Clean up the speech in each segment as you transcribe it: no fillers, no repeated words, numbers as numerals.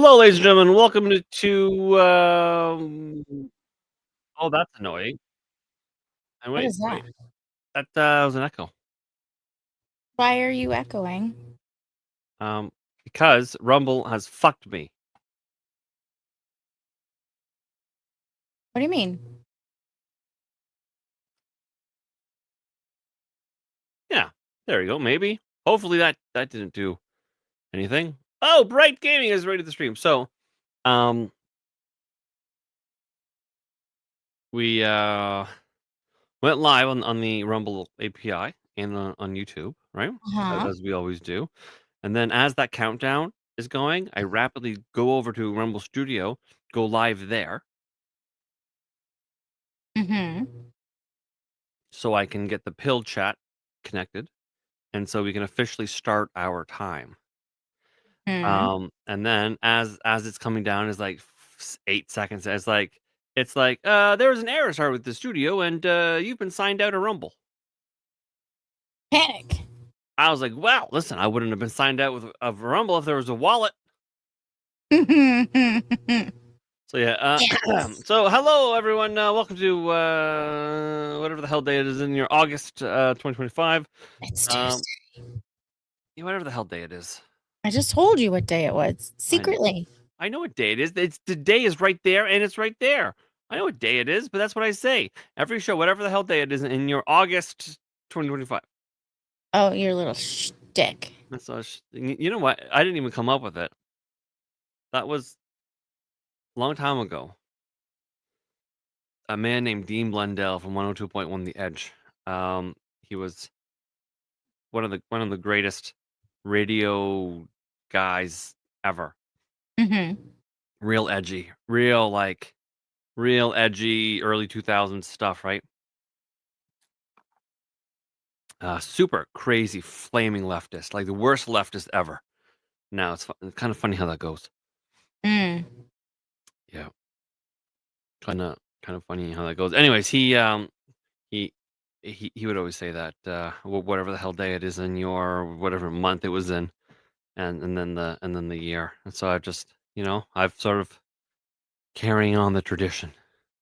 Hello, ladies and gentlemen. Welcome Oh, that's annoying. And What wait, is that? wait. That was an echo. Why are you echoing? Because Rumble has fucked me. What do you mean? Yeah, there you go. Maybe. Hopefully that didn't do anything. Oh, Bright Gaming has rated the stream. So, we went live on the Rumble API and on YouTube, right? Uh-huh. As we always do. And then as that countdown is going, I rapidly go over to Rumble Studio, go live there, Mm-hmm. so I can get the pill chat connected, and so we can officially start our time. And then as it's coming down is like 8 seconds. It's like there was an error start with the studio, and you've been signed out of Rumble. Panic. I was like, wow, listen, I wouldn't have been signed out of Rumble if there was a wallet. So yeah, Yes. so hello everyone, welcome to whatever the hell day it is in your August 2025. It's Tuesday. Yeah, whatever the hell day it is. I just told you what day it was. Secretly. I know what day it is. The day is right there, and it's right there. I know what day it is, but that's what I say. Every show, whatever the hell day it is in your August 2025. Oh, your little shtick. That's you know what? I didn't even come up with it. That was a long time ago. A man named Dean Blundell from 102.1 The Edge. He was one of the greatest radio guys ever. Mm-hmm. Real edgy, real edgy early 2000s stuff, right? Super crazy flaming leftist, like the worst leftist ever. Now it's kind of funny how that goes. Mm. Yeah, kind of funny how that goes. Anyways, he would always say that whatever the hell day it is in your whatever month it was in, and then the year. And so I've just I've sort of carrying on the tradition.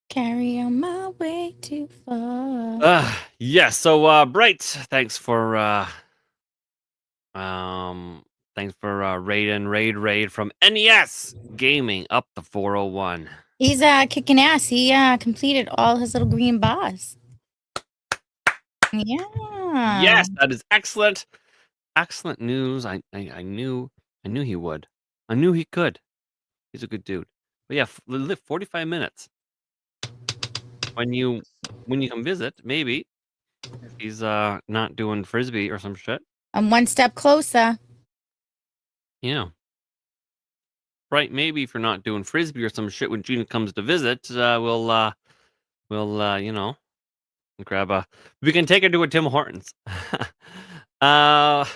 Carry on my way too far. Yes. So Bright, thanks for raid from NES Gaming up to 401. He's kicking ass. He completed all his little green bars. Yeah. Yes, that is excellent. Excellent news. I knew he would. I knew he could. He's a good dude. But yeah, live 45 minutes. When you come visit, maybe if he's not doing frisbee or some shit. I'm one step closer. Yeah. Right, maybe if you're not doing frisbee or some shit when Gina comes to visit, we'll grab a. We can take her to a Tim Hortons. Off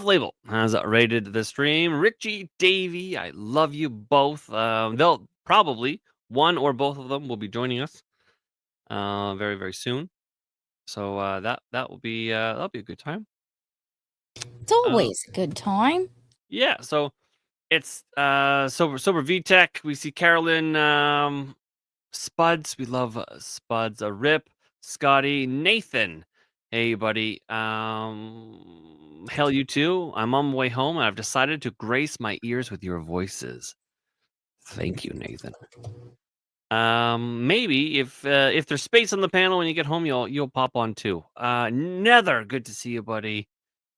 label has rated the stream. Richie, Davey, I love you both. They'll probably one or both of them will be joining us very very soon. So that will be that'll be a good time. It's always a good time. Yeah. So it's sober VTech. We see Carolyn, Spuds. We love Spuds. Rip, Scotty, Nathan. Hey, buddy. Hell, you too. I'm on my way home, and I've decided to grace my ears with your voices. Thank you, Nathan. Maybe if there's space on the panel when you get home, you'll pop on too. Nether, good to see you, buddy.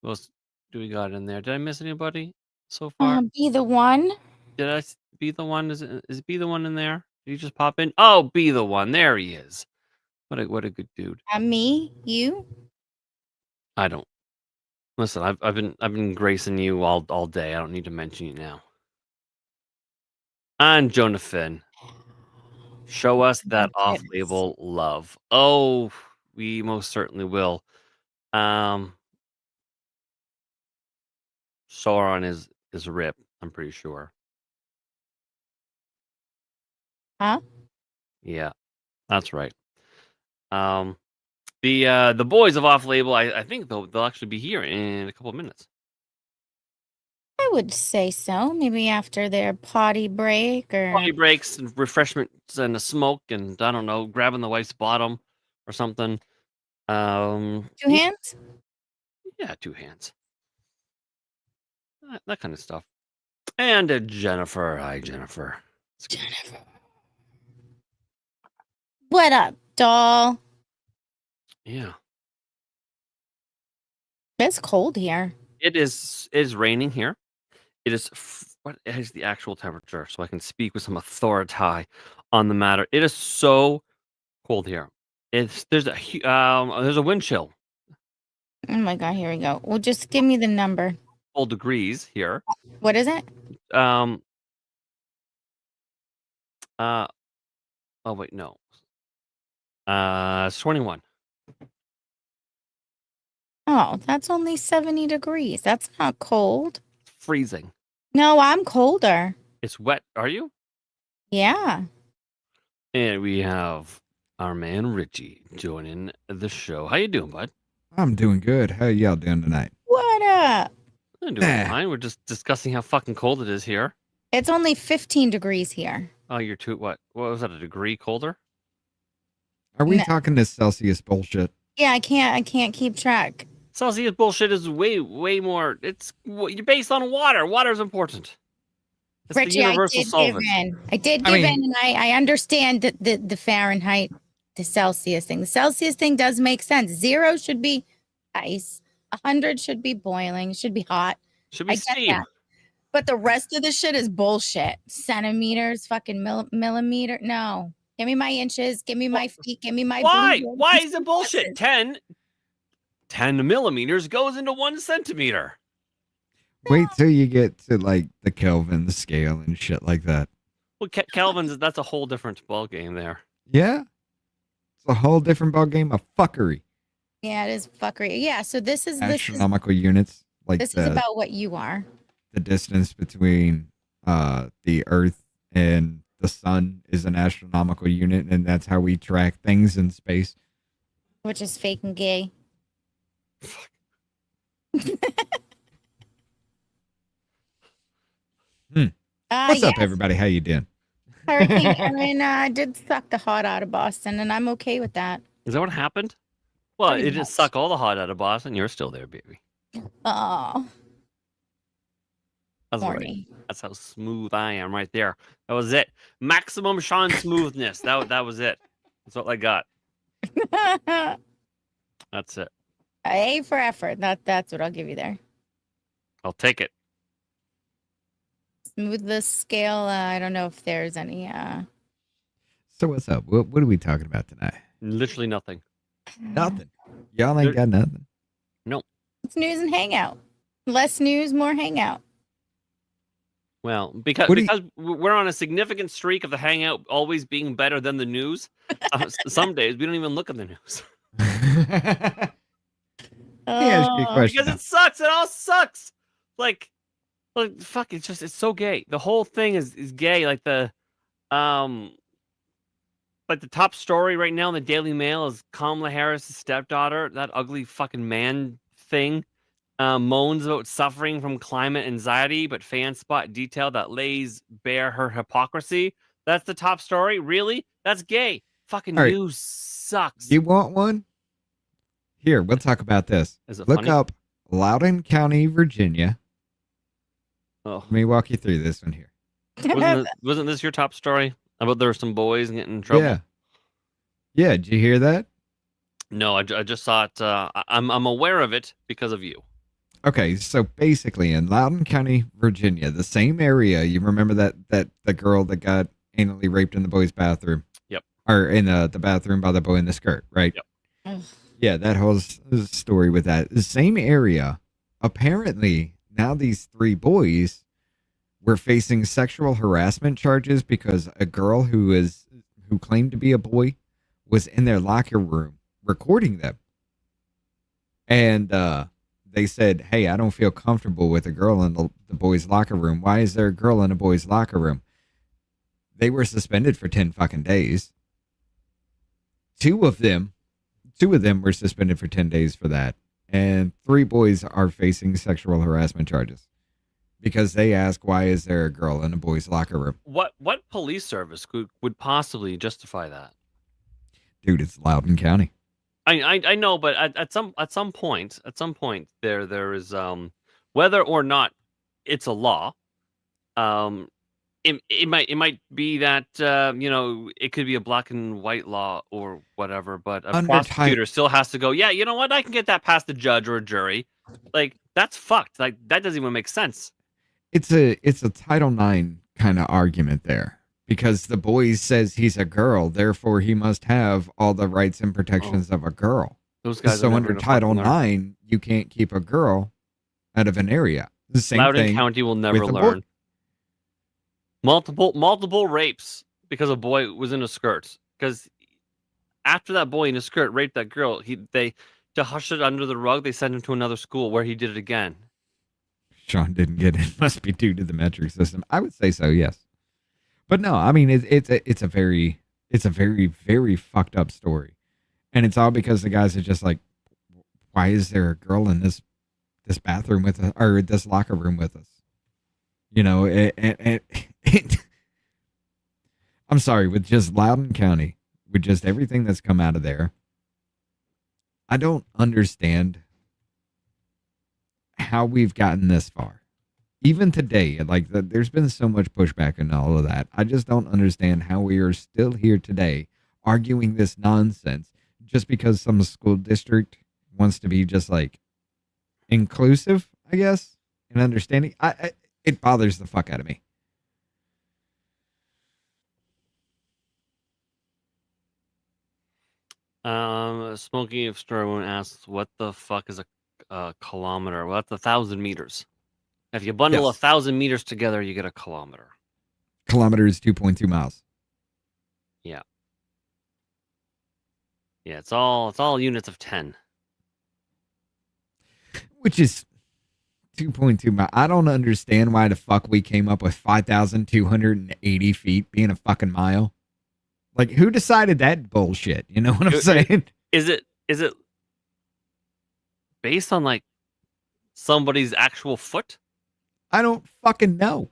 What else do we got in there? Did I miss anybody so far? Be the one. Did I be the one? Is be the one in there? Did you just pop in? Oh, be the one. There he is. What a good dude. Me, you. I don't listen. I've been gracing you all day. I don't need to mention you now. And Jonathan, show us that off-label love. Oh, we most certainly will. Sauron is Rip. I'm pretty sure. Huh? Yeah, that's right. The boys of Off Label, I think they'll actually be here in a couple of minutes. I would say so. Maybe after their potty break or Potty breaks and refreshments and a smoke and I don't know, grabbing the wife's bottom or something. two hands. Yeah, two hands. That kind of stuff. And Jennifer. Hi, Jennifer. Jennifer. What up, doll? Yeah. It's cold here. It is raining here. It is what is the actual temperature so I can speak with some authority on the matter. It is so cold here. There's a wind chill. Oh my god, here we go. Well, just give me the number. 12 degrees here. What is it? Oh wait, no. It's 21. Oh, that's only 70 degrees. That's not cold. It's freezing. No, I'm colder. It's wet. Are you? Yeah. And we have our man Richie joining the show. How you doing, bud? I'm doing good. How y'all doing tonight? What up? I'm doing Nah. fine. We're just discussing how fucking cold it is here. It's only 15 degrees here. Oh, you're too what? What was that? A degree colder? Are we No. talking this Celsius bullshit? Yeah, I can't keep track. Celsius bullshit is way more. You're based on water. Water is important. It's the Richie, universal solvent. I did give in, and I understand the Fahrenheit, the Celsius thing. The Celsius thing does make sense. 0 should be ice. 100 should be boiling. Should be hot. Should be I get steam. that. But the rest of the shit is bullshit. Centimeters, fucking millimeter. No. Give me my inches. Give me my feet. Give me my. Why? blue- Why is it bullshit? 10 millimeters goes into 1 centimeter. Wait till you get to like the Kelvin scale and shit like that. Well, Kelvin's, that's a whole different ball game there. Yeah, it's a whole different ball game of fuckery. Yeah, it is fuckery. Yeah, so this is Astronomical units, like this is about what you are. the distance between the Earth and the sun is an astronomical unit, and that's how we track things in space. Which is fake and gay. What's up, everybody? How you doing? Hurricane Erin did suck the hot out of Boston, and I'm okay with that. Is that what happened? Well, Pretty it didn't much. suck all the hot out of Boston. You're still there, baby. Oh, That's right. horny. That's how smooth I am right there. That was it. Maximum Shawn smoothness. That was it. That's what I got. That's it. A for effort. That's what I'll give you there. I'll take it. Smoothness scale. I don't know if there's any. So what's up? What are we talking about tonight? Literally nothing. Nothing. Y'all ain't got nothing. It's news and hangout. Less news, more hangout. Well, because What do you- because we're on a significant streak of the Hangout always being better than the news. Some days we don't even look at the news Let me ask you a Oh, question. because it sucks. It all sucks. Like fuck. It's so gay. The whole thing is gay. Like the top story right now in the Daily Mail is Kamala Harris' stepdaughter, that ugly fucking man thing, moans about suffering from climate anxiety, but fan spot detail that lays bare her hypocrisy. That's the top story? Really? That's gay. Fucking All right. news sucks. You want one? Here, we'll talk about this. Is it Look funny? up Loudoun County, Virginia. Oh. Let me walk you through this one here. Wasn't this your top story? About there were some boys getting in trouble? Yeah. Yeah, did you hear that? No, I just saw it. I'm aware of it because of you. Okay, so basically in Loudoun County, Virginia, the same area, you remember that the girl that got anally raped in the boys' bathroom? Yep. Or in the bathroom by the boy in the skirt, right? Yep. Ugh. Yeah, that whole story with that. The same area, apparently now these 3 boys were facing sexual harassment charges because a girl who claimed to be a boy was in their locker room recording them. And they said, hey, I don't feel comfortable with a girl in the boys' locker room. Why is there a girl in a boys' locker room? They were suspended for 10 fucking days. Two of them were suspended for 10 days for that. And 3 boys are facing sexual harassment charges. because they ask, why is there a girl in a boys' locker room? What police service would possibly justify that? Dude, it's Loudoun County. I know, but at some point there is whether or not it's a law, um it might be that it could be a black and white law or whatever, but a Under Title, prosecutor still has to go, yeah, you know what, I can get that past the judge or a jury. Like, that's fucked. Like, that doesn't even make sense. it's a Title IX kind of argument there because the boy says he's a girl, therefore he must have all the rights and protections of a girl. Those guys are So never under gonna Title fucking learn. IX, you can't keep a girl out of an area. The same Loudoun thing County will never with a boy. learn. Multiple rapes because a boy was in a skirt. Because after that boy in a skirt raped that girl, they to hush it under the rug, they sent him to another school where he did it again. Shawn didn't get it. Must be due to the metric system. I would say so, yes. But no, I mean it's a very very fucked up story, and it's all because the guys are just like, why is there a girl in this bathroom with us or this locker room with us? You know, I'm sorry, with just Loudoun County, with just everything that's come out of there, I don't understand how we've gotten this far. Even today, like there's been so much pushback and all of that. I just don't understand how we are still here today arguing this nonsense just because some school district wants to be just like inclusive, I guess, and understanding. It bothers the fuck out of me. Smoking of Starwood asks, what the fuck is a kilometer? Well, that's 1,000 meters. If you bundle Yes. 1,000 meters together, you get a kilometer. Kilometer is 2.2 miles. Yeah. Yeah, it's all units of 10. Which is 2.2 miles. I don't understand why the fuck we came up with 5,280 feet being a fucking mile. Like, who decided that bullshit? You know what I'm saying? Is it based on like somebody's actual foot? I don't fucking know.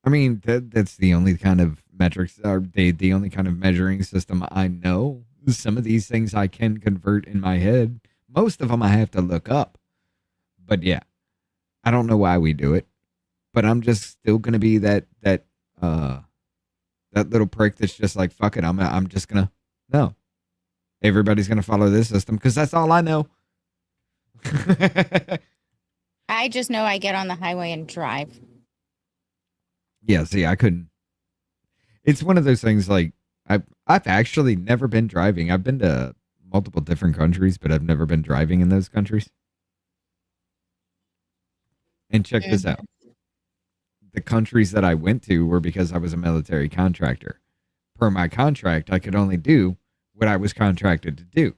I mean, that's the only kind of metrics, or the only kind of measuring system I know. Some of these things I can convert in my head. Most of them I have to look up. But yeah, I don't know why we do it. But I'm just still gonna be that little prick that's just like, fuck it. I'm just gonna no. Everybody's gonna follow this system because that's all I know. I just know I get on the highway and drive. Yeah, see, I couldn't. It's one of those things like I've actually never been driving. I've been to multiple different countries, but I've never been driving in those countries. And check this out. The countries that I went to were because I was a military contractor. Per my contract, I could only do what I was contracted to do.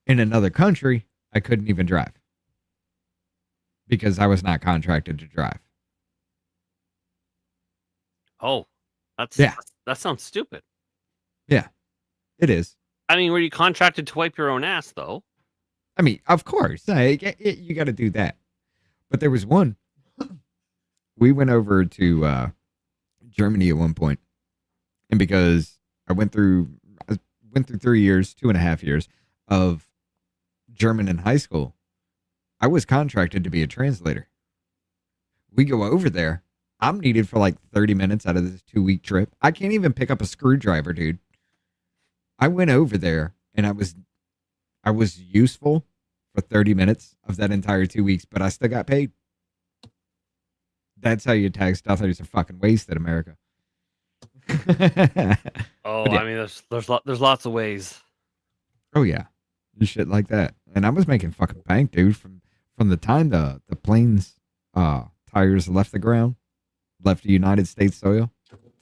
In another country, I couldn't even drive because I was not contracted to drive. Oh, that sounds stupid. Yeah, it is. I mean, were you contracted to wipe your own ass though? I mean, of course, you got to do that. But there was one. We went over to Germany at one point, and because I went through 3 years, 2.5 years of German in high school, I was contracted to be a translator. We go over there. I'm needed for like 30 minutes out of this 2-week trip. I can't even pick up a screwdriver, dude. I went over there and I was useful for 30 minutes of that entire 2 weeks, but I still got paid. That's how you tax dollars are fucking wasted, America. Oh, yeah. I mean, there's lots of ways. Oh yeah, shit like that. And I was making fucking bank, dude, from the time the plane's tires left the ground, left the United States soil,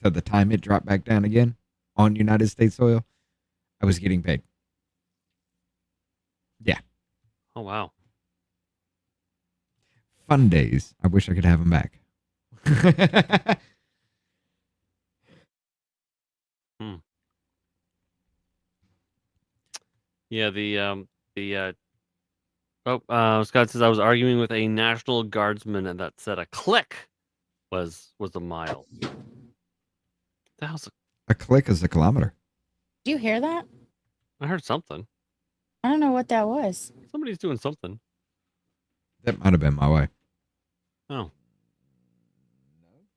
to the time it dropped back down again on United States soil. I was getting paid. Yeah. Oh wow. Fun days. I wish I could have them back. Yeah, the Scott says I was arguing with a National Guardsman and that said a click was a mile. The hell's A click is a kilometer. Did you hear that? I heard something. I don't know what that was. Somebody's doing something. That might have been my wife. Oh.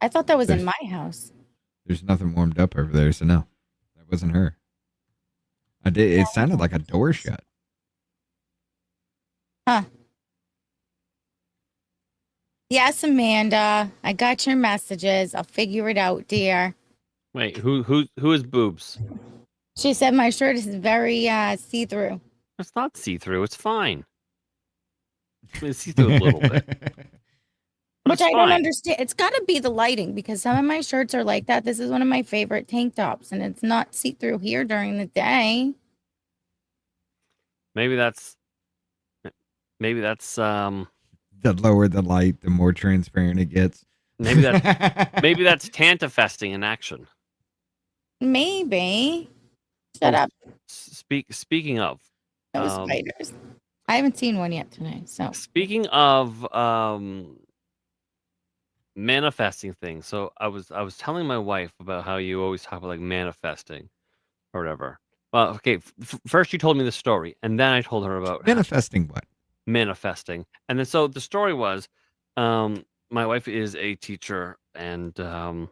I thought that was in my house. There's nothing warmed up over there, so no, that wasn't her. I did. It sounded like a door shut. Huh. Yes, Amanda. I got your messages. I'll figure it out, dear. Wait, who is boobs? She said my shirt is very see-through. It's not see-through. It's fine. It's see-through a little bit. Which I don't understand. It's got to be the lighting because some of my shirts are like that. This is one of my favorite tank tops, and it's not see-through here during the day. Maybe that's The lower the light, the more transparent it gets. maybe that's Tantafesting in action. Maybe. Shut up. Speaking of Those spiders. I haven't seen one yet tonight. So speaking of manifesting things, so I was telling my wife about how you always talk about like manifesting or whatever. Well, okay, first you told me the story, and then I told her about Manifesting what? Manifesting, and then so the story was, my wife is a teacher and some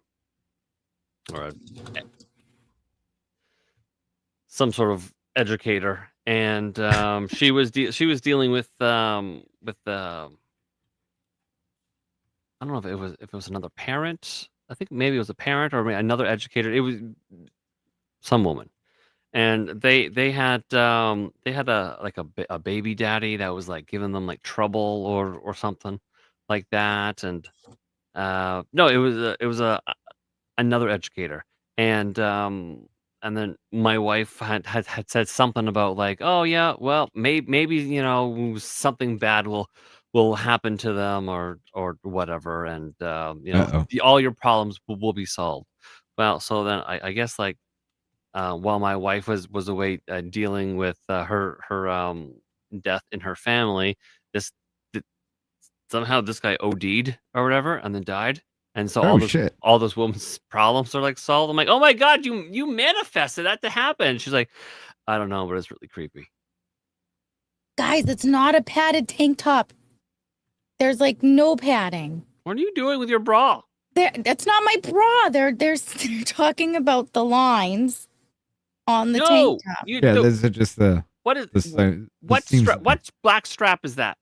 sort of educator, and she was dealing with I don't know if it was another parent. I think maybe it was a parent or another educator. It was some woman, and they had a baby daddy that was like giving them like trouble or something like that. And no, it was another educator, and then my wife had said something about like, oh yeah, well maybe something bad will happen to them or whatever, and all your problems will be solved. Well, so then I guess like while my wife was away dealing with her death in her family, this somehow this guy OD'd or whatever and then died, and so all those woman's problems are like solved. I'm like, oh my god, you manifested that to happen. She's like, I don't know, but it's really creepy. Guys, it's not a padded tank top. There's like no padding. What are you doing with your bra? That's not my bra. They're talking about the lines on the tank top. Those are just the. What is what black strap is that?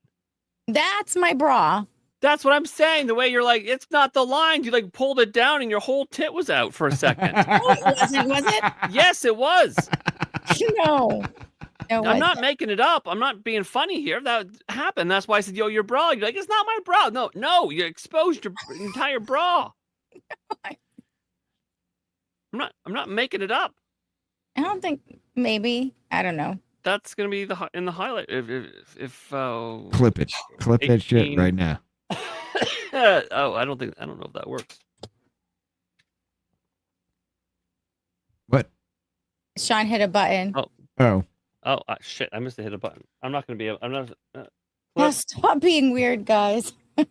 That's my bra. That's what I'm saying. The way you're like, it's not the lines. You like pulled it down and your whole tit was out for a second. No, it wasn't, was it? Yes, it was. No. I'm not making it up. I'm not being funny here. That happened. That's why I said, yo, your bra. You're like, it's not my bra. No, you exposed your entire bra. I'm not making it up. I don't think, maybe. I don't know. That's gonna be in the highlight. If clip that shit right now. Oh, I don't know if that works. What? Shawn hit a button. Oh, shit! I must have hit a button. I'm not gonna be able. I'm not. Stop being weird, guys. See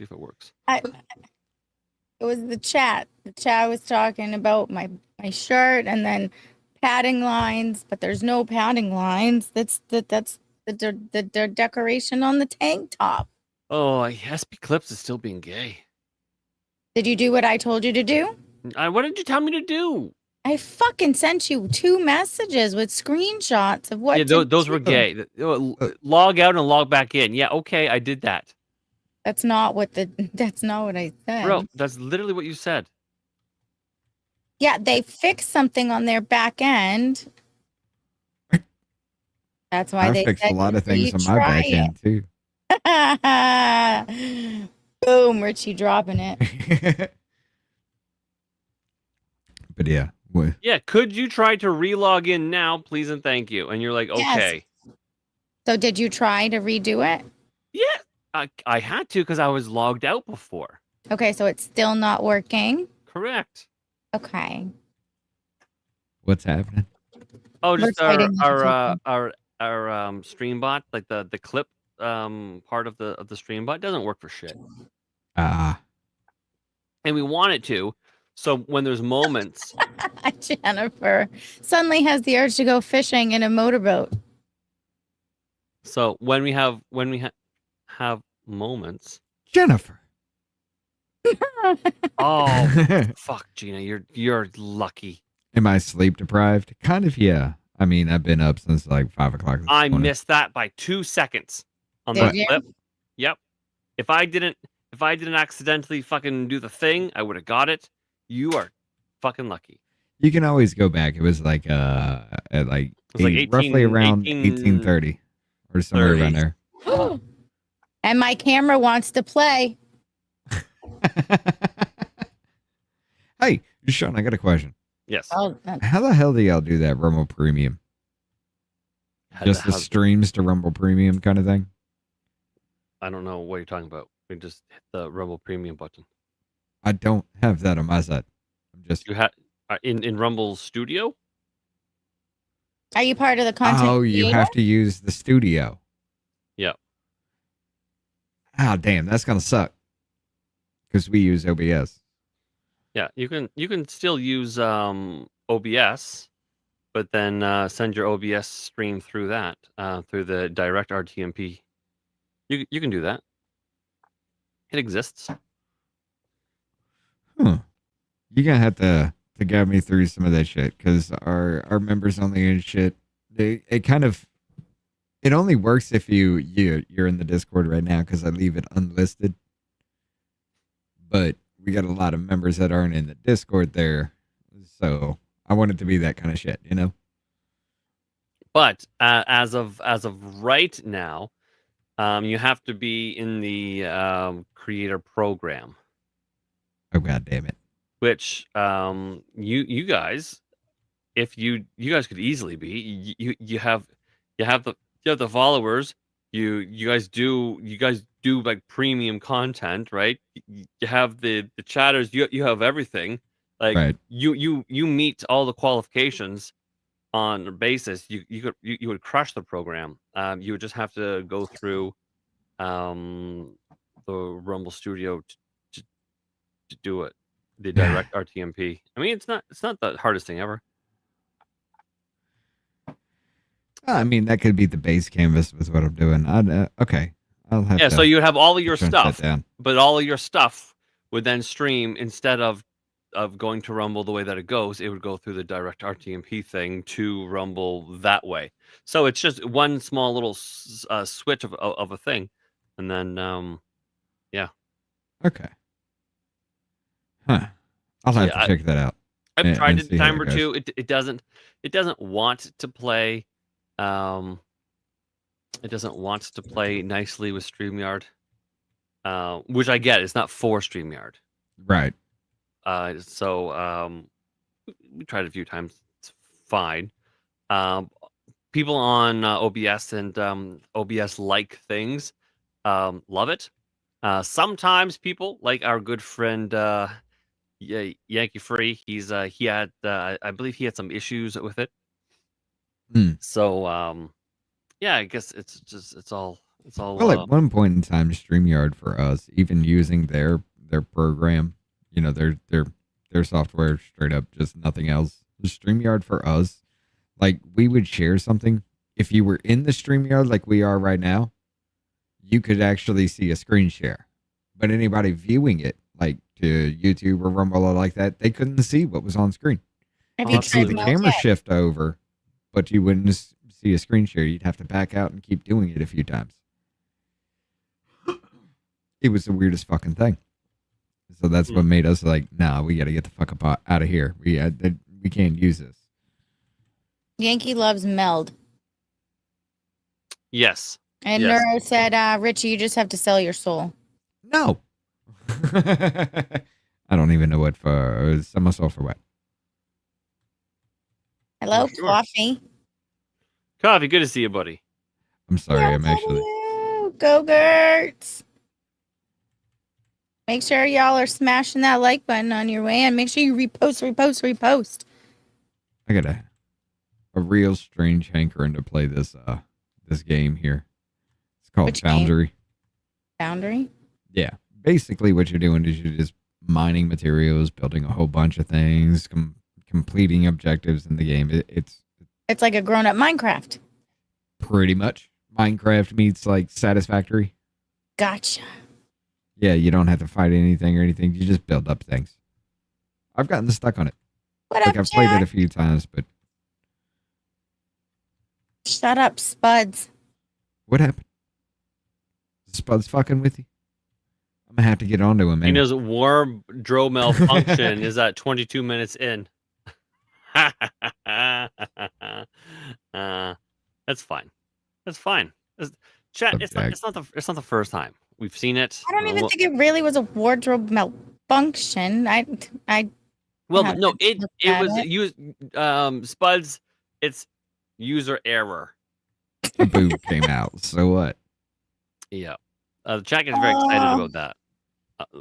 if it works. It was the chat. The chat was talking about my shirt and then padding lines, but there's no padding lines. That's the decoration on the tank top. Oh, SB Clips is still being gay. Did you do what I told you to do? What did you tell me to do? I fucking sent you 2 messages with screenshots of what. Yeah, those were gay. Log out and log back in. Yeah, okay, I did that. That's not what I said. Bro, that's literally what you said. Yeah, they fixed something on their back end. That's why they fixed a lot of things on my back end too. Boom, Richie dropping it. But yeah. Yeah, could you try to relog in now, please and thank you? And you're like, okay. Yes. So did you try to redo it? Yeah, I had to because I was logged out before. Okay, so it's still not working? Correct. Okay. What's happening? Oh, We're just fighting like a couple. our stream bot, like the clip part of the stream bot doesn't work for shit. Ah, And we want it to. So when there's moments, Jennifer suddenly has the urge to go fishing in a motorboat. so when we have moments. Jennifer. Oh, fuck, Gina, you're lucky. Am I sleep deprived? Kind of, yeah. I mean, I've been up since like 5 o'clock this I morning. missed that by 2 seconds on Did that you? clip. Yep. If I didn't accidentally fucking do the thing, I would have got it. You are fucking lucky. You can always go back. It was like at like, It was like roughly around 18 18:30 or somewhere around 30. there. And my camera wants to play. Hey, Shawn, I got a question. Yes. Oh, How the hell do y'all do that Rumble Premium? Just the How- streams to Rumble Premium kind of thing? I don't know what you're talking about. We just hit the Rumble Premium button. I don't have that on my side. I'm just. You had in Rumble Studio. are you part of the content? Oh, you creator? have to use the studio. Yeah. Ah, damn, that's gonna suck. Because we use OBS. Yeah, you can still use OBS, but then send your OBS stream through that through the direct RTMP. You can do that. It exists. Huh. You're gonna have to guide me through some of that shit because our members only and shit. It kind of it only works if you're in the Discord right now because I leave it unlisted. But we got a lot of members that aren't in the Discord there, so I want it to be that kind of shit, you know. But as of right now, you have to be in the creator program, Oh god damn it! which you guys, if you guys could easily be. You have the followers. You guys do like premium content, right? You have the chatters. You have everything. Like Right. you meet all the qualifications on a basis. You would crush the program. You would just have to go through the Rumble Studio to do it. The direct RTMP. I mean, it's not the hardest thing ever. I mean, that could be the base canvas with what I'm doing. Okay, I'll have Yeah, to. so you would have all of your crunch stuff, that down. but all of your stuff would then stream instead of going to Rumble the way that it goes. It would go through the direct RTMP thing to Rumble that way. So it's just one small little switch of a thing, and then yeah. Okay. Huh. I'll have to check that out. I've tried and it see a how time it or goes. two. It doesn't want to play. It doesn't want to play nicely with StreamYard, which I get. It's not for StreamYard. Right. So we tried it a few times. It's fine. People on OBS and OBS like things love it. Sometimes people like our good friend Yankee Free. He had I believe he had some issues with it. So yeah, I guess it's all. Well, at one point in time, StreamYard for us, even using their program, you know, their software straight up, just nothing else. The StreamYard for us, like we would share something. If you were in the StreamYard like we are right now, you could actually see a screen share. But anybody viewing it, like to YouTube or Rumble or like that, they couldn't see what was on screen. Have You'd you see the tried camera Mouse? shift over, but you wouldn't see a screen share. You'd have to back out and keep doing it a few times. It was the weirdest fucking thing. So that's what made us like, nah, we got to get the fuck up out of here. We can't use this. Yankee loves Meld. Yes. And Yes. Neuro said, Richie, you just have to sell your soul. No. I don't even know what for. Sell my soul for what? Hello, Sure. Coffee. Coffee, good to see you, buddy. I'm sorry. I'm actually. Go Gertz. Make sure y'all are smashing that like button on your way and make sure you repost. I gotta. a real strange hankering to play this this game here. It's called Which game? Foundry. Boundary? Yeah. Basically, what you're doing is you're just mining materials, building a whole bunch of things, completing objectives in the game. It's like a grown-up Minecraft. Pretty much Minecraft meets like Satisfactory. Gotcha. Yeah, you don't have to fight anything or anything. You just build up things. I've gotten stuck on it. What Like up, I've played it Jack? a few times, but Shut up, Spuds. what happened? Spud's fucking with you? I'm gonna have to get onto him, man. Gina's wardrobe malfunction is at 22 minutes in. That's fine. That's fine. Chat. It's not. Subject. It's not the first time we've seen it. I don't even think it really was a wardrobe malfunction. Well, haven't no. It looked at was it. Spuds. It's user error. A boob came out. So what? Yeah. The chat is very excited Oh. about that.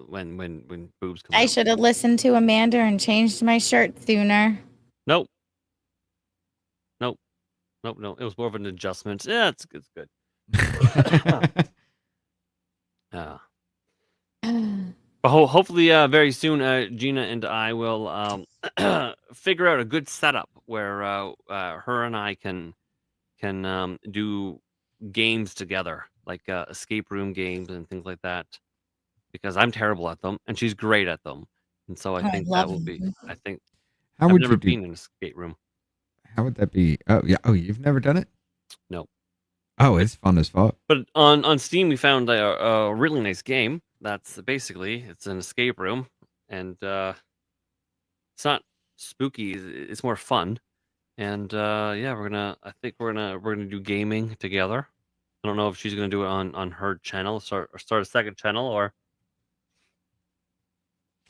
When boobs come I out. should have listened to Amanda and changed my shirt sooner. Nope. No. It was more of an adjustment. Yeah, it's good. But hopefully, very soon, Gina and I will figure out a good setup where her and I can do games together, like escape room games and things like that. Because I'm terrible at them, and she's great at them, and so I I think that love will be. them. I think How I've would never you do? been in an escape room. How would that be? Oh yeah. Oh, you've never done it? No. Oh, it's fun as fuck. But on Steam, we found a really nice game. That's basically it's an escape room, and it's not spooky. It's more fun. And yeah, I think we're gonna do gaming together. I don't know if she's gonna do it on her channel, start a second channel, or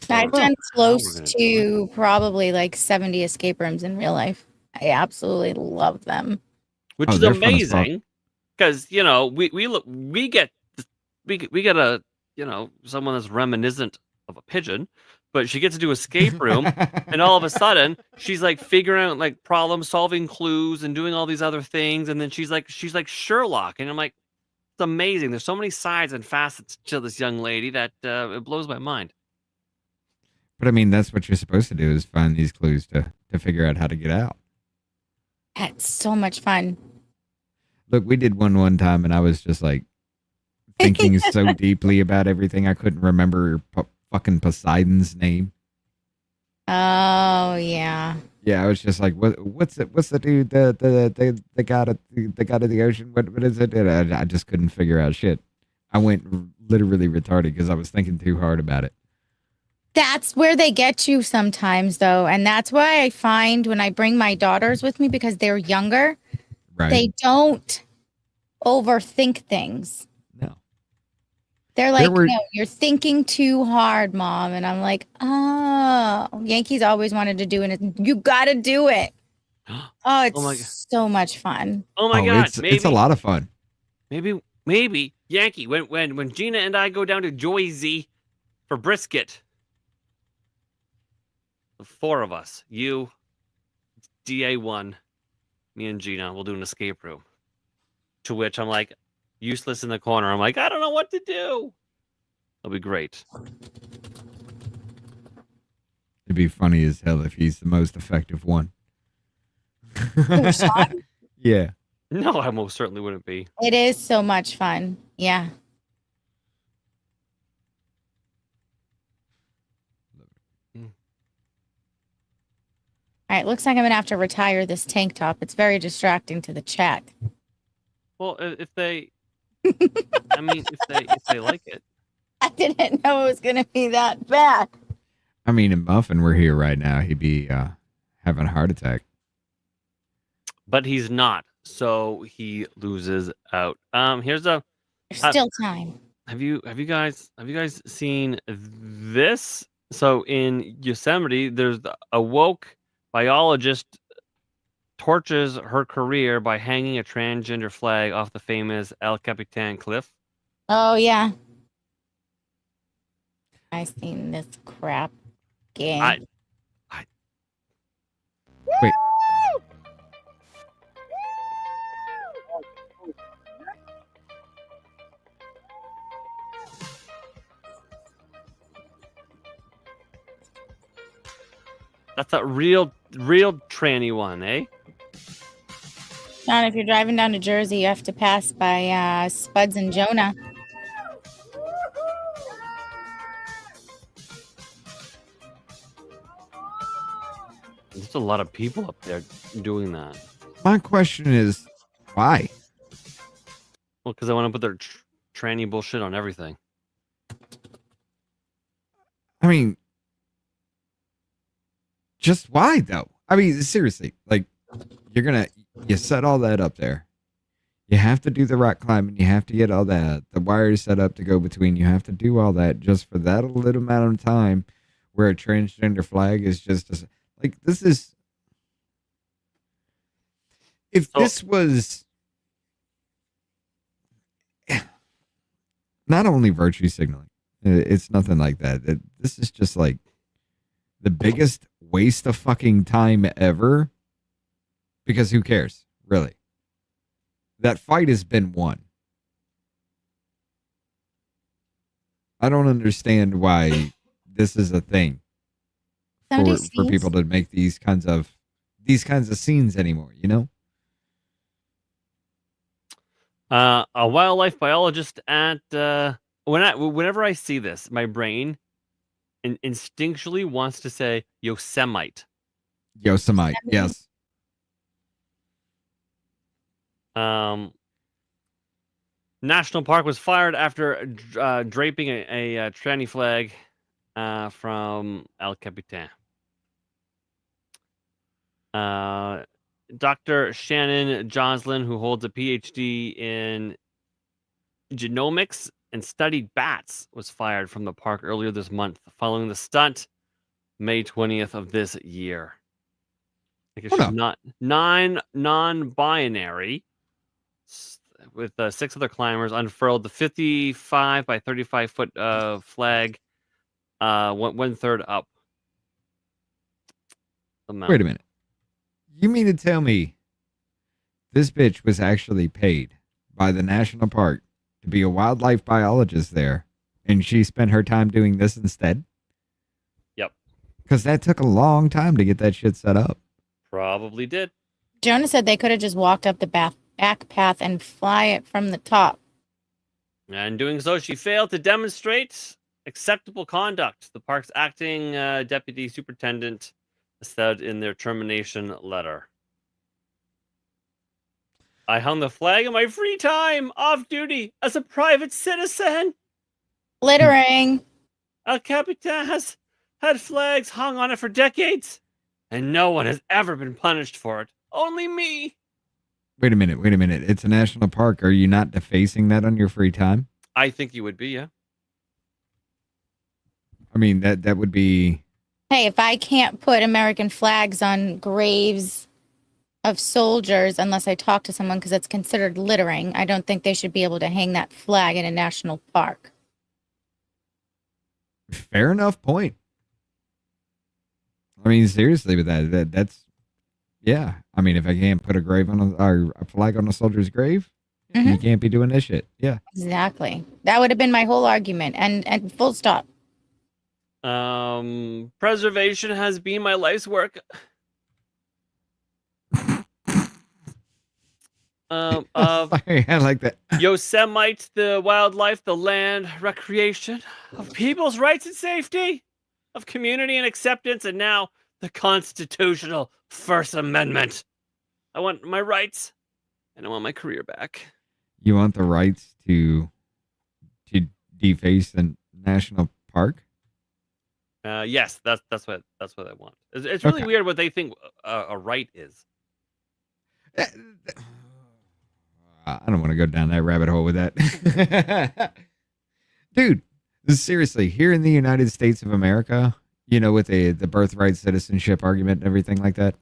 I've or done how we're close gonna do it. to probably like 70 escape rooms in real life. I absolutely love them. Which Oh, is they're fun as fuck. amazing, because you know we get a someone that's reminiscent of a pigeon, but she gets to do escape room, and all of a sudden she's like figuring out like problem solving clues and doing all these other things, and then she's like Sherlock, and I'm like, it's amazing. There's so many sides and facets to this young lady that it blows my mind. But I mean, that's what you're supposed to do is find these clues to figure out how to get out. That's so much fun. Look, we did one time, and I was just like thinking so deeply about everything I couldn't remember fucking Poseidon's name. Oh yeah. Yeah, I was just like, what's the dude the god of the ocean? What is it? And I just couldn't figure out shit. I went literally retarded because I was thinking too hard about it. That's where they get you sometimes though. And that's why I find when I bring my daughters with me because they're younger, Right? they don't overthink things. No. They're like, were- no, you're thinking too hard, Mom. And I'm like, oh, Yankees always wanted to do it. You got to do it. Oh, it's Oh my so much fun. Oh my god! It's a lot of fun. Maybe Yankee when Gina and I go down to Joyzy for brisket. The four of us, you, DA1, me and Gina, will do an escape room. To which I'm like, useless in the corner. I'm like, I don't know what to do. It'll be great. It'd be funny as hell if he's the most effective one. Who, Shawn? Yeah. No, I most certainly wouldn't be. It is so much fun. Yeah. All right, looks like I'm gonna have to retire this tank top. It's very distracting to the chat. Well, if they, I mean, if they like it. I didn't know it was gonna be that bad. I mean, if Muffin were here right now, he'd be having a heart attack. But he's not, so he loses out. Here's a. There's still time. Have you guys seen this? So in Yosemite, there's a woke biologist torches her career by hanging a transgender flag off the famous El Capitan cliff. Oh yeah. I seen this crap game. Wait. That's a real tranny one, eh? Shawn, if you're driving down to Jersey, you have to pass by Spuds and Jonah. There's a lot of people up there doing that. My question is, why? Well, because I want to put their tranny bullshit on everything. I mean, just why though? I mean, seriously, like you set all that up there. You have to do the rock climbing. You have to get all the wires set up to go between. You have to do all that just for that little amount of time where a transgender flag is just like, this is, if this was not only virtue signaling, it's nothing like that. This is just like the biggest waste of fucking time ever, because who cares, really? That fight has been won. I don't understand why this is a thing for people to make these kinds of scenes anymore, you know? A wildlife biologist at whenever I see this, my brain instinctually wants to say Yosemite. Yosemite, yes. National Park was fired after draping a tranny flag from El Capitan. Dr. Shannon Joslin, who holds a PhD in genomics and studied bats, was fired from the park earlier this month following the stunt May 20th of this year. I guess she's not non-binary, with 6 other climbers, unfurled the 55 by 35 foot flag, 1/3 up. Wait a minute. You mean to tell me this bitch was actually paid by the national park to be a wildlife biologist there, and she spent her time doing this instead? Yep. Because that took a long time to get that shit set up. Probably did. Jonah said they could have just walked up the back path and fly it from the top. And doing so, she failed to demonstrate acceptable conduct, the park's acting deputy superintendent said in their termination letter. I hung the flag in my free time, off duty, as a private citizen. Littering. El Capitan has had flags hung on it for decades, and no one has ever been punished for it. Only me. Wait a minute. It's a national park. Are you not defacing that on your free time? I think you would be, yeah. I mean, that would be... Hey, if I can't put American flags on graves of soldiers unless I talk to someone because it's considered littering, I don't think they should be able to hang that flag in a national park. Fair enough point. I mean, seriously, with that's... Yeah. I mean, if I can't put a flag on a soldier's grave, you can't be doing this shit. Yeah. Exactly. That would have been my whole argument, and full stop. Preservation has been my life's work. Sorry, I like that. Yosemite, the wildlife, the land, recreation, of people's rights and safety, of community and acceptance, and now the constitutional First Amendment. I want my rights, and I want my career back. You want the rights to deface the national park? Yes, that's what I want. It's really weird what they think a right is. I don't want to go down that rabbit hole with that. Dude, seriously, here in the United States of America, you know, with the birthright citizenship argument and everything like that,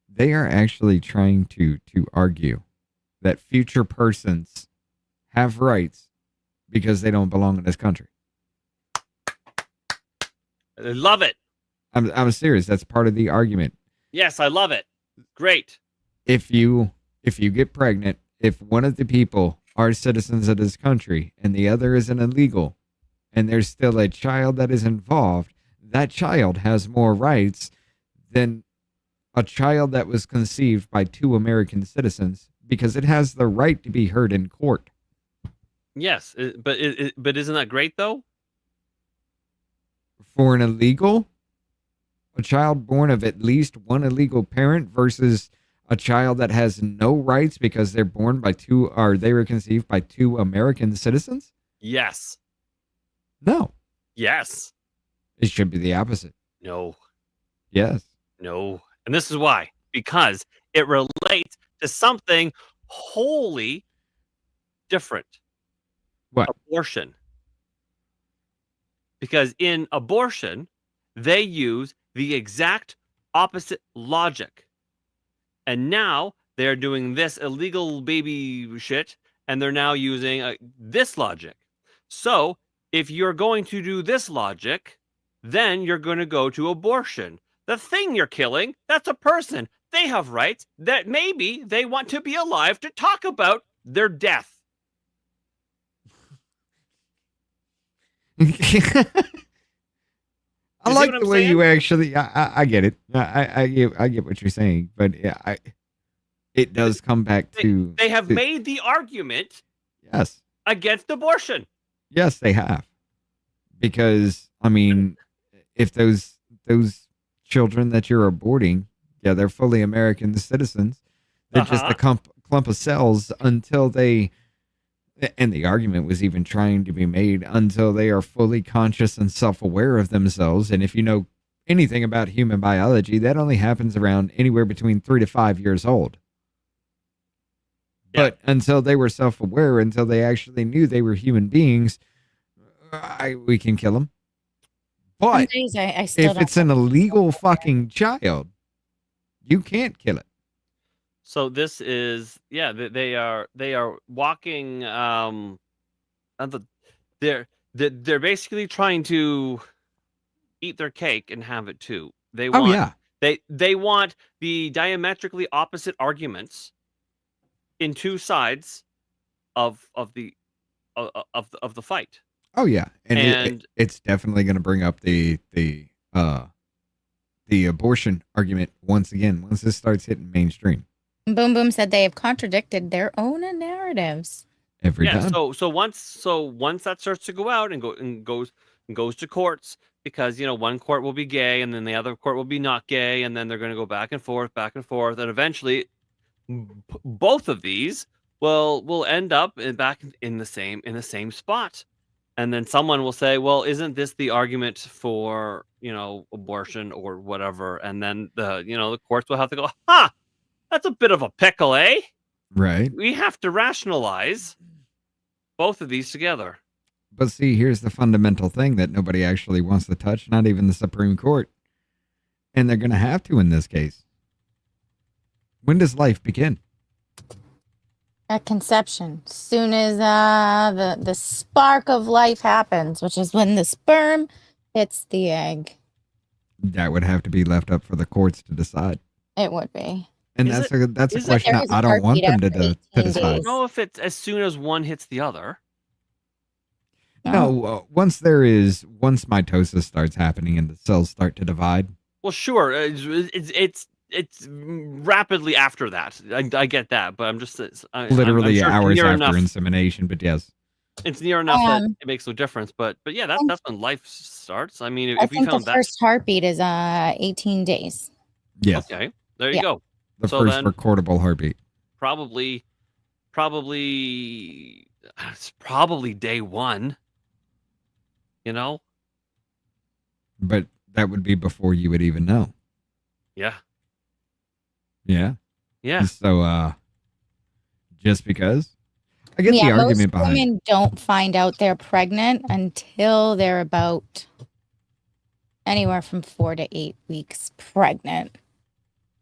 they are actually trying to argue that future persons have rights because they don't belong in this country. I love it. I'm serious. That's part of the argument. Yes, I love it. Great. If you get pregnant, if one of the people are citizens of this country and the other is an illegal, and there's still a child that is involved, that child has more rights than a child that was conceived by two American citizens because it has the right to be heard in court. Yes, but isn't that great though? For an illegal, a child born of at least one illegal parent versus a child that has no rights because they're born by two, or they were conceived by two American citizens? Yes. No. Yes. It should be the opposite. No. Yes. No. And this is why. Because it relates to something wholly different. What? Abortion. Because in abortion, they use the exact opposite logic. And now they're doing this illegal baby shit, and they're now using this logic. So if you're going to do this logic, then you're going to go to abortion. The thing you're killing, that's a person. They have rights that maybe they want to be alive to talk about their death. I You see like what I'm the way saying? you actually. I get it. I get what you're saying, but yeah, it does come back to. They have made the argument Yes, against abortion. yes, they have, because I mean, if those children that you're aborting, yeah, they're fully American citizens. They're just a clump of cells until they. And the argument was even trying to be made until they are fully conscious and self-aware of themselves. And if you know anything about human biology, that only happens around anywhere between 3 to 5 years old. Yeah. But until they were self-aware, until they actually knew they were human beings, we can kill them. But Some days I still if don't. it's an illegal fucking child, you can't kill it. So this is they are walking they're basically trying to eat their cake and have it too. They want they want the diametrically opposite arguments in two sides of the fight. Oh yeah, And it's definitely going to bring up the abortion argument once again once this starts hitting mainstream. Boom Boom said they have contradicted their own narratives. Every time. So once that starts to go out and goes to courts, because one court will be gay and then the other court will be not gay, and then they're going to go back and forth, and eventually both of these will end up back in the same spot. And then someone will say, well, isn't this the argument for abortion or whatever? And then the courts will have to go, that's a bit of a pickle, eh? Right. We have to rationalize both of these together. But see, here's the fundamental thing that nobody actually wants to touch, not even the Supreme Court. And they're going to have to in this case. When does life begin? At conception. As soon as the spark of life happens, which is when the sperm hits the egg. That would have to be left up for the courts to decide. It would be. And that's a question I don't want them to decide. I don't know if it's as soon as one hits the other. No, once mitosis starts happening and the cells start to divide. Well, sure, it's rapidly after that. I get that, but I'm just literally I'm sure hours after enough, insemination. But yes, it's near enough that it makes no difference. But yeah, that's when life starts. I mean, if we found the first heartbeat is 18 days. Yes. Okay, there you go. The first recordable heartbeat. Probably it's probably day one. But that would be before you would even know. Yeah. Yeah. Yeah. So just because I get the argument behind it. Women don't find out they're pregnant until they're about anywhere from 4 to 8 weeks pregnant.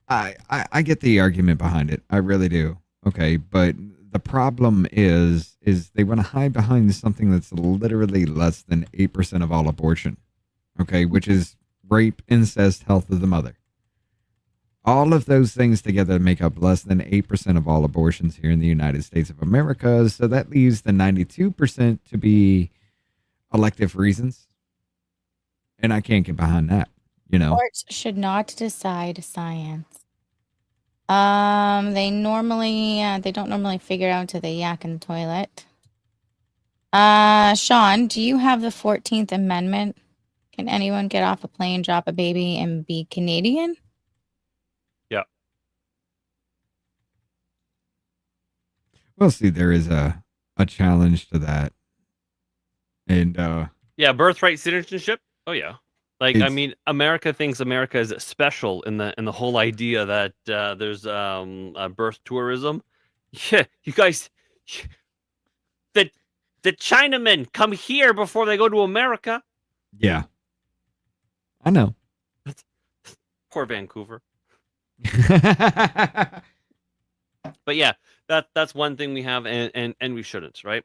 I get the argument behind it. I really do. Okay, but the problem is they want to hide behind something that's literally less than 8% of all abortion. Okay, which is rape, incest, health of the mother. All of those things together make up less than 8% of all abortions here in the United States of America. So that leaves the 92% to be elective reasons. And I can't get behind that, you know. Courts should not decide science. They don't normally figure out until they yak in the toilet. Shawn, do you have the 14th Amendment? Can anyone get off a plane, drop a baby, and be Canadian? Yeah. Well, see, there is a challenge to that. And Yeah, birthright citizenship. Oh yeah. Like I It's- mean, America thinks America is special in the whole idea that there's birth tourism. Yeah, you guys, the Chinamen come here before they go to America. yeah. I know. Poor Vancouver. But yeah, that's one thing we have, and we shouldn't, right?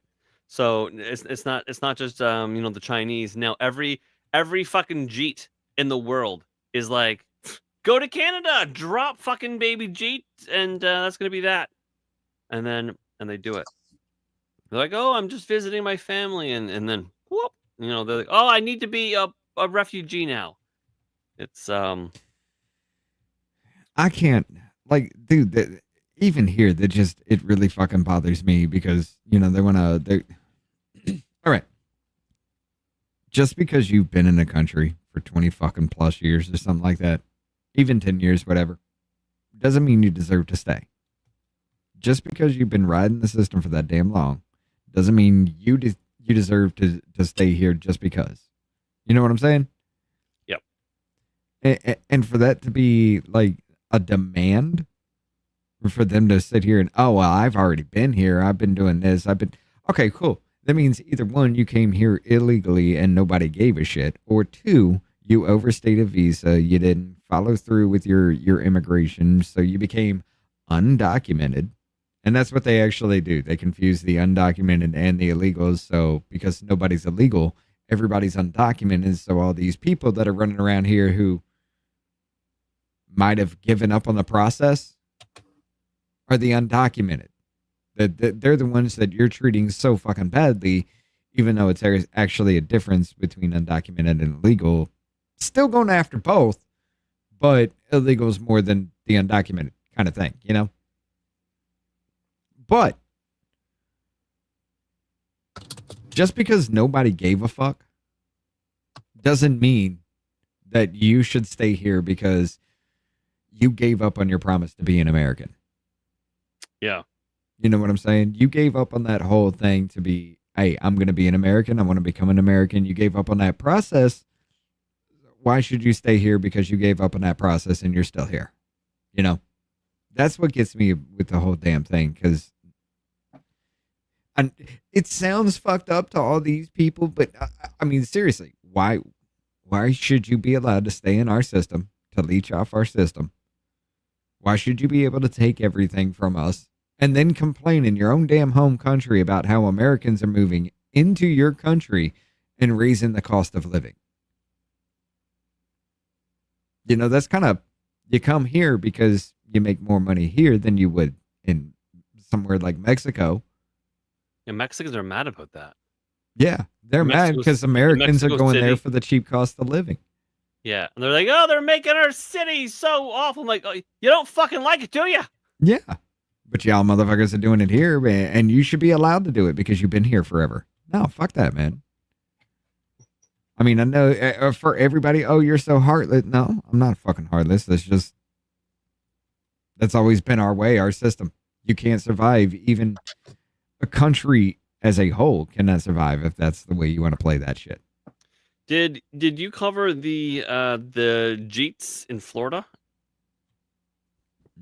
So it's not just the Chinese. Now every fucking Jeet in the world is like, go to Canada, drop fucking baby Jeet, and that's gonna be that. And they do it. They're like, oh, I'm just visiting my family, and then whoop, they're like, oh, I need to be a refugee now. It's I can't, like, dude, even here, it really fucking bothers me because, they all right. Just because you've been in a country for 20 fucking plus years or something like that, even 10 years, whatever, doesn't mean you deserve to stay. Just because you've been riding the system for that damn long doesn't mean you deserve to stay here just because. You know what I'm saying? Yep. And for that to be like a demand for them to sit here and, oh, well, I've already been here. I've been doing this. Okay, cool. That means either one, you came here illegally and nobody gave a shit, or two, you overstayed a visa. You didn't follow through with your immigration. So you became undocumented. And that's what they actually do. They confuse the undocumented and the illegals. So because nobody's illegal, everybody's undocumented. So all these people that are running around here who might have given up on the process are the undocumented. They're the ones that you're treating so fucking badly, even though it's actually a difference between undocumented and illegal. Still going after both, but illegal is more than the undocumented kind of thing, you know? But just because nobody gave a fuck doesn't mean that you should stay here because you gave up on your promise to be an American. Yeah. You know what I'm saying? You gave up on that whole thing to be, hey, I'm going to be an American. I want to become an American. You gave up on that process. Why should you stay here because you gave up on that process and you're still here? You know, that's what gets me with the whole damn thing. Because it sounds fucked up to all these people, but I mean, seriously, why should you be allowed to stay in our system, to leech off our system? Why should you be able to take everything from us and then complain in your own damn home country about how Americans are moving into your country and raising the cost of living? You know, that's kind of, you come here because you make more money here than you would in somewhere like Mexico. And Mexicans are mad about that. Yeah, they're mad because Americans are going there for the cheap cost of living. Yeah, and they're like, oh, they're making our city so awful. I'm like, oh, you don't fucking like it, do you? Yeah, but y'all motherfuckers are doing it here, and you should be allowed to do it because you've been here forever. No, fuck that, man. I mean, I know for everybody, oh, you're so heartless. No, I'm not fucking heartless. That's always been our way, our system. You can't survive. Even a country as a whole cannot survive if that's the way you want to play that shit. Did you cover the Jeets in Florida?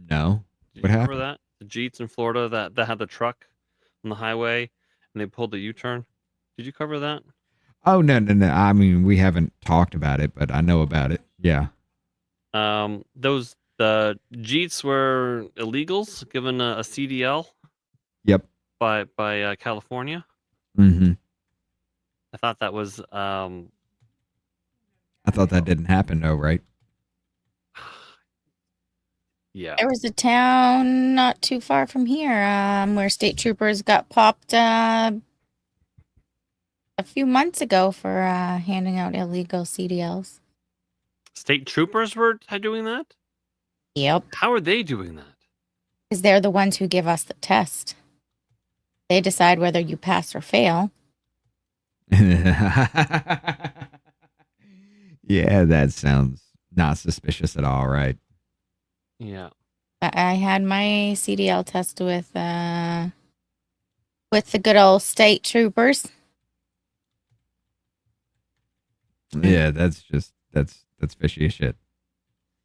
No. Did What you happened? cover that? The Jeets in Florida that had the truck on the highway and they pulled the U-turn. Did you cover that? Oh, no. I mean, we haven't talked about it, but I know about it. Yeah. The Jeets were illegals given a CDL. Yep. By California. Mm-hmm. I thought that was I thought that didn't happen though, right? Yeah. There was a town not too far from here where state troopers got popped by a few months ago for handing out illegal CDLs. State troopers were doing that? Yep. How are they doing that? Because they're the ones who give us the test. They decide whether you pass or fail. Yeah, that sounds not suspicious at all, right? Yeah. I had my CDL test with the good old state troopers. Yeah, that's fishy as shit.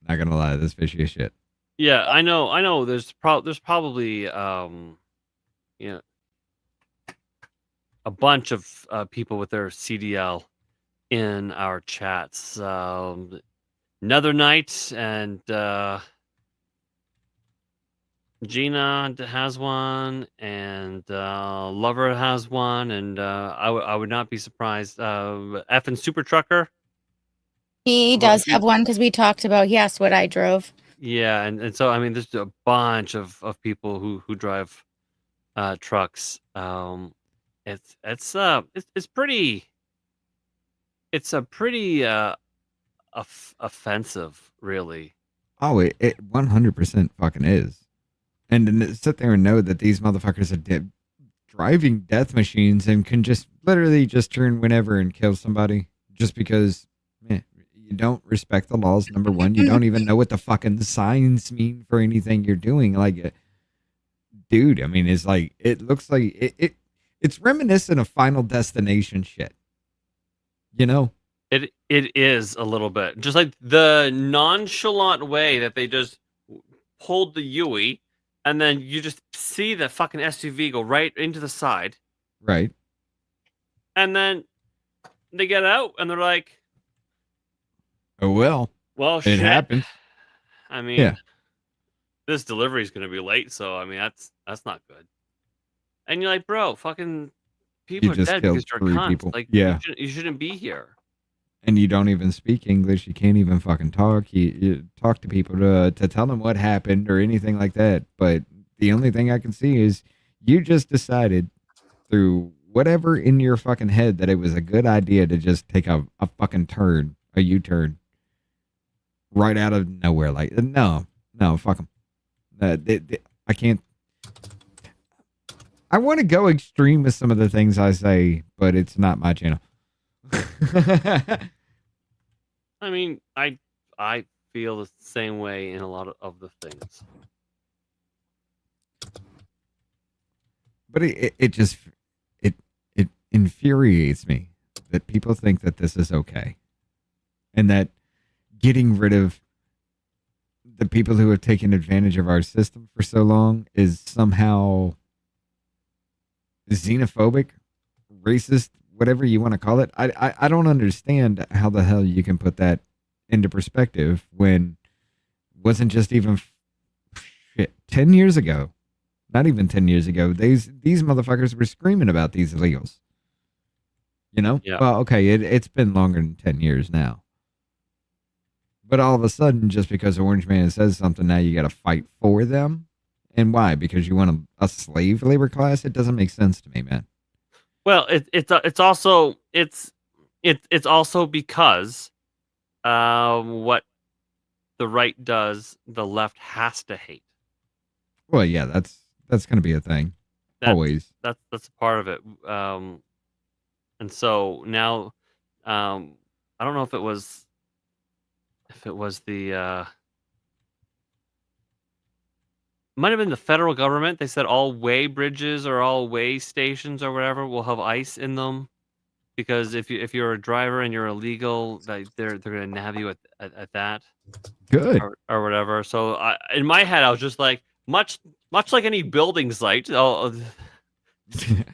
Not gonna lie, that's fishy as shit. Yeah, I know. There's probably you know, a bunch of people with their CDL in our chats. Nether Knight and Gina has one, and Lover has one, and I would not be surprised. Effing Super Trucker. He Well, does have one because we talked about, yes, what I drove. Yeah, and so I mean, there's a bunch of people who drive trucks. It's pretty. It's a pretty offensive, really. Oh, it 100% fucking is. And then to sit there and know that these motherfuckers are driving death machines and can just literally just turn whenever and kill somebody just because you don't respect the laws. Number one, you don't even know what the fucking signs mean for anything you're doing. Like, dude, I mean, it's like, it looks like it's reminiscent of Final Destination shit. You know? It is a little bit just like the nonchalant way that they just pulled the Yui, and then you just see the fucking SUV go right into the side, Right. and then they get out and they're like, Oh, well, "Well, it shit." happened. I mean, Yeah. this delivery is going to be late, so I mean that's not good. And you're like, bro, fucking people You are just dead killed because you're 3 cunts. people. Like, Yeah. you shouldn't be here. And you don't even speak English. You can't even fucking talk. You talk to people to tell them what happened or anything like that. But the only thing I can see is you just decided through whatever in your fucking head that it was a good idea to just take a fucking turn, a U-turn, right out of nowhere. Like, no, fuck them. I can't. I want to go extreme with some of the things I say, but it's not my channel. I mean, I feel the same way in a lot of the things. But it just it infuriates me that people think that this is okay, and that getting rid of the people who have taken advantage of our system for so long is somehow xenophobic, racist, whatever you want to call it. I don't understand how the hell you can put that into perspective when it wasn't just even 10 years ago. Not even 10 years ago. These motherfuckers were screaming about these illegals. You know? Yeah. Well, okay, it's been longer than 10 years now. But all of a sudden, just because Orange Man says something, now you got to fight for them. And why? Because you want a slave labor class? It doesn't make sense to me, man. Well, it's also because what the right does, the left has to hate. Well, yeah, that's going to be a thing. Always. That's a part of it. And so now, I don't know if it was the might have been the federal government. They said all way bridges or all way stations or whatever will have ice in them, because if you're a driver and you're illegal, they're going to nab you at that. Good. Or whatever. So in my head, I was just like, much like any building site, it's going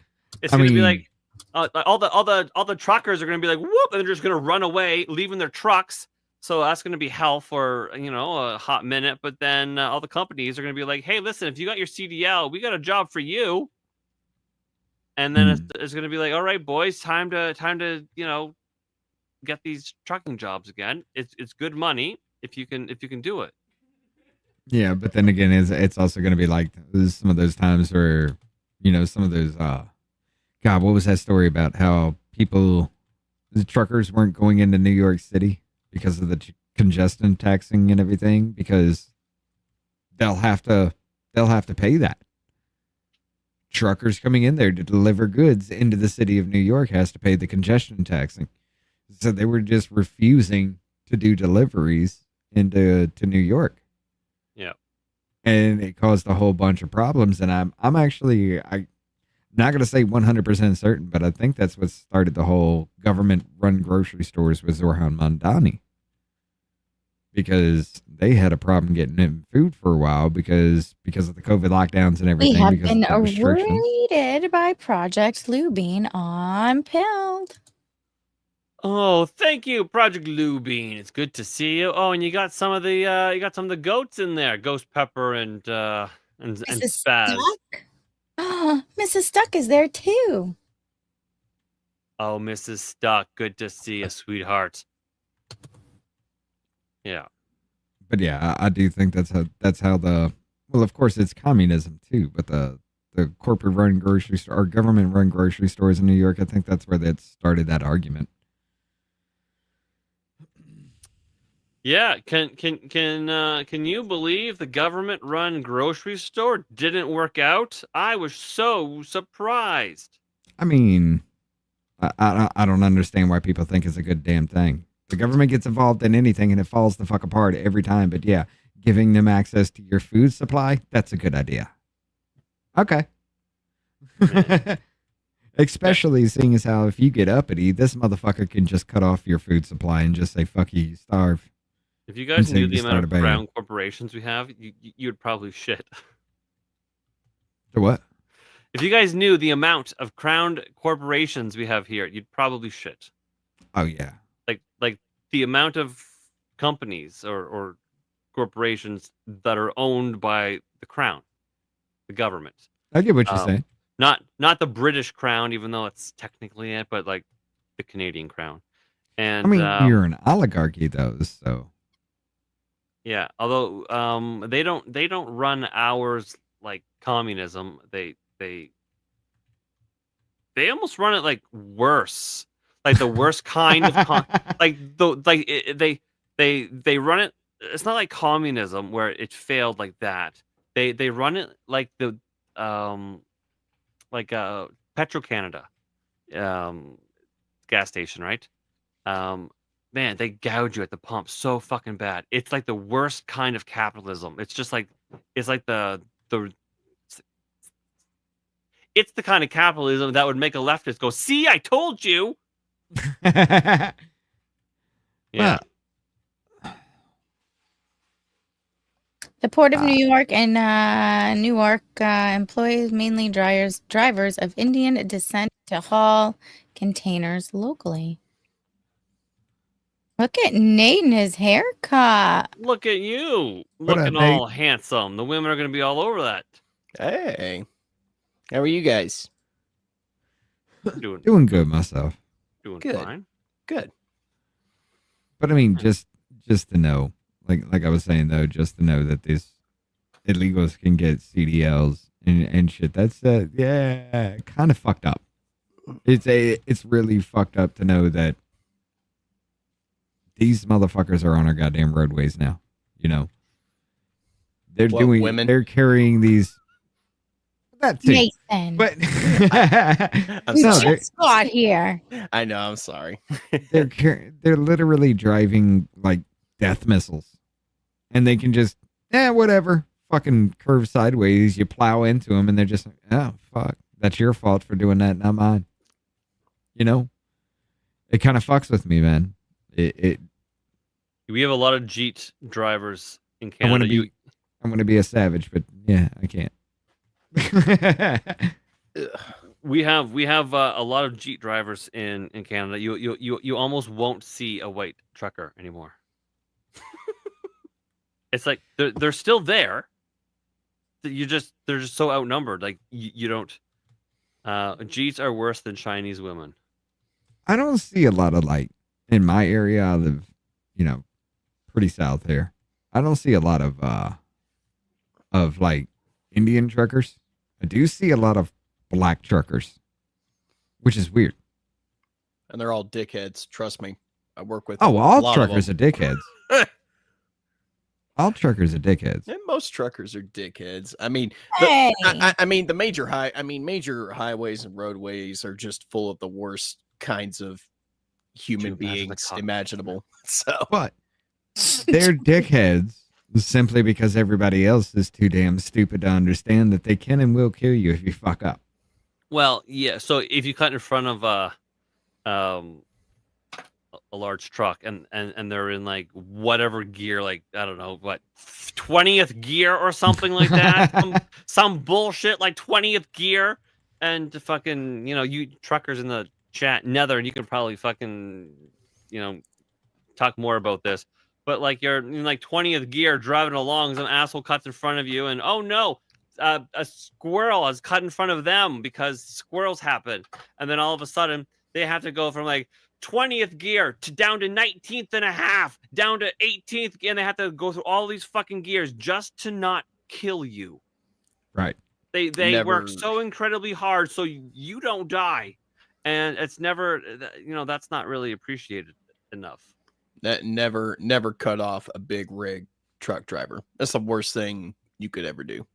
to be like all the truckers are going to be like, whoop, and they're just going to run away, leaving their trucks. So that's going to be hell for a hot minute. But then all the companies are going to be like, hey, listen, if you got your CDL, we got a job for you. And then it's going to be like, all right, boys, time to get these trucking jobs again. It's good money if you can do it. Yeah, but then again, it's also going to be like some of those times where, some of those, God, what was that story about how people, the truckers weren't going into New York City because of the congestion taxing and everything, because they'll have to pay that. Truckers coming in there to deliver goods into the city of New York has to pay the congestion taxing. So they were just refusing to do deliveries to New York. Yeah. And it caused a whole bunch of problems. And I'm not going to say 100% certain, but I think that's what started the whole government run grocery stores with Zoran Mandani. Because they had a problem getting in food for a while because of the COVID lockdowns and everything. We have because been of the restrictions. rated by Project Lubine on Pilled. Oh, thank you, Project Lubine. It's good to see you. Oh, and you got some of the goats in there, Ghost Pepper and Mrs. Spaz. Stuck? Oh, Mrs. Stuck is there too. Oh, Mrs. Stuck, good to see you, sweetheart. Yeah. But yeah, I do think that's how the, well, of course it's communism too, but the corporate run grocery store or government run grocery stores in New York, I think that's where that started that argument. Yeah, can you believe the government run grocery store didn't work out? I was so surprised. I mean, I don't understand why people think it's a good damn thing. The government gets involved in anything and it falls the fuck apart every time. But yeah, giving them access to your food supply, that's a good idea. Okay. Especially seeing as how if you get uppity, this motherfucker can just cut off your food supply and just say, fuck you, you starve. If you guys knew you the start amount of obeying. crown corporations we have, you'd probably shit. The what? If you guys knew the amount of crowned corporations we have here, you'd probably shit. Oh, yeah. Like the amount of companies or corporations that are owned by the crown, the government. I get what you're saying. Not the British crown, even though it's technically it, but like the Canadian crown. And I mean, you're an oligarchy, though, so. Yeah, although they don't run ours like communism. They almost run it like worse, like the worst kind of they run it. It's not like communism where it failed like that. They run it like the Petro Canada gas station, right? Man, they gouge you at the pump so fucking bad. It's like the worst kind of capitalism. It's just like it's like it's the kind of capitalism that would make a leftist go, "See, I told you." Yeah. Well, The Port of New York and Newark employs mainly drivers of Indian descent to haul containers locally. Look at Nate and his haircut. Look at you, What up, looking all handsome. The women are going to be all over that. Hey, how are you guys? doing good myself. Doing Good. fine. Good. But I mean, just to know, like I was saying though, just to know that these illegals can get CDLs and shit. That's yeah, kind of fucked up. It's really fucked up to know that these motherfuckers are on our goddamn roadways now. You know, they're What, doing women? they're carrying these. That too, Nathan. but I'm we no, sorry. just got here. I know. I'm sorry. they're literally driving like death missiles, and they can just whatever fucking curve sideways. You plow into them, and they're just like, oh fuck, that's your fault for doing that, not mine. You know, it kind of fucks with me, man. We have a lot of Jeet drivers in I want Canada. to be I'm going to be a savage, but yeah, I can't. We have a lot of Jeep drivers in Canada. You almost won't see a white trucker anymore. It's like they're still there. They're just so outnumbered. Like you don't. Jeets are worse than Chinese women. I don't see a lot of like in my area. I live, pretty south here. I don't see a lot of like Indian truckers. I do see a lot of black truckers, which is weird. and they're all dickheads. Trust me, I work with. Oh, a all lot truckers are of them. dickheads. All truckers are dickheads. And most truckers are dickheads. I mean, Hey. I mean, the major highways and roadways are just full of the worst kinds of human Could you imagine the beings cop- imaginable. So But they're dickheads simply because everybody else is too damn stupid to understand that they can and will kill you if you fuck up. Well, yeah. So if you cut in front of a large truck and they're in like whatever gear, like I don't know what 20th gear or something like that, some bullshit like 20th gear, and to fucking you truckers in the chat, Nether, and you can probably fucking talk more about this, but like you're in like 20th gear driving along, some asshole cuts in front of you, and oh no. A squirrel is cut in front of them because squirrels happen, and then all of a sudden they have to go from like 20th gear to down to 19th and a half, down to 18th, and they have to go through all these fucking gears just to not kill you. Right. They work so incredibly hard so you don't die, and it's never that's not really appreciated enough. that never cut off a big rig truck driver. That's the worst thing you could ever do.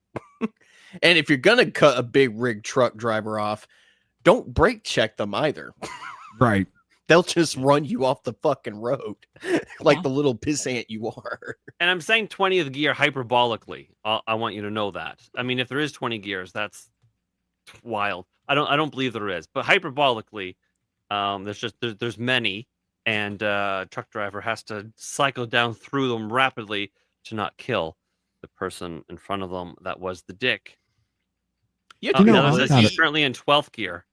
And if you're gonna cut a big rig truck driver off, don't brake check them either. Right. They'll just run you off the fucking road like Yeah. the little pissant you are. And I'm saying 20th gear hyperbolically. I want you to know that. I mean, if there is 20 gears, that's wild. I don't believe there is, but hyperbolically, there's many, and truck driver has to cycle down through them rapidly to not kill the person in front of them that was the dick. You have to You be know, Another I'm says not he's a- currently in 12th gear.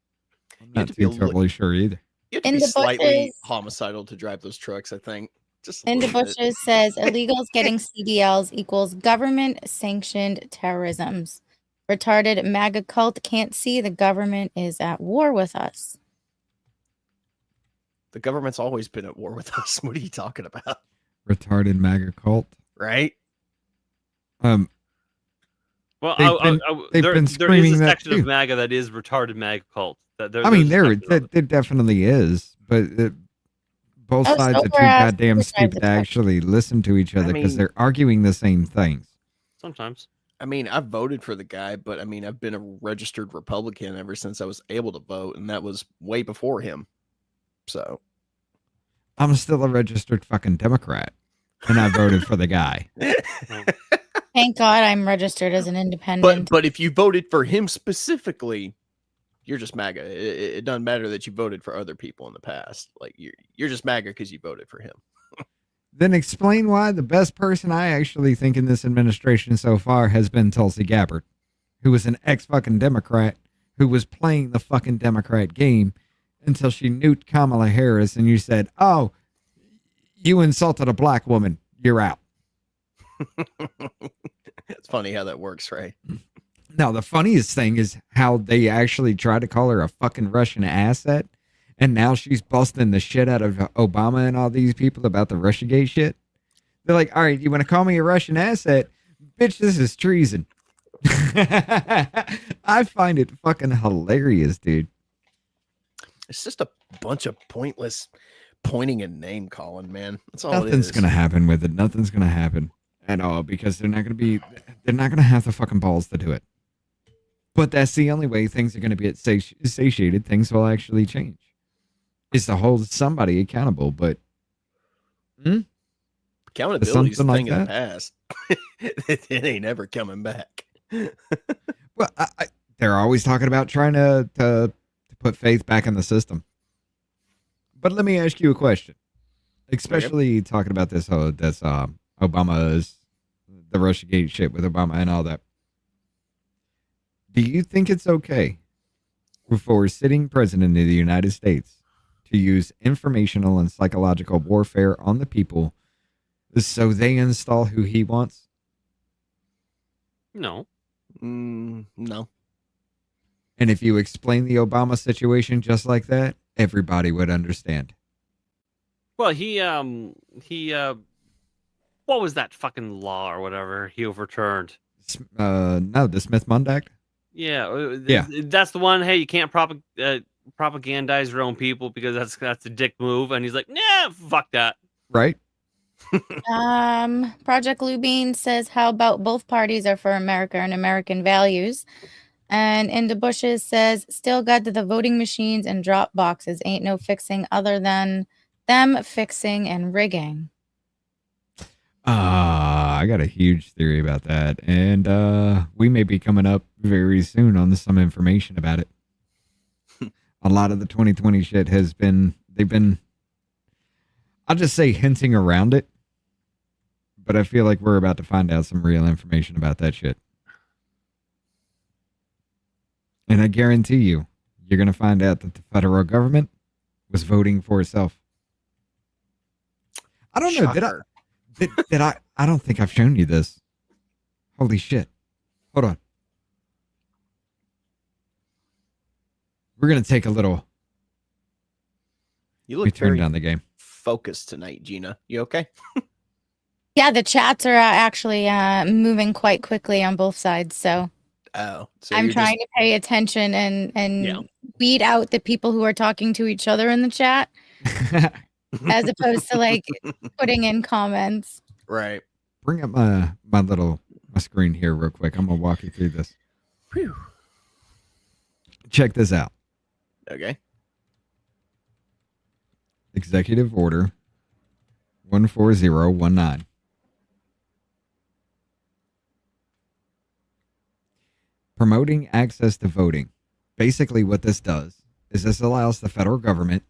I'm have not to be too totally sure either. you have to In be the slightly bushes. homicidal to drive those trucks, I think. Just a In the little bit. bushes says illegals getting CDLs equals government sanctioned terrorisms. Retarded MAGA cult can't see the government is at war with us. The government's always been at war with us. What are you talking about? Retarded MAGA cult. Right? Well, they've been there is screaming a that section too. of MAGA that is retarded MAGA cult. I mean, there definitely is, but both Oh, sides are too Silver asked goddamn who drives stupid the to truck. actually listen to each other because mean- they're arguing the same things. Sometimes. I mean, I voted for the guy, but I mean, I've been a registered Republican ever since I was able to vote, and that was way before him. So, I'm still a registered fucking Democrat, and I voted for the guy. Thank God I'm registered as an independent. but if you voted for him specifically, you're just MAGA. It doesn't matter that you voted for other people in the past. Like you're just MAGA because you voted for him. Then explain why the best person I actually think in this administration so far has been Tulsi Gabbard, who was an ex-fucking Democrat who was playing the fucking Democrat game until she nuked Kamala Harris and you said, oh, you insulted a black woman. You're out. It's funny how that works, right? Now, the funniest thing is how they actually tried to call her a fucking Russian asset. And now she's busting the shit out of Obama and all these people about the Russiagate shit. They're like, all right, you want to call me a Russian asset? Bitch, this is treason. I find it fucking hilarious, dude. It's just a bunch of pointless pointing and name calling, man. That's all it Nothing's is. going to happen with it. Nothing's going to happen at all because they're not going to have the fucking balls to do it. But that's the only way things are going to be satiated. Things will actually change. Is to hold somebody accountable, but Accountability is a something like thing in the past. It ain't ever coming back. well, they're always talking about trying to put faith back in the system. But let me ask you a question, especially talking about this Obama's the Russiagate shit with Obama and all that. Do you think it's okay for a sitting president of the United States to use informational and psychological warfare on the people so they install who he wants? No. No. And if you explain the Obama situation just like that, everybody would understand. Well, he what was that fucking law or whatever he overturned? No, the Smith-Mundt Act? Yeah, Yeah. that's the one. Hey, you can't propagandize your own people because that's a dick move, and he's like, nah, fuck that. Right? Project Lubine says, how about both parties are for America and American values? And Into Bushes says, still got to the voting machines and drop boxes. Ain't no fixing other than them fixing and rigging. I got a huge theory about that. And we may be coming up very soon on some information about it. A lot of the 2020 shit they've been, I'll just say hinting around it. But I feel like we're about to find out some real information about that shit. And I guarantee you're going to find out that the federal government was voting for itself. I don't know. Did I don't think I've shown you this. Holy shit. Hold on. We're going to take a little. You We look turn very down the game. focused tonight, Gina. You okay? Yeah, the chats are actually moving quite quickly on both sides. So Oh, so I'm you're trying to pay attention and Yeah. weed out the people who are talking to each other in the chat as opposed to like putting in comments. right. Bring up my screen here real quick. I'm going to walk you through this. Whew. Check this out. Okay. Executive Order 14019. Promoting access to voting. Basically, what this does is this allows the federal government,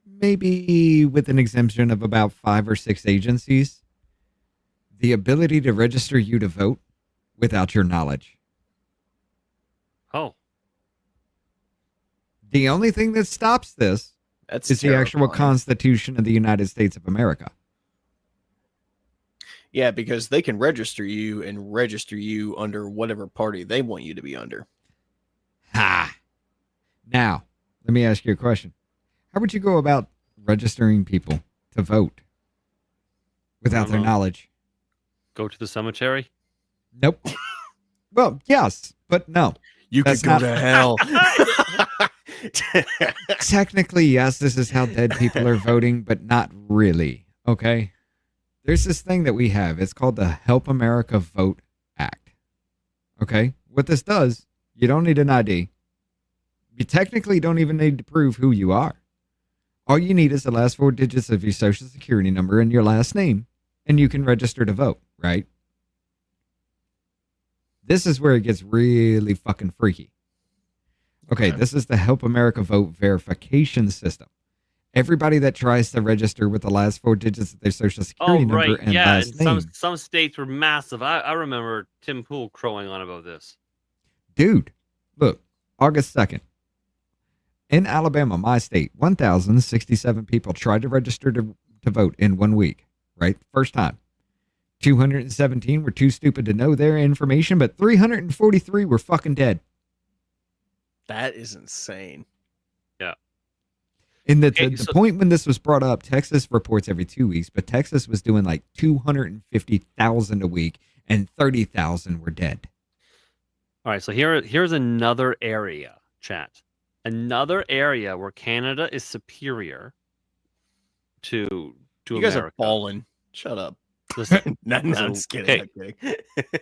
maybe with an exemption of about 5 or 6 agencies, the ability to register you to vote without your knowledge. Oh, The only thing that stops this That's is the actual terrifying. Constitution of the United States of America. Yeah, because they can register you under whatever party they want you to be under. Ha! Now, let me ask you a question. How would you go about registering people to vote without their know. knowledge? go to the cemetery. Nope. Well, yes, but no. You That's could go not- to hell. Technically, yes, this is how dead people are voting, but not really. Okay? There's this thing that we have. It's called the Help America Vote Act. Okay? What this does, you don't need an ID. You technically don't even need to prove who you are. All you need is the last 4 digits of your social security number and your last name, and you can register to vote, right? This is where it gets really fucking freaky. Okay, this is the Help America Vote verification system. Everybody that tries to register with the last 4 digits of their social security Oh, right. number and Yeah, last and name. some states were massive. I remember Tim Pool crowing on about this. Dude, look, August 2nd. In Alabama, my state, 1,067 people tried to register to vote in 1 week, right? First time. 217 were too stupid to know their information, but 343 were fucking dead. That is insane. In the Okay, the so- point when this was brought up, Texas reports every 2 weeks, but Texas was doing like 250,000 a week, and 30,000 were dead. All right, so here's another area, chat. Another area where Canada is superior to You guys America. are balling. Shut up. Listen, No, I'm Listen, just kidding. okay. I'm kidding.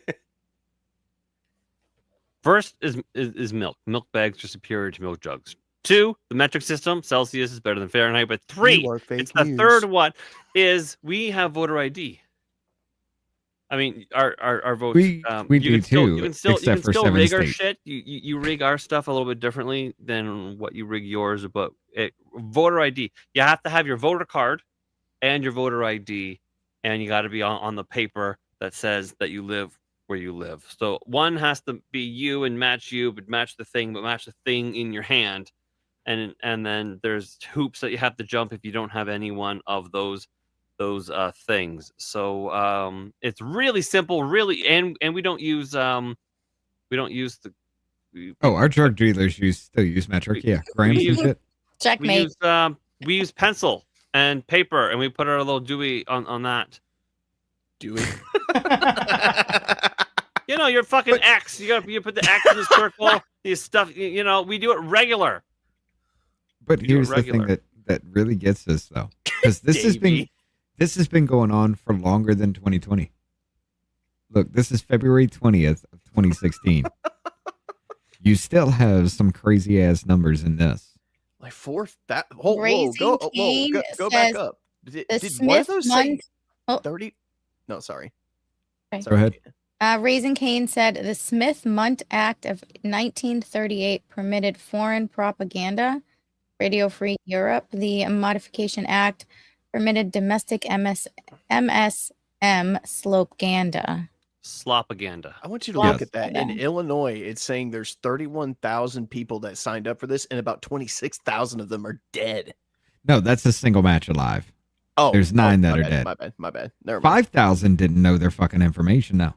First is milk. Milk bags are superior to milk jugs. 2, the metric system, Celsius is better than Fahrenheit. But 3, You are fake it's the news. third one, is we have voter ID. I mean, our votes. We you do can still, too, You can still, you except can for still 7 rig our states. shit. You rig our stuff a little bit differently than what you rig yours. But voter ID, you have to have your voter card and your voter ID, and you got to be on the paper that says that you live where you live. So one has to be you and match you, but match the thing in your hand. And then there's hoops that you have to jump if you don't have any one of those things. So it's really simple, really, and we don't use the. Our drug dealers still use metric, yeah, grams and use- shit. Checkmate. We use pencil and paper, and we put our little Dewey on that. Do it. You know, your fucking X. You put the X in the circle. You stuff. You know, we do it regular. But You do it here's the thing regular. that really gets us though, because this Davey. has been going on for longer than 2020. Look, this is February 20th of 2016. You still have some crazy ass numbers in this. Like fourth that whoa, Raising Cane go back says up. the Did one of Smith those say Munt. Oh, 30? No, sorry. Okay. Go ahead. Raising Cane said the Smith-Munt Act of 1938 permitted foreign propaganda, Radio Free Europe. The Modification Act permitted domestic MSM slopeganda. Slopaganda. I want you to look Yes. at that. In Propaganda. Illinois, it's saying there's 31,000 people that signed up for this, and about 26,000 of them are dead. No, that's a single match alive. Oh, There's 9 that my are bad, dead. My bad. Never mind. 5,000 didn't know their fucking information now.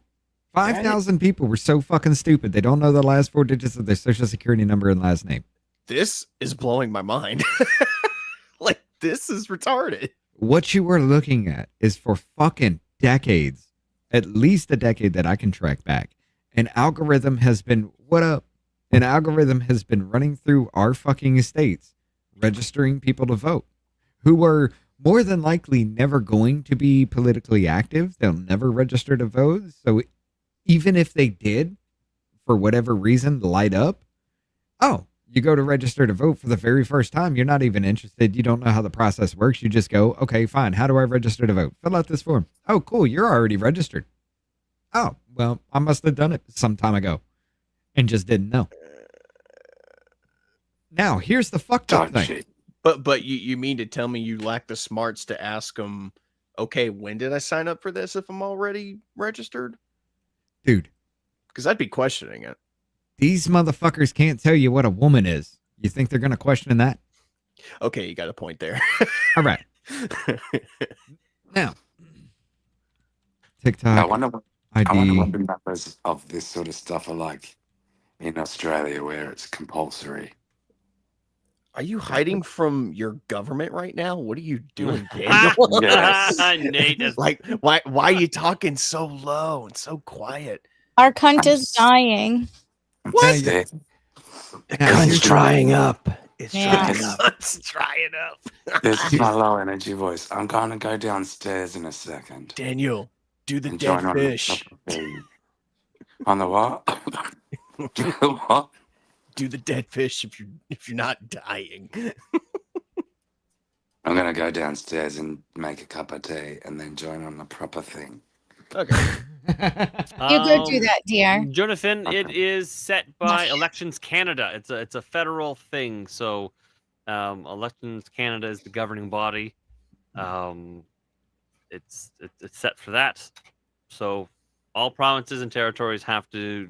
5,000 people were so fucking stupid. They don't know the last 4 digits of their social security number and last name. This is blowing my mind. Like, this is retarded. What you are looking at is for fucking decades, at least a decade that I can track back. An algorithm has been, An algorithm has been running through our fucking states, registering people to vote who are more than likely never going to be politically active. They'll never register to vote. So even if they did, for whatever reason, light up, oh, you go to register to vote for the very first time. You're not even interested. You don't know how the process works. You just go, okay, fine. How do I register to vote? Fill out this form. Oh, cool. You're already registered. Oh, well, I must have done it some time ago and just didn't know. Now, here's the fucked up thing. But you mean to tell me you lack the smarts to ask them, okay, when did I sign up for this if I'm already registered? Dude, Because I'd be questioning it. these motherfuckers can't tell you what a woman is. You think they're going to question that? Okay, you got a point there. All right. Now, TikTok I wonder what ID. the numbers of this sort of stuff are like in Australia where it's compulsory. Are you hiding from your government right now? What are you doing, Daniel? Yes. Nate is Like, why are you talking so low and so quiet? Our cunt I'm is s- dying. I'm What? sick. The Now, cunt's here's- drying up. It's Yeah. drying up. It's drying up. This is my low energy voice. I'm gonna go downstairs in a second. Daniel, do the and dead join on fish. the thing. On the what? What? Do the dead fish if you're not dying. I'm gonna go downstairs and make a cup of tea and then join on the proper thing. Okay. You go do that, dear. Jonathan, it Okay. is set by Elections Canada. It's a federal thing. So Elections Canada is the governing body. It's set for that. So all provinces and territories have to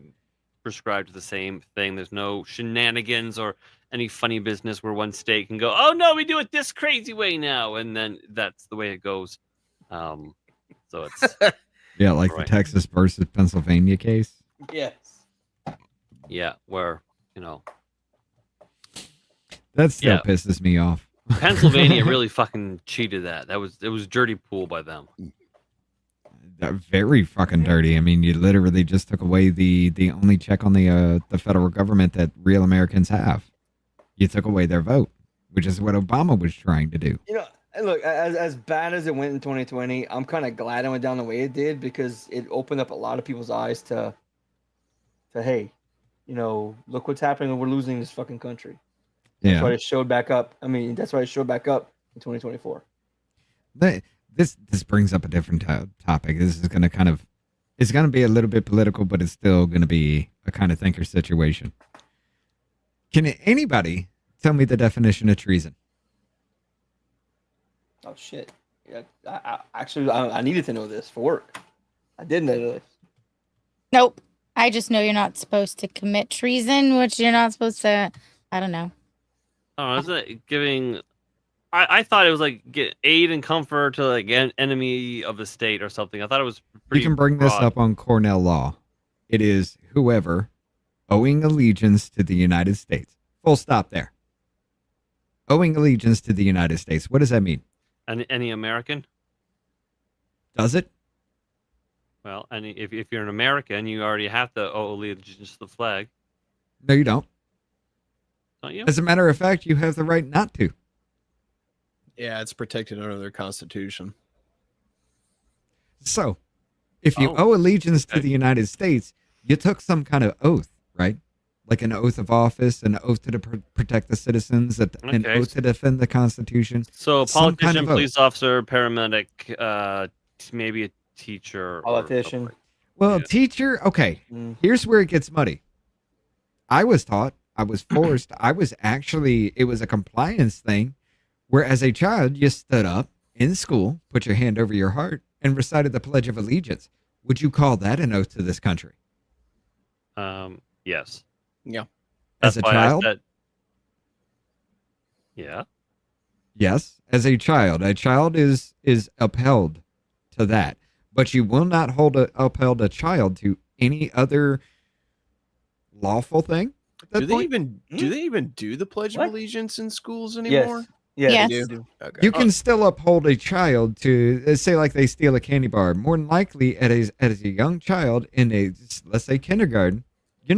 prescribe to the same thing. There's no shenanigans or any funny business where one state can go, oh no, we do it this crazy way now, and then that's the way it goes. So it's Yeah, like Right. the Texas versus Pennsylvania case. Yes. yeah, where That still Yeah. pisses me off. Pennsylvania really fucking cheated that. It was dirty pool by them. Very fucking dirty. I mean, you literally just took away the only check on the federal government that real Americans have. You took away their vote, which is what Obama was trying to do. You know, look, as bad as it went in 2020, I'm kind of glad it went down the way it did because it opened up a lot of people's eyes to hey, you know, look what's happening. We're losing this fucking country. That's why Yeah, it showed back up. I mean, that's why it showed back up in 2024. this brings up a different topic. This is going to it's going to be a little bit political, but it's still going to be a kind of thinker situation. Can anybody tell me the definition of treason? Oh shit! Yeah, I needed to know this for work. I did know this. Nope. I just know you're not supposed to commit treason, which you're not supposed to. I don't know. Oh, isn't it giving? I thought it was like get aid and comfort to like an enemy of the state or something. I thought it was pretty. You can bring this broad. up on Cornell law. It is whoever owing allegiance to the United States. Full stop there. Owing allegiance to the United States. What does that mean? Any American. Does it? Well, if you're an American, you already have to owe allegiance to the flag. No, you don't. don't you? As a matter of fact, you have the right not to. Yeah, it's protected under their constitution. So, if you Oh, owe allegiance to okay. the United States, you took some kind of oath, right? Like an oath of office, an oath to protect the citizens, an Okay. oath to defend the Constitution. So Some kind politician, of oath. police officer, paramedic, maybe a teacher, Politician. Or Well, Yeah. teacher, okay, Mm. here's where it gets muddy. I was taught, I was forced, it was a compliance thing where as a child, you stood up in school, put your hand over your heart, and recited the Pledge of Allegiance. Would you call that an oath to this country? Yes. Yeah. As That's a why child? I said, yeah. Yes, as a child is upheld to that, but you will not upheld a child to any other lawful thing. At that Do they point? even do the Pledge What? of Allegiance in schools anymore? Yes. Yes. They They do. do. Okay. You can still uphold a child to say like they steal a candy bar. More than likely, as a young child in a, let's say, kindergarten, you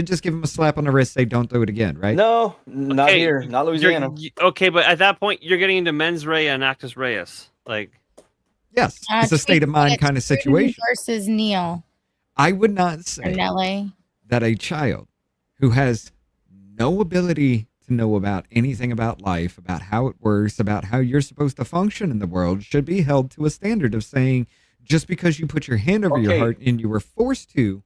just give them a slap on the wrist, say don't do it again, right? No, not Okay, here, not Louisiana. Okay, but at that point, you're getting into mens rea and actus reus. Like, Yes, it's a state of mind kind of situation. Versus Neil I would not or say Nelly. that a child who has no ability to know about anything about life, about how it works, about how you're supposed to function in the world, should be held to a standard of saying, just because you put your hand over your Okay. heart and you were forced to,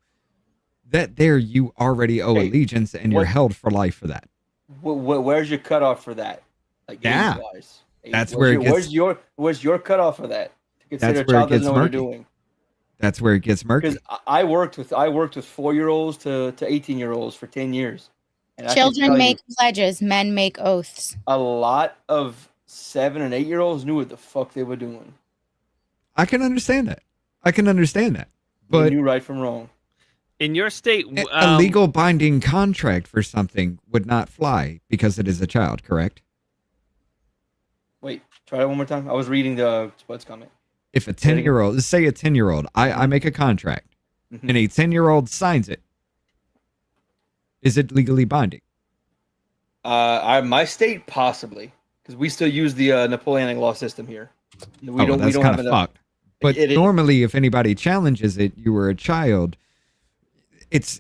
that there you already owe Okay, allegiance and you're what- held for life for that. Where's your cutoff for that? Like Yeah. age-wise? That's where it gets- where's your cutoff for that? To consider That's a where it child doesn't gets know what they're murky. doing. That's where it gets murky. Because I worked with 4-year-olds to 18-year-olds for 10 years. And I can Children tell you, make pledges, men make oaths. a lot of 7 and 8-year-olds knew what the fuck they were doing. I can understand that. They But knew right from wrong. in your state, a legal binding contract for something would not fly because it is a child, correct? Wait, try that one more time. I was reading the Spuds comment. If a Say it again. 10-year-old, say a 10-year-old, I make a contract Mhm. and a 10-year-old signs it, is it legally binding? My state possibly, because we still use the Napoleonic law system here. We don't. That's We don't kind have of enough. fucked. But It is. normally, if anybody challenges it, you were a child.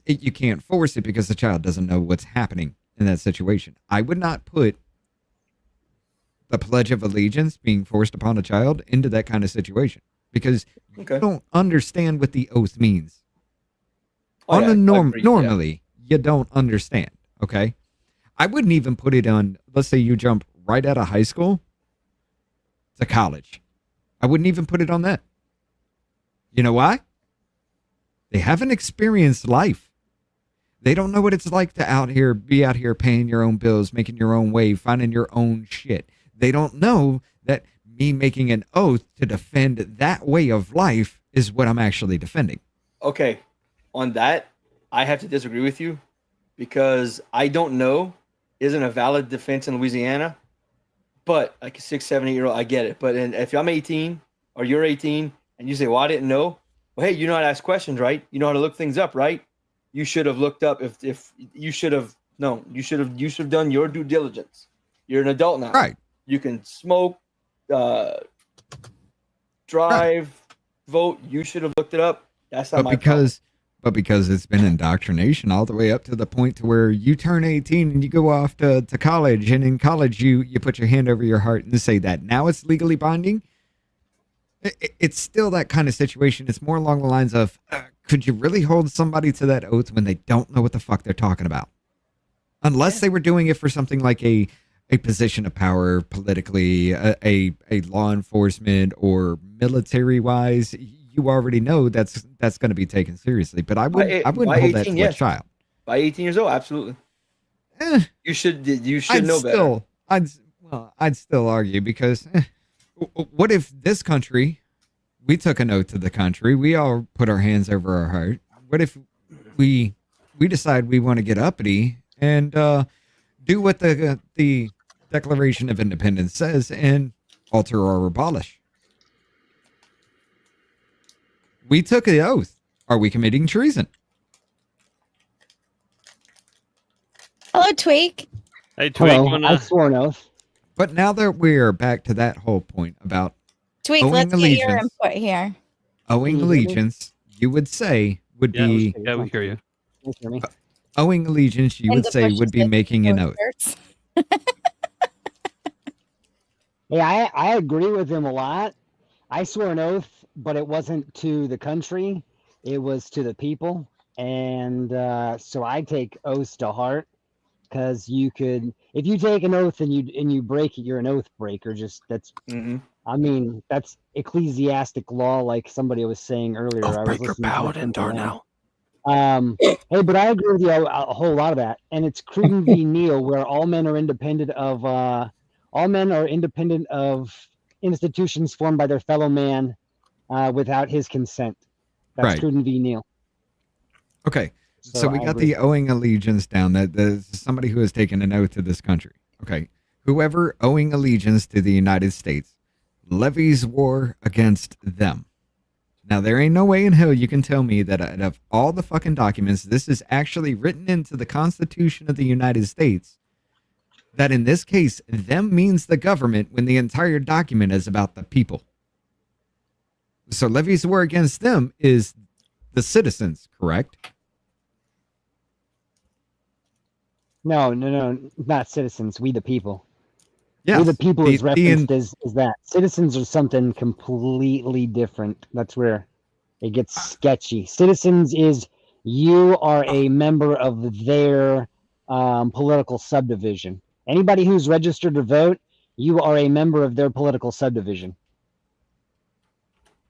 You can't force it because the child doesn't know what's happening in that situation. I would not put the Pledge of Allegiance being forced upon a child into that kind of situation because Okay. you don't understand what the oath means. Oh, yeah, I agree, yeah. Normally, you don't understand. Okay, I wouldn't even put it on. Let's say you jump right out of high school to college. I wouldn't even put it on that. You know why? They haven't experienced life. They don't know what it's like to be out here paying your own bills, making your own way, finding your own shit. They don't know that me making an oath to defend that way of life is what I'm actually defending. Okay, on that, I have to disagree with you because I don't know isn't a valid defense in Louisiana, but like a 6, 7, 8-year-old, I get it. But if I'm 18 or you're 18 and you say, "Well, I didn't know," well, hey, you know how to ask questions, right? You know how to look things up, right? You should have looked up if you should have known. You should have done your due diligence. You're an adult now, Right. You can smoke, drive, vote. You should have looked it up. That's not But my problem. because it's been indoctrination all the way up to the point to where you turn 18 and you go off to college, and in college you put your hand over your heart and say that now it's legally binding. It's still that kind of situation. It's more along the lines of, could you really hold somebody to that oath when they don't know what the fuck they're talking about? Unless they were doing it for something like a position of power politically, a law enforcement or military wise, you already know that's going to be taken seriously. But I wouldn't by hold 18, that to a yes. child. By 18 years old, absolutely. Eh, You should know better. I'd still argue because what if this country, we took an oath to the country, we all put our hands over our heart. What if we decide we want to get uppity and do what the Declaration of Independence says and alter or abolish? We took the oath. Are we committing treason? Hello, Tweak. Hey, Tweak, Hello, I wanna... swore an oath. But now that we're back to that whole point about Tweak, owing let's get your allegiance. input here. owing Can you hear me? allegiance, you would say would Yeah, be yeah, we hear you. Can you hear me? owing allegiance. You In would the say would bushes be with making an those oath. shirts. Hey, I agree with him a lot. I swore an oath, but it wasn't to the country; it was to the people. And so I take oaths to heart because you could, if you take an oath and you break it, you're an oath breaker. Just that's, Mhm. I mean, that's ecclesiastic law, like somebody was saying earlier. I was Oathbreaker listening to Paladin Darnell. Hey, but I agree with you a whole lot of that. And it's Cruden v. Neal, where all men are independent of institutions formed by their fellow man without his consent. That's Right. Cruden v. Neal. Okay, so we I got agree. the owing allegiance down. That there's somebody who has taken an oath to this country. Okay, whoever owing allegiance to the United States levies war against them. Now, there ain't no way in hell you can tell me that out of all the fucking documents, this is actually written into the Constitution of the United States, that in this case, them means the government when the entire document is about the people. So levies war against them is the citizens, correct? No, not citizens. We the people. Yes. We the people is the referenced as that. Citizens are something completely different. That's where it gets sketchy. Citizens is you are a member of their political subdivision. Anybody who's registered to vote, you are a member of their political subdivision.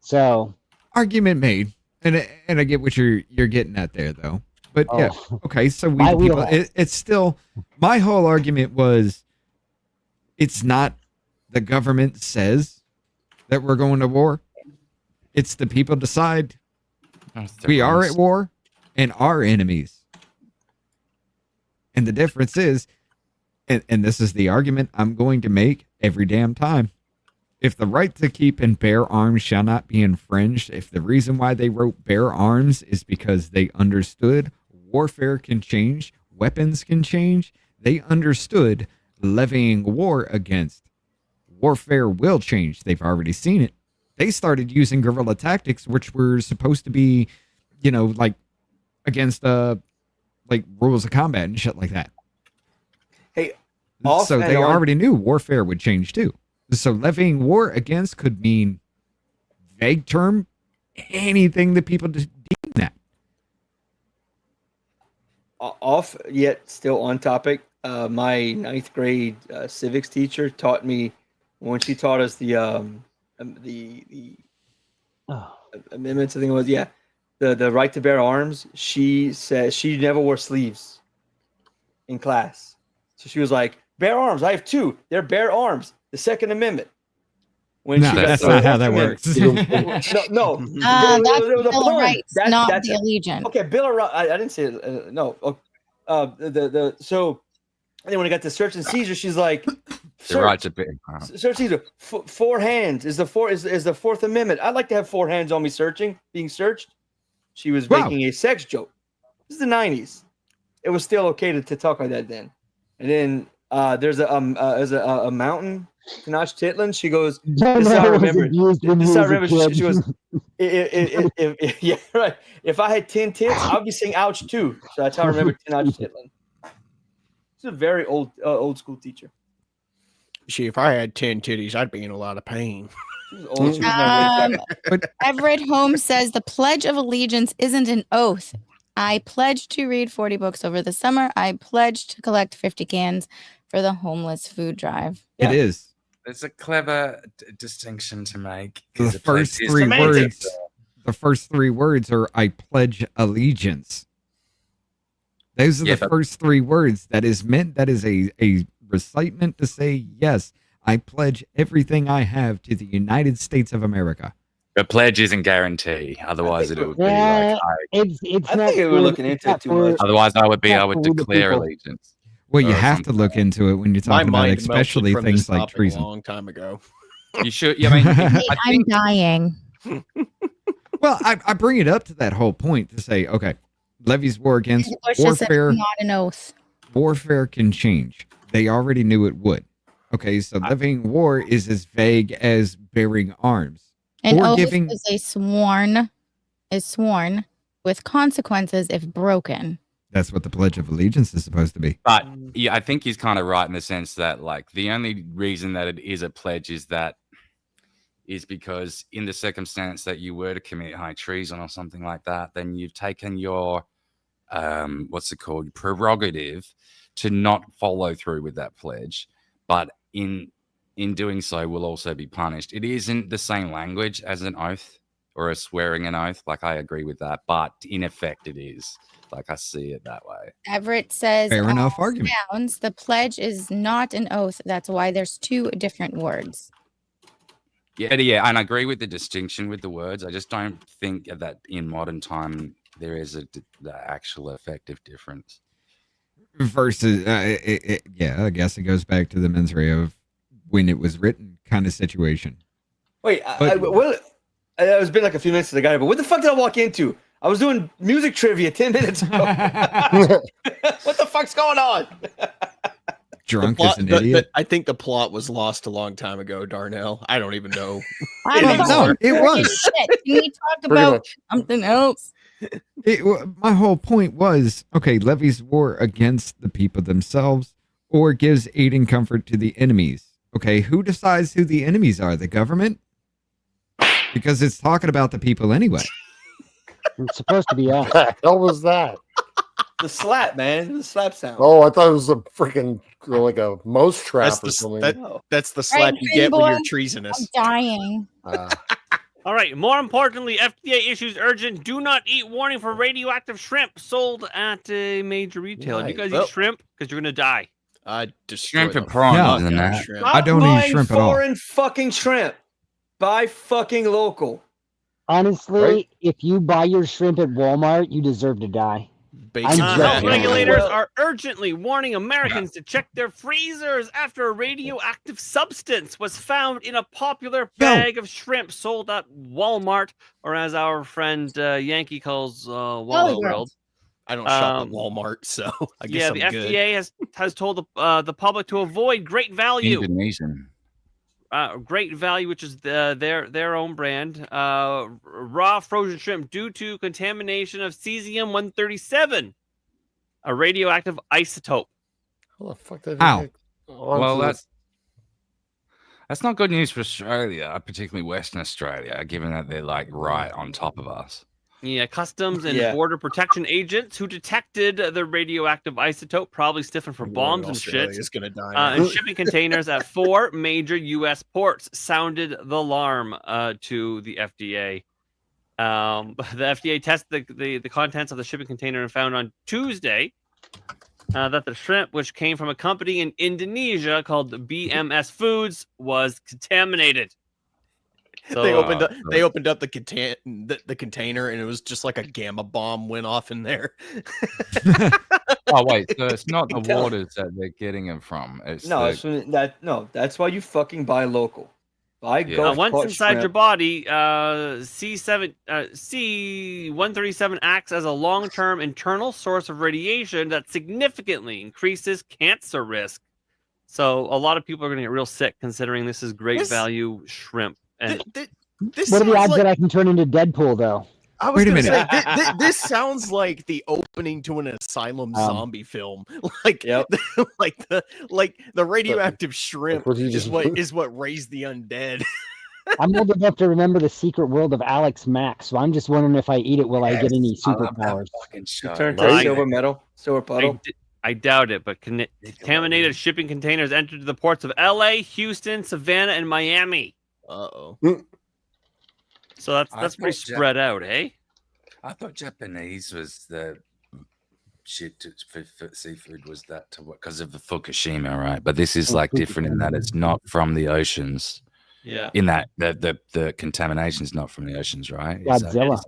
So argument made, and I get what you're getting at there, though. But yeah, okay. So we My the people. wheelhouse. It's still my whole argument was, it's not the government says that we're going to war. It's the people decide we are at war and are enemies. And the difference is, and this is the argument I'm going to make every damn time. If the right to keep and bear arms shall not be infringed, if the reason why they wrote bear arms is because they understood warfare can change, weapons can change, they understood levying war against warfare will change. They've already seen it. They started using guerrilla tactics, which were supposed to be, like against like rules of combat and shit like that. Hey, so they already knew warfare would change too. So levying war against could mean vague term, anything that people deem that. Off yet still on topic. My ninth grade civics teacher taught me, when she taught us the amendments, I think it was, the right to bear arms. She said she never wore sleeves in class, so she was like, "Bear arms. I have two. They're bare arms. The Second Amendment." When No, she got that's the not how that Fourth works. Amendment- no, That's it was the a Bill of poem. Rights, That- not that's the allegiance. Okay, Bill of Rights. I didn't say it. No. So, and then when I got to search and seizure, she's like, The right to bear. search seizure. Four hands is the Fourth Amendment. I'd like to have four hands on me being searched. She was making a sex joke. This is the 90s. It was still okay to talk like that then. And then there's a mountain, Tanash Titlin. She goes, "This is how I remember. This is how I remember." She goes, "Yeah, right. If I had 10 tits, I'd be saying ouch too." So that's how I remember Tanash Titlin. She's a very old school teacher. See, if I had 10 titties, I'd be in a lot of pain. She was old. She was never Everett Holmes says the Pledge of Allegiance isn't an oath. I pledged to read 40 books over the summer. I pledged to collect 50 cans for the homeless food drive. It is. There's a clever distinction to make. The first three words are "I pledge allegiance." Those are the first three words. That is meant. That is a recitement to say, yes, I pledge everything I have to the United States of America. The pledge isn't guarantee. Otherwise, it would be Yeah, like. it's I not think we're looking into it too much. Otherwise, I would not for the declare people. allegiance. Well, you Or have to look into it when you're My talking about, mind melted especially from this things like topic treason. a long time ago. You should. Yeah, I mean, I I'm think dying. Well, I bring it up to that whole point to say, okay, levies war against Bush just said warfare. not an oath. Warfare can change. they already knew it would. Okay, so levying war is as vague as bearing arms. An Or oath giving- is sworn with consequences if broken. That's what the Pledge of Allegiance is supposed to be. But yeah, I think he's kind of right in the sense that like the only reason that it is a pledge is because in the circumstance that you were to commit high treason or something like that, then you've taken your what's it called, prerogative to not follow through with that pledge. But in doing so, will also be punished. It isn't the same language as an oath or a swearing an oath. Like I agree with that, but in effect, it is. Like I see it that way. Everett says, Fair enough argument. sounds, the pledge is not an oath. That's why there's two different words. Yeah, and I agree with the distinction with the words. I just don't think that in modern time there is the actual effective difference. Versus, yeah, I guess it goes back to the mens rea of when it was written kind of situation. Wait, But- it's been like a few minutes since I got it, but what the fuck did I walk into? I was doing music trivia 10 minutes ago. What the fuck's going on? Drunk as an idiot. I think the plot was lost a long time ago, Darnell. I don't even know. I don't know. No, it was. Shit. Can we talk about something else? My whole point was, okay, levies war against the people themselves or gives aid and comfort to the enemies. Okay, who decides who the enemies are? The government? Because it's talking about the people anyway. It's supposed to be us. What the hell was that? The slap, man. The slap sound. Oh, I thought it was a freaking like a mouse trap That's or the, something. No. that's the slap you get when you're treasonous. I'm dying. All right. More importantly, FDA issues urgent "do not eat" warning for radioactive shrimp sold at a major retailer. Do you guys Right. eat shrimp? Because you're gonna die. I destroy Shrimp the and prawns, fuck isn't out of that? shrimp. I don't eat buying shrimp at all. foreign fucking shrimp. Buy fucking local. Honestly, Right? if you buy your shrimp at Walmart, you deserve to die. Bacon I'm Health joking. regulators Well- are urgently warning Americans to check their freezers after a radioactive substance was found in a popular bag of shrimp sold at Walmart, or as our friend Yankee calls Wally World. I don't shop at Um, Walmart, so I guess Yeah, I'm the good. FDA has told the public to avoid Great Value. Indonesian. Great Value, which is their own brand, raw frozen shrimp due to contamination of cesium-137, a radioactive isotope. How the fuck did How? it get onto Well, this? that's not good news for Australia, particularly Western Australia, given that they're like right on top of us. Yeah, Customs and Yeah. Border Protection agents who detected the radioactive isotope, probably sniffing for bombs and shit, Is gonna die. and shipping containers at 4 major U.S. ports sounded the alarm to the FDA. The FDA tested the contents of the shipping container and found on Tuesday that the shrimp, which came from a company in Indonesia called BMS Foods, was contaminated. So, they opened up the container and it was just like a gamma bomb went off in there. Oh wait, so it's not the Tell- waters that they're getting it from. It's No, the, it's when that's why you fucking buy local. Buy Yeah. Gulf once caught inside your shrimp. body, C137 acts as a long-term internal source of radiation that significantly increases cancer risk. So a lot of people are going to get real sick considering this is great This- value shrimp. And This What are the sounds odds like, that I can turn into Deadpool, though? I was Wait a gonna minute. say, this sounds like the opening to an asylum zombie film. Like, Yep. like the radioactive shrimp what you is just- what raised the undead. I'm old enough to remember the secret world of Alex Mack, so I'm just wondering if I eat it, will I get any I love that superpowers? fucking show. Turn to Right? silver metal, silver puddle. I doubt it, but contaminated shipping containers entered the ports of LA, Houston, Savannah, and Miami. Uh-oh. So that's I pretty thought spread out, eh? I thought Japanese was the shit for seafood was that because of the Fukushima, right? But this is like different in that it's not from the oceans. Yeah. In that the contamination is not from the oceans, right? Is that- Godzilla.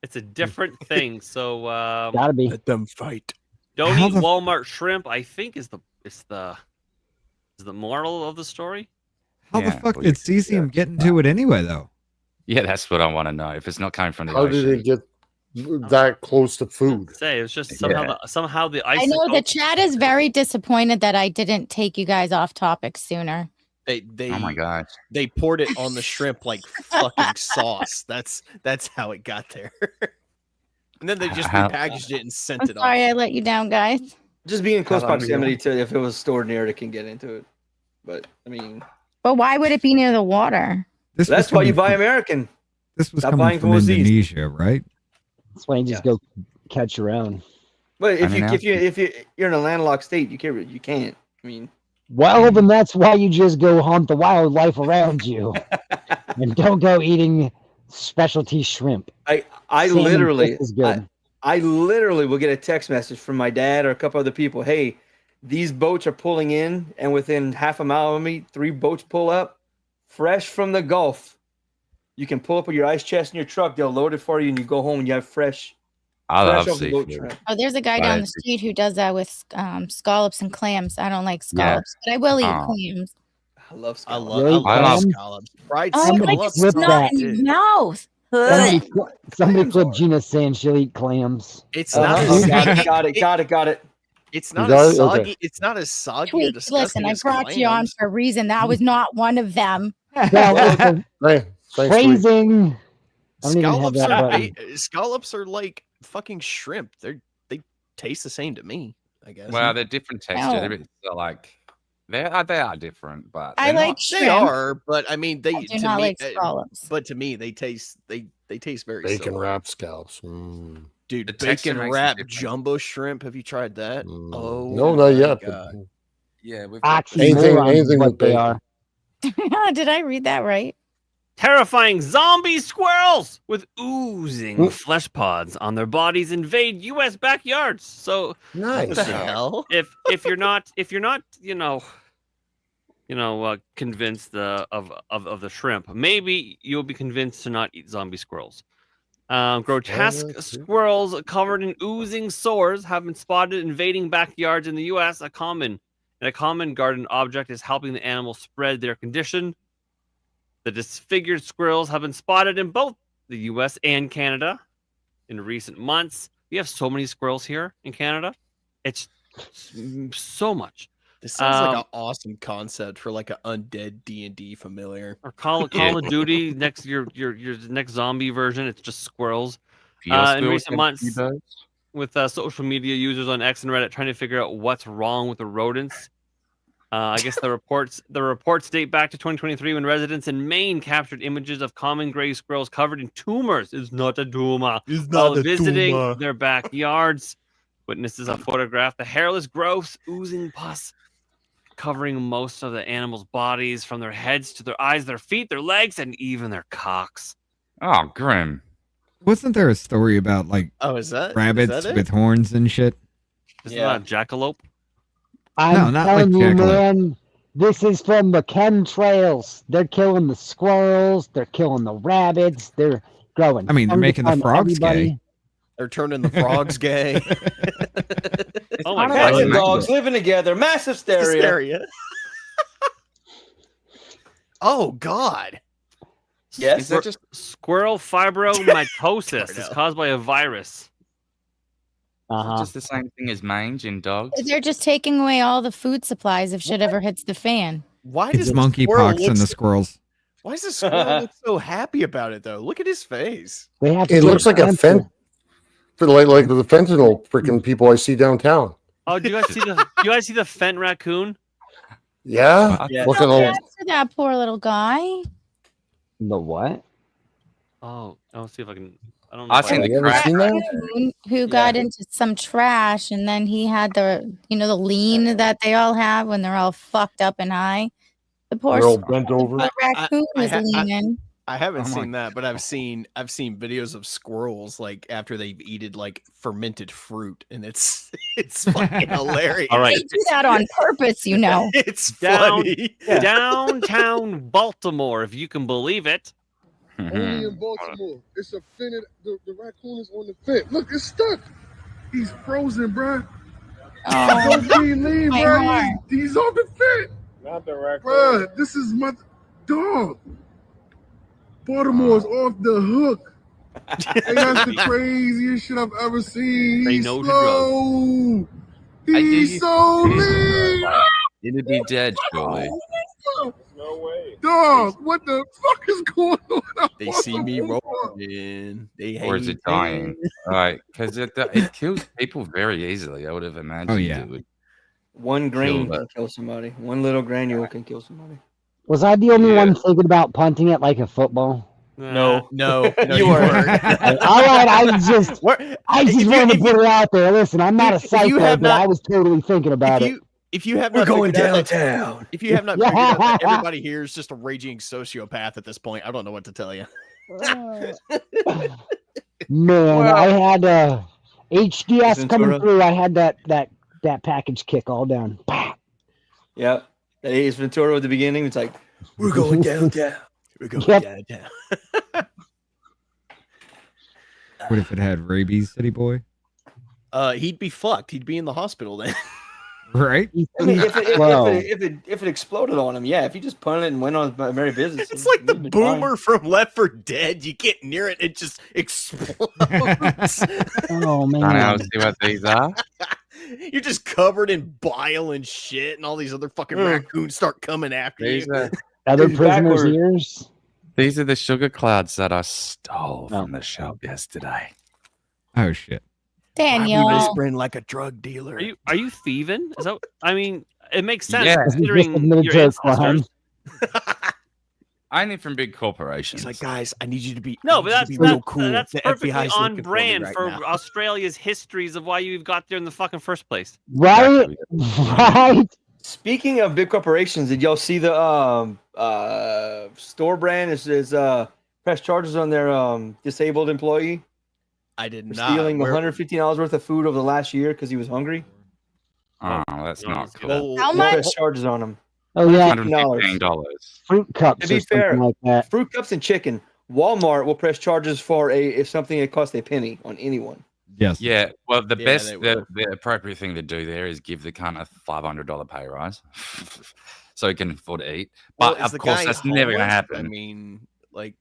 It's a different thing. So Gotta be. Let them fight. don't How eat the- Walmart shrimp, I think is the moral of the story. How Yeah, the fuck well, did cesium get into it anyway, though? Yeah, that's what I want to know. If it's not coming from the How did ocean, it get that close to food. Say it's just somehow the ice. I know the chat is very disappointed that I didn't take you guys off topic sooner. They Oh my gosh. They poured it on the shrimp like fucking sauce. That's how it got there. And then they just repackaged it and sent I'm it sorry off. I let you down, guys. Just being in close How long proximity to if it was stored near it, it can get into it. But I mean, But why would it be near the water? This was that's why you coming buy from- American. This was Stop coming buying from from overseas. Indonesia, right? That's why you just go catch your own. But if I mean, you're in a landlocked state, you can't. I mean, Well, then that's why you just go hunt the wildlife around you, and don't go eating specialty shrimp. I Salmon literally just as good. I literally will get a text message from my dad or a couple other people. Hey, these boats are pulling in, and within half a mile of me, 3 boats pull up, fresh from the Gulf. You can pull up with your ice chest in your truck. They'll load it for you, and you go home and you have fresh. I love fresh off the boat seafood. shrimp. Oh, there's a guy But down the it's- street who does that with scallops and clams. I don't like scallops, but I will eat Oh. clams. I love I scallops. love, Really? I love Clam? scallops. Fried Oh, Somebody like scallops. it's flip not that. in your mouth. Somebody, somebody Clams clip are. Gina saying she'll eat clams. It's Uh-huh. not Oh, as got it. It's You not got as it? Okay. soggy. It's not as soggy or Tweet, disgusting listen, I as brought you on clams. for a reason. That was not one of them. Well, Hey, thanks, Sweet. phrasing. I don't even have Scallops that are button. scallops are like fucking shrimp. They taste the same to me, I guess. Well, they're different texture. No. They're a bit like they are different, but I they're not- like they shrimp. are, but I mean, they I do to not me, like scallops. but to me, they taste very Bacon similar. wrap scallops. Mm. Dude, The texture bacon makes a wrap difference. jumbo shrimp. Have you tried that? Mm. Oh, No, my not yet. God. But yeah, we've got Oxymorons is anything what with they bacon. are. Did I read that right? Terrifying zombie squirrels with oozing flesh pods on their bodies invade U.S. backyards. So What nice. the hell? if you're not convinced of the shrimp, maybe you'll be convinced to not eat zombie squirrels. Grotesque that's it. squirrels covered in oozing sores have been spotted invading backyards in the U.S. A common garden object is helping the animals spread their condition. The disfigured squirrels have been spotted in both the U.S. and Canada in recent months. We have so many squirrels here in Canada. It's so much. This sounds like an awesome concept for like an undead D&D familiar. Or Call of Duty next your next zombie version. It's just squirrels. Field In schools recent and months, Cubo's. with social media users on X and Reddit trying to figure out what's wrong with the rodents. I guess the reports date back to 2023 when residents in Maine captured images of common gray squirrels covered in tumors. It's not a tumor. While visiting their backyards. Witnesses have photographed the hairless growths, oozing pus, covering most of the animals' bodies from their heads to their eyes, their feet, their legs, and even their cocks. Oh, grim. Wasn't there a story about like Oh, is that rabbits is that it? with horns and shit? Isn't Yeah. that a jackalope? I'm not telling like you, jackalope. man, this is from the chemtrails. They're killing the squirrels. They're killing the rabbits. They're growing. I mean, they're making the fungus on frogs gay. everybody. They're turning the frogs gay. Oh my not God. Cats like and mango. dogs living together. Mass hysteria. Hysteria. Oh God. Yes. Is that just Squirrel fibromatosis is Righto. caused by a virus. just the same thing as mange in dogs? They're just taking away all the food supplies if shit ever hits the fan. Why It's does the squirrel monkeypox look and the so- squirrels. Why does the squirrel look so happy about it though? Look at his face. They have to It get looks like a canceled. like the fentanyl freaking people I see downtown. Oh, do you guys see the Fent raccoon? Yeah, Yeah. looking Oh, all. bad for that poor little guy. The what? Oh, I'll see if I can. I don't know. I've if I seen can- You ever crack. seen that? Raccoon who got into some trash, and then he had the lean that they all have when they're all fucked up and high. The poor They're all bent over. raccoon was leaning. I haven't Oh my seen that, but I've seen videos of squirrels like after they've eaten like fermented fruit, and it's fucking hilarious. All right. They do that on purpose, you know. It's Down- funny. Downtown Baltimore, if you can believe it. Only in Baltimore. It's a fin. The raccoon is on the fin. Look, it's stuck. He's frozen, bruh. Oh, Don't be lean, my bruh. heart. He's on the fin. Not the raccoon. Bruh, this is my dog. Baltimore's off the hook. Hey, that's the craziest shit I've ever seen. They He's know to slow. I do He's you so think lean. it'd be dead, surely. No way. Dog, what the fuck is going on? They see me rolling. They Or is it hate dying? me. Right, because it kills people very easily. I would have imagined yeah. it would. One grain that. can kill somebody. One little granule can kill somebody. Was I the only Yeah. one thinking about punting it like a football? No, No, you weren't. All right, I just wanted to put it out there. Listen, I'm not a psycho, but I was totally thinking about it. If you have We're not going figured out that- downtown. if you have not figured out that everybody here is just a raging sociopath at this point, I don't know what to tell you. Man, I had HDS coming Ventura. through. I had that package kick all down. Yep. That Ace Ventura at the beginning. It's like, we're going downtown. We're going Yep. downtown. What if it had rabies, City Boy? He'd be fucked. He'd be in the hospital then. Right? I mean, if Wow. it exploded on him, yeah. If he just punted it and went on his merry business, It's like the he'd be fine. boomer from Left 4 Dead. You get near it, it just explodes. Oh I man, see what these are. You're just covered in bile and shit, and all these other fucking raccoons start coming after These you. are other It's prisoners' backward. ears. these are the sugar clouds that I stole from the shop yesterday. Oh shit. Daniel. Whispering like a drug dealer. Are you thieving? Is that? I mean, it makes sense Yeah. considering Just admitted your to a crime. ancestors. Only from big corporations. He's like, guys, I need you to be. No, I but need you to that's be real cool. that's The perfectly FBI's on looking brand me right for now." Australia's histories of why you got there in the fucking first place. Right, right. Speaking of big corporations, did y'all see the store brand is press charges on their disabled employee I did for not. stealing Where- $150 worth of food over the last year because he was hungry? Oh, that's No, not it's cool. Well, How They much? press charges on him. Oh yeah, $115. fruit cups To be or something fair, like that. Fruit cups and chicken. Walmart will press charges for if something that costs a penny on anyone. Yes. Yeah, well, the Yeah, best, they will. the appropriate thing to do there is give the cunt a $500 pay rise, so he can afford to eat. well, But is of the course, guy that's never going to homeless? I happen. mean, like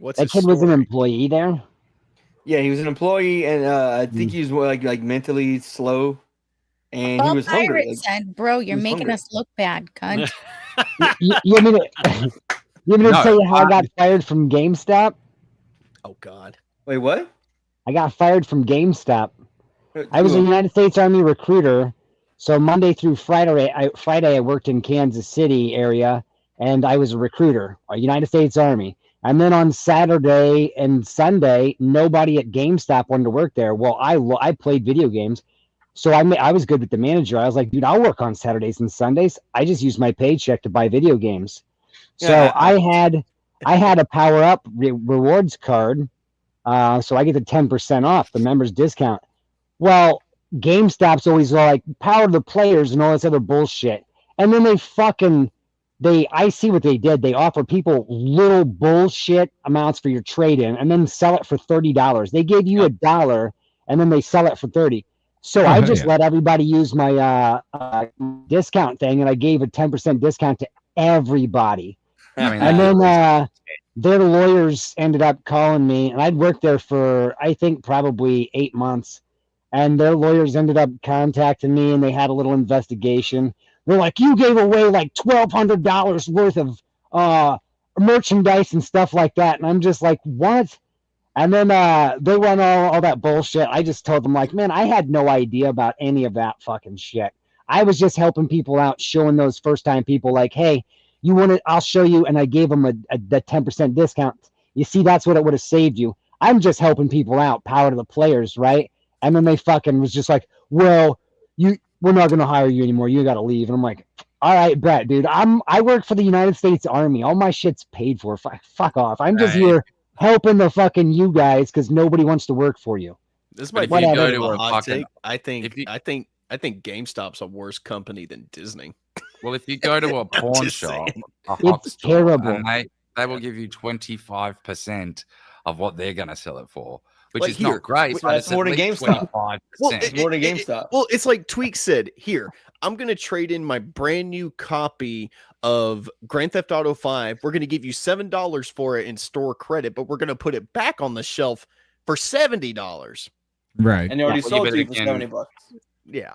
what's That his kid was an story? employee there. Yeah, he was an employee, and I think he was more like mentally slow, and he Well, was hungry. Pirate said, bro, you're was making hungry. us look bad, cunt. You want me to, you want me to No, tell you how I got fired from GameStop? Oh God. Wait, what? I got fired from GameStop. I was a United States Army recruiter. So Monday through Friday, I worked in Kansas City area, and I was a recruiter, a United States Army. And then on Saturday and Sunday, nobody at GameStop wanted to work there. Well, I played video games, so I was good with the manager. I was like, dude, I'll work on Saturdays and Sundays. I just use my paycheck to buy video games. So Yeah. I had a power up rewards card, so I get the 10% off the members discount. Well, GameStop's always like power to the players and all this other bullshit. And then I see what they did. They offer people little bullshit amounts for your trade-in and then sell it for $30. They gave you $1 and then they sell it for $30. So I just let everybody use my discount thing, and I gave a 10% discount to everybody. I mean, And then their lawyers ended up calling me, and I'd worked there for, I think, probably 8 months. And their lawyers ended up contacting me, and they had a little investigation. They're like, you gave away like $1,200 worth of merchandise and stuff like that. And I'm just like, what? And then they run all that bullshit. I just told them, like, man, I had no idea about any of that fucking shit. I was just helping people out, showing those first-time people, like, hey, you want it? I'll show you. And I gave them the 10% discount. You see, that's what it would have saved you. I'm just helping people out, power to the players, right? And then they fucking was just like, well, we're not going to hire you anymore. You got to leave. And I'm like, all right, bet, dude. I work for the United States Army. All my shit's paid for. Fuck off. I'm just here helping the fucking you guys because nobody wants to work for you. This might But be if you a go bit of to a a hot fucking- take. I think GameStop's a worse company than Disney. well, if you go to a pawn Just shop, saying. a hot It's store, terrible. and they will give you 25% of what they're going to sell it for, which Like is here, not great. that's But more it's than at least GameStop. 25%. It's more than GameStop. Well, it's like Tweak said, here, I'm going to trade in my brand new copy of Grand Theft Auto 5. We're going to give you $7 for it in store credit, but we're going to put it back on the shelf for $70. Right. And they already Well, sold but to you for again- $70. Yeah.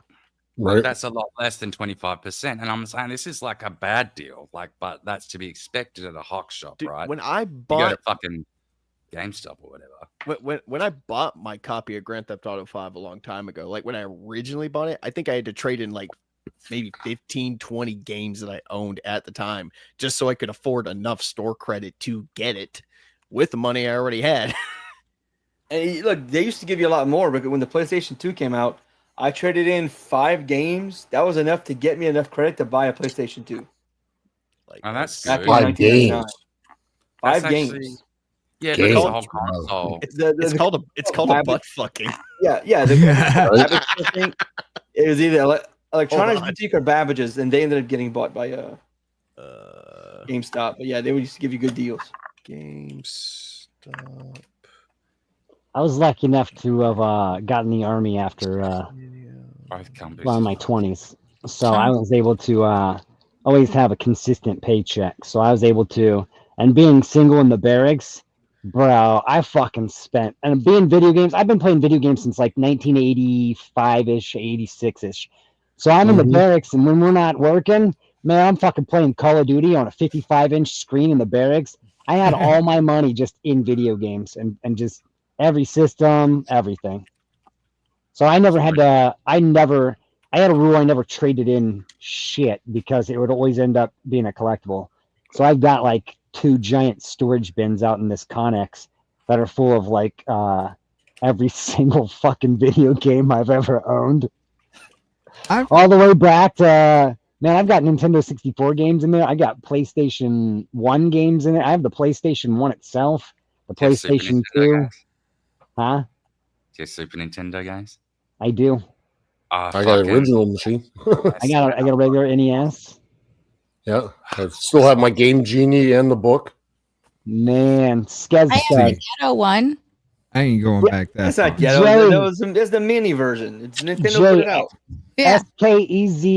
Right. That's a lot less than 25%. And I'm saying this is like a bad deal. Like, but that's to be expected at a hawk shop, Dude, right? when I You go to bought fucking GameStop or whatever. when I bought my copy of Grand Theft Auto 5 a long time ago, like when I originally bought it, I think I had to trade in like maybe 15, 20 games that I owned at the time just so I could afford enough store credit to get it with the money I already had. And look, they used to give you a lot more, but when the PlayStation 2 came out, I traded in 5 games. That was enough to get me enough credit to buy a PlayStation 2. Like Oh, that's Back good. in 5 1999. games. 5 That's actually- games. Yeah, Games. but it's a whole console. It's called a butt fucking. Yeah. The Babbage thing. It was either Electronics on. Boutique or Babbage's, and they ended up getting bought by Uh, GameStop. But yeah, they used to give you good deals. GameStop. I was lucky enough to have gotten the army after Both companies. well, in my 20s. So I was able to always have a consistent paycheck. So I was able to, and being single in the barracks, bro, I fucking spent, and being video games, I've been playing video games since like 1985-ish, 86-ish. So I'm in the barracks, and when we're not working, man, I'm fucking playing Call of Duty on a 55-inch screen in the barracks. I had all my money just in video games and just every system, everything. So I never had to, I had a rule I never traded in shit because it would always end up being a collectible. So I've got like 2 giant storage bins out in this Connex that are full of like every single fucking video game I've ever owned. All the way back to, man, I've got Nintendo 64 games in there. I got PlayStation 1 games in it. I have the PlayStation 1 itself, the Do you have Super PlayStation Nintendo 2. games? Huh? Do you have Super Nintendo games? I do. I got an original machine. I got a regular NES. Yeah. I still have my Game Genie and the book. Man, Skez I have said, the ghetto one. I ain't going back that That's far. not ghetto. Jerry. That's the mini version. It's Nintendo Jerry, put it out. Yeah.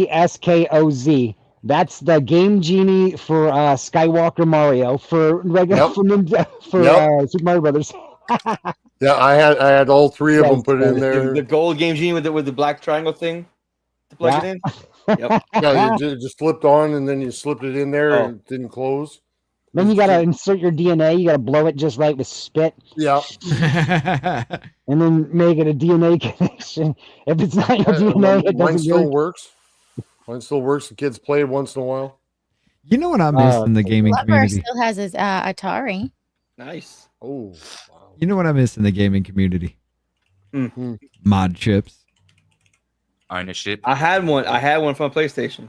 SKEZSKOZ. That's the Game Genie for Skywalker Mario for regular for Super Mario Brothers. Yeah, I had all 3 of them put in there. The gold Game Genie with the black triangle thing to plug it in. Yep. Yeah, you just flipped on and then you slipped it in there Oh. and it didn't close. Then you gotta insert your DNA. You gotta blow it just right with spit, Yeah. and then make it a DNA connection. If it's not your DNA, it Mine doesn't still work. works. Mine still works. The kids play it once in a while. You know what I miss in the gaming Lover community? still has his Atari. Nice. Oh, You know what I miss in the gaming community? Hmm. Mod chips. Ownership. I had one. I had one from PlayStation.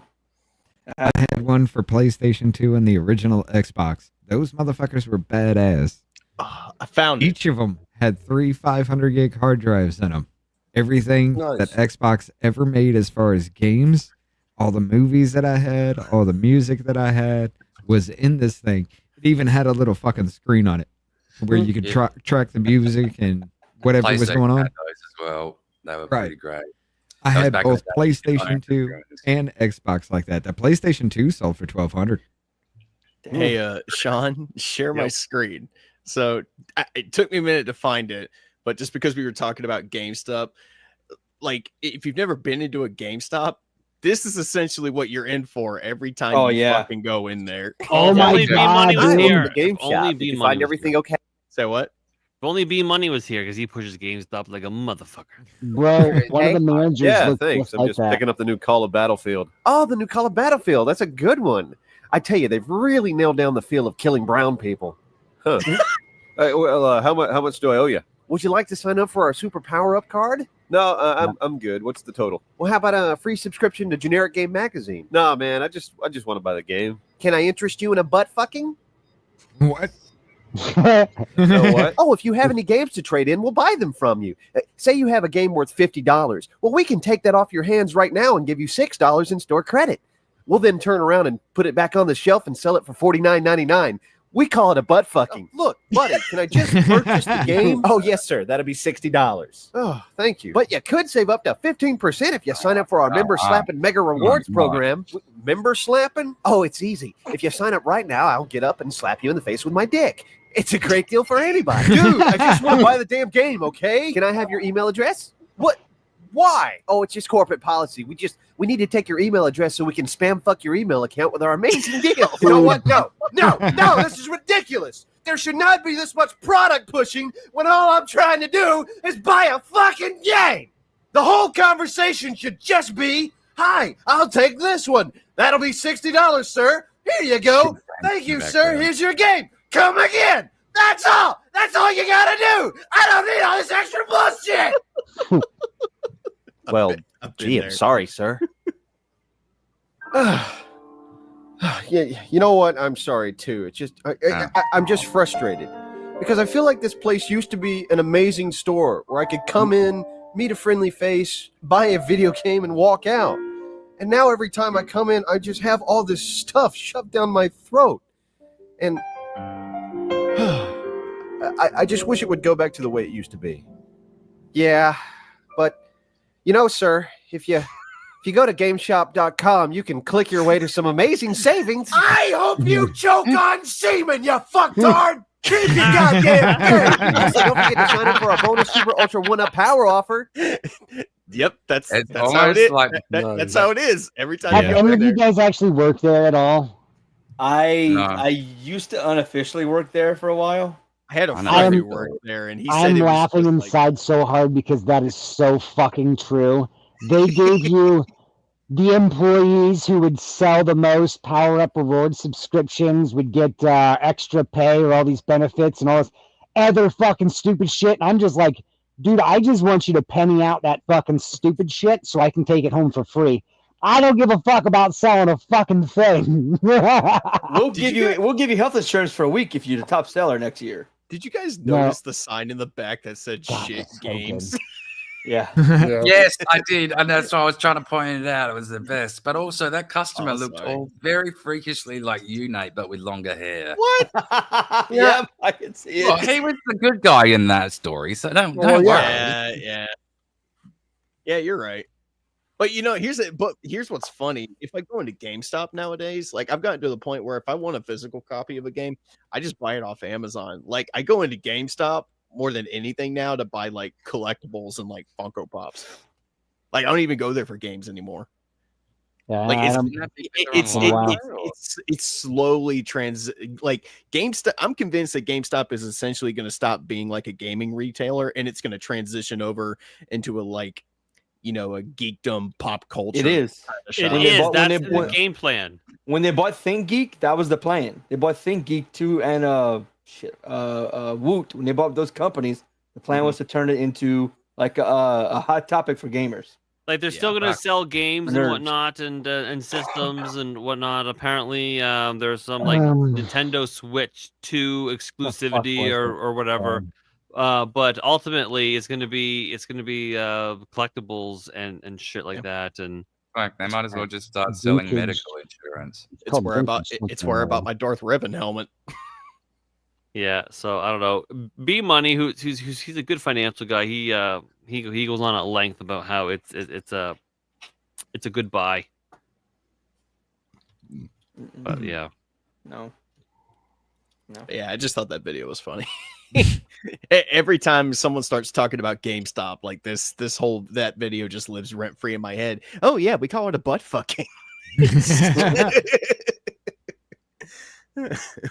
I had one for PlayStation 2 and the original Xbox. Those motherfuckers were badass. I found it. Each of them had 3 500 gig hard drives in them. Everything Nice. that Xbox ever made as far as games, all the movies that I had, all the music that I had was in this thing. It even had a little fucking screen on it where you could track the music and whatever was going on. Had those as well. They were Right. pretty great. I That was had back in both the day. PlayStation 2 and Xbox like that. The PlayStation 2 sold for $1,200. Hey, Shawn, share my screen. So it took me a minute to find it, but just because we were talking about GameStop, like if you've never been into a GameStop, this is essentially what you're in for every time you fucking go in there. Oh my only B Money was God, here. The game If only shop. B Did you Money find was everything here. okay? Say what? If only B Money was here because he pushes GameStop like a motherfucker. bro. One of the managers Yeah, looks thanks. just I'm like just that. picking up the new Call of Battlefield. Oh, the new Call of Battlefield. That's a good one. I tell you, they've really nailed down the feel of killing brown people. Huh. How much do I owe you? Would you like to sign up for our super power up card? No, I'm good. What's the total? Well, how about a free subscription to Generic Game Magazine? No, man, I just want to buy the game. Can I interest you in a butt fucking? What? So what? Oh, if you have any games to trade in, we'll buy them from you. Say you have a game worth $50. Well, we can take that off your hands right now and give you $6 in store credit. We'll then turn around and put it back on the shelf and sell it for $49.99. We call it a butt fucking. Look, buddy, can I just purchase the game? Oh, yes, sir. That'll be $60. Oh, thank you. But you could save up to 15% if you sign up for our Member Slapping Mega Rewards program. Member Slapping? Oh, it's easy. If you sign up right now, I'll get up and slap you in the face with my dick. It's a great deal for anybody. Dude, I just want to buy the damn game, okay? Can I have your email address? What? Why? Oh, it's just corporate policy. We need to take your email address so we can spam fuck your email account with our amazing deals. You know what? No, this is ridiculous. There should not be this much product pushing when all I'm trying to do is buy a fucking game. The whole conversation should just be, hi, I'll take this one. That'll be $60, sir. Here you go. Thank you, sir. Here's your game. Come again. That's all. That's all you gotta do. I don't need all this extra bullshit. Well, gee, I'm sorry, sir. Yeah, you know what? I'm sorry too. It's just I'm just frustrated because I feel like this place used to be an amazing store where I could come in, meet a friendly face, buy a video game, and walk out. And now every time I come in, I just have all this stuff shoved down my throat, and I just wish it would go back to the way it used to be. Yeah, but you know, sir, if you go to GameShop.com, you can click your way to some amazing savings. I hope you choke on semen, you fucktard! Keep your goddamn game! Also, don't forget to sign up for our bonus Super Ultra 1-Up Power offer. Yep, that's how it almost is. like- That's how it is every time. Have you go any in of you there. guys actually worked there at all? I used to unofficially work there for a while. I had a I know. friend who I'm- worked there, and he said I'm it was laughing just like, inside so hard because that is so fucking true. They gave you the employees who would sell the most power-up reward subscriptions would get extra pay or all these benefits and all this other fucking stupid shit. And I'm just like, dude, I just want you to penny out that fucking stupid shit so I can take it home for free. I don't give a fuck about selling a fucking thing. We'll give you health insurance for a week if you're the top seller next year. did you guys No. notice the sign in the back that said God, "shit that's so games"? good. Yeah. Yeah. Yes, I did, and that's why I was trying to point it out. It was the best, but also that customer Oh, looked sorry. all very freakishly like you, Nate, but with longer hair. What? Yeah, I can see Well, it. he was the good guy in that story, so don't Well, worry. Yeah, you're right. But you know, here's what's funny. If I go into GameStop nowadays, like I've gotten to the point where if I want a physical copy of a game, I just buy it off Amazon. Like I go into GameStop more than anything now to buy like collectibles and like Funko Pops. Like I don't even go there for games anymore. Yeah, Like I don't- it's slowly like GameStop. I'm convinced that GameStop is essentially going to stop being like a gaming retailer and it's going to transition over into a like, you know, a geekdom pop culture. It is. It shop. When they is. bought- when That's they the bought- game plan. When they bought ThinkGeek, that was the plan. They bought ThinkGeek too, and Woot. When they bought those companies, the plan was to turn it into like a hot topic for gamers. Like they're still gonna right. sell games Nerds. and whatnot, and systems and whatnot. Apparently, there's some like Um, Nintendo Switch 2 fuck exclusivity was it? or whatever. But ultimately, it's gonna be collectibles and shit like that. And Fuck, they might as well just start Vintage. selling medical insurance. It's called where about vintage it's where about something. my Darth Revan helmet. yeah, so I don't know. B Money, he's a good financial guy. He goes on at length about how it's a good buy. But yeah. No. Yeah, I just thought that video was funny. Every time someone starts talking about GameStop, like that video just lives rent free in my head. Oh yeah, we call it a butt fucking.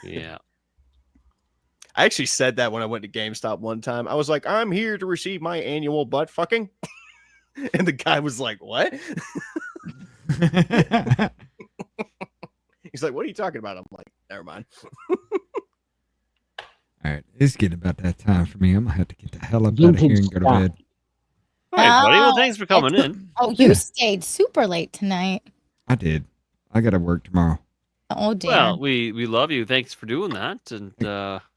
Yeah. I actually said that when I went to GameStop one time. I was like, I'm here to receive my annual butt fucking. And the guy was like, what? He's like, what are you talking about? I'm like, never mind. All right, it's getting about that time for me. I'm gonna have to get the hell up out of here and go to bed. All right, buddy. Well, Oh, thanks for coming in. Oh, you stayed super late tonight. I did. I got to work tomorrow. Oh dear. Well, we love you. Thanks for doing that. And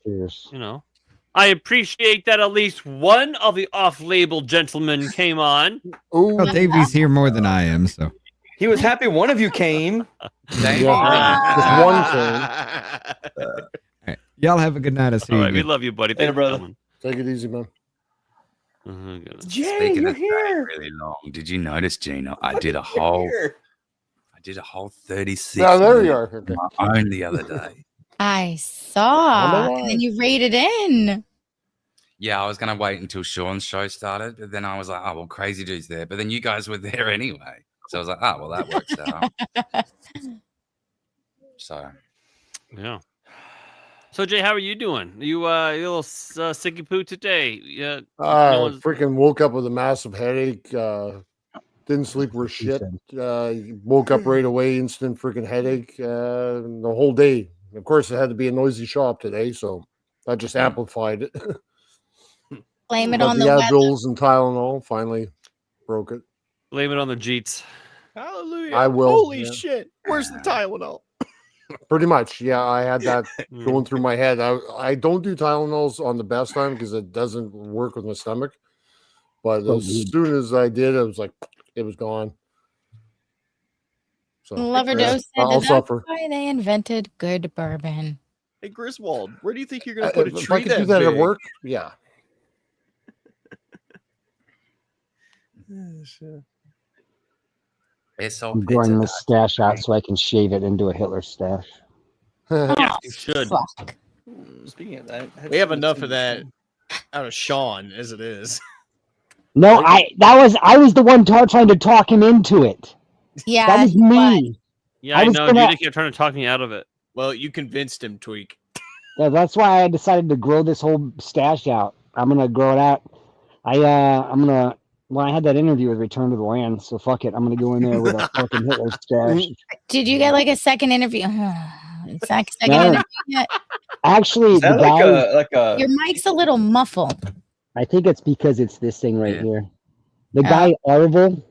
Cheers. you know, I appreciate that at least one of the off-label gentlemen came on. Ooh, Well, Davey's here more than I am, so He was happy one of you came. Yeah, just one thing. right. Y'all have a good night. I'll see All you right, we again. love you, buddy. Later, Thanks for brother. coming. Take it easy, man. Goodness. Jay, Speaking you're of staying here. really long, did you notice, Gina? I did a You're whole here. 36 Yeah, there you minutes are. Okay. on my own the other day. I saw. On the And then you raided in. Yeah, I was gonna wait until Shawn's show started, but then I was like, oh well, Crazy Dude's there. But then you guys were there anyway. So I was like, oh well, that works out. So Yeah. So Jay, how are you doing? You a little sicky poo today? Yeah. No one's- Freaking woke up with a massive headache. Didn't sleep worth shit. Woke up right away, instant freaking headache. The whole day. Of course, it had to be a noisy shop today, so that just amplified it. Blame it But on the the weather. Advils and Tylenol finally broke it. Blame it on the Jeets. Hallelujah. I will, Holy yeah. shit. Where's the Tylenol? Pretty much, yeah. I had that Mm. going through my head. I don't do Tylenols on the best time because it doesn't work with my stomach. But So as weird. soon as I did, it was like it was gone. So Lover yeah, Dose said I'll that's suffer. why they invented good bourbon. Hey, Griswold, where do you think you're going to put a If tree I could do that big? at work, yeah. it's all I'm growing pizza. this stash out so I can shave it into a Hitler stash. Yes, you should. Fuck. Speaking of that, We have enough of that out of Shawn as it is. No, I was the one trying to talk him into it. Yeah. That was he was. me. Yeah, I I was know. gonna- Judy kept trying to talk me out of it. Well, you convinced him, Tweak. Yeah, that's why I decided to grow this whole stash out. I'm gonna grow it out. When I had that interview with Return to the Land, so fuck it. I'm gonna go in there with a fucking Hitler stash. Did you get like a second interview? Second No. interview yet? Actually, Is the that guy. like a Your mic's a little muffled. I think it's because it's this thing right Yeah. here. The guy Arvel,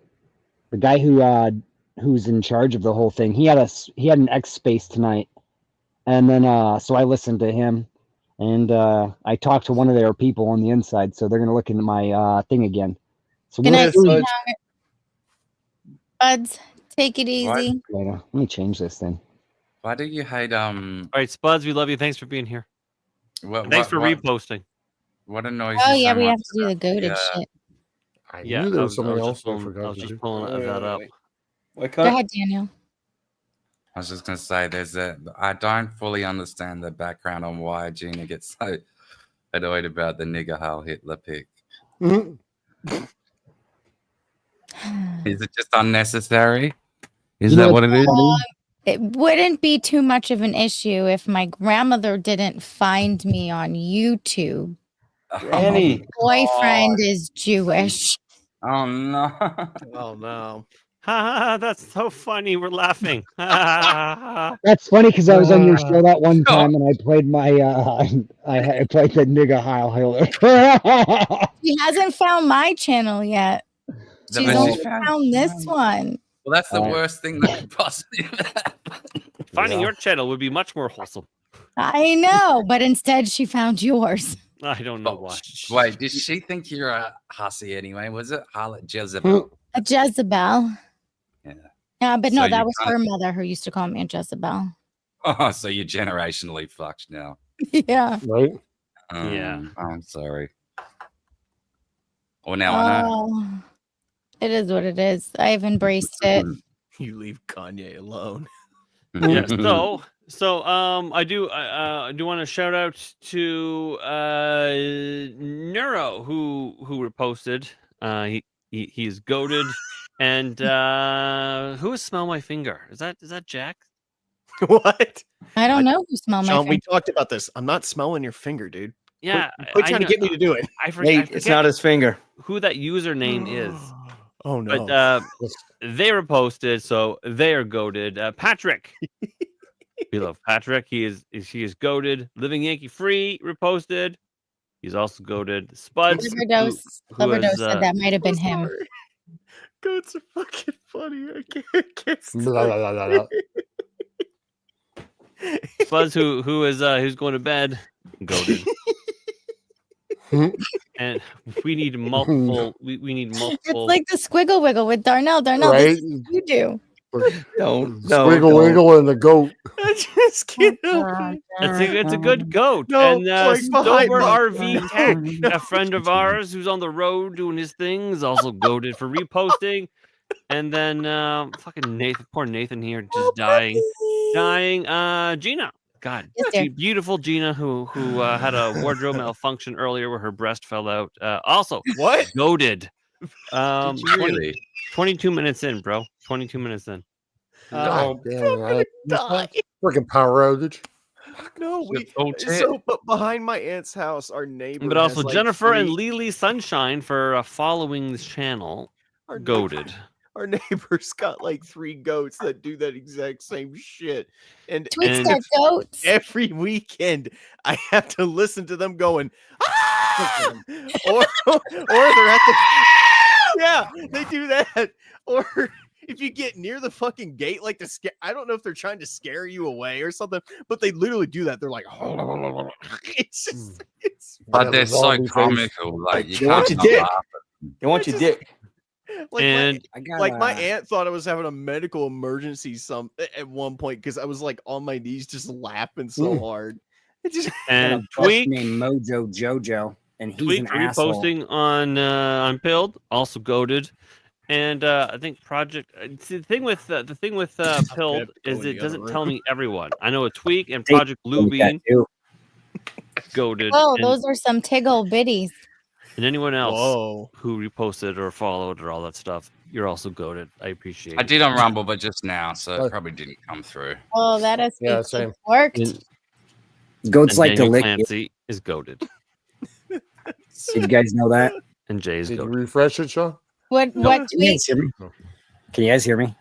the guy who's in charge of the whole thing, he had an X space tonight, and then so I listened to him, and I talked to one of their people on the inside, so they're gonna look into my thing again. So Good we'll night, see. sweetheart. Buds, take it What? easy. Later. Let me change this thing. Why do you hate All right, Spuds, we love you. Thanks for being here. Thanks for reposting. What annoys Oh you yeah, so we much have to do the about goaded the, shit. I Yeah, knew there I was something else just I pulling, forgot to do. pulling that up. What Go ahead, Daniel. I was just gonna say I don't fully understand the background on why Gina gets so annoyed about the nigger Heil Hitler pick. Mhm. Is it just unnecessary? Is You know that what it what's is? funny? It wouldn't be too much of an issue if my grandmother didn't find me on YouTube. Granny. Boyfriend is Jewish. Oh no. Oh, no. Ha ha! That's so funny. We're laughing. Ha, ha, ha, That's funny because I was on your show that one time and I played my I played the nigga Heil Hitler. She hasn't found my channel yet. Then She's she's only found- found this one. Well, that's the Alright. worst thing that could possibly happen. Finding Yeah. your channel would be much more wholesome. I know, but instead she found yours. I don't know Oh, why. Wait, did she think you're a hussy anyway? Was it Harlot Jezebel? A Jezebel. Yeah. Yeah, but no, So that you was kinda- her mother who used to call me a Jezebel. Oh, so you're generationally fucked now. Yeah. Right? Yeah. I'm sorry. Well, now I know. Oh, it is what it is. I've embraced it. You leave Kanye alone. Yeah. So I do want to shout out to Neuro who reposted. He's goaded. And who is Smell My Finger? Is that Jack? What? I don't know who smelled my Sean, we finger. talked about this. I'm not smelling your finger, dude. Yeah. Quit I trying to know- get me to do it. I forget. Nate, it's not his finger. who that username is. Oh, no. But they reposted, so they are goaded. Patrick, we love Patrick. He is goaded. Living Yankee Free reposted. He's also goaded. Spuds, Lover said that might have been him. Sorry. Goats are fucking funny. I can't Blah, blah, blah, blah, blah. Spuds, who's going to bed, goaded. And we need multiple. We need multiple. It's like the squiggle wiggle with Darnell. Darnell, Right? this is what you do. Don't. Squiggle wiggle and the goat. I just can't help it. It's a good goat. No, and like behind Sober me. RV Tech, a friend of ours who's on the road doing his thing, is also goated for reposting. And then fucking Nathan, poor Nathan here, just dying. Gina, God, Yes, dear. beautiful Gina, who had a wardrobe malfunction earlier where her breast fell out. Also, What? goated. Did you really? 22 minutes in, bro. 22 minutes in. God damn, Die. freaking power outage. No, bullshit. so but behind my aunt's house, our neighbor. But also has, like, Jennifer and three- Lily Sunshine for following this channel. Our Goated. Our neighbor's got like 3 goats that do that exact same shit. And Tweet's got goats. every weekend I have to listen to them going, ah! or they're at the yeah, they do that. Or if you get near the fucking gate, like I don't know if they're trying to scare you away or something, but they literally do that. They're like, it's just, it's. But they're so zombie face. comical. Like you They want can't your dick. not laugh. They want your dick. Like And my aunt thought I was having a medical emergency at one point because I was like on my knees just laughing so hard. It just and Tweak Tweak named Mojo Jojo, and he's Tweak an asshole. reposting on Pilled, also goaded. And I think Project the thing with Pilled is it doesn't tell me everyone. I know a Tweak and Project Blue Bean goaded. Oh, and, those are some tiggle bitties. and anyone else Whoa. who reposted or followed or all that stuff, you're also goaded. I appreciate it. I did on Rumble, but just now, so it probably didn't come through. Oh, that has Yeah, same. worked. Goats And like to Daniel lick you. Clancy is goaded. Did you guys know that? And Jay's Did you goaded. refresh it, Shawn? What Can you tweet? guys hear me? Can you guys hear me?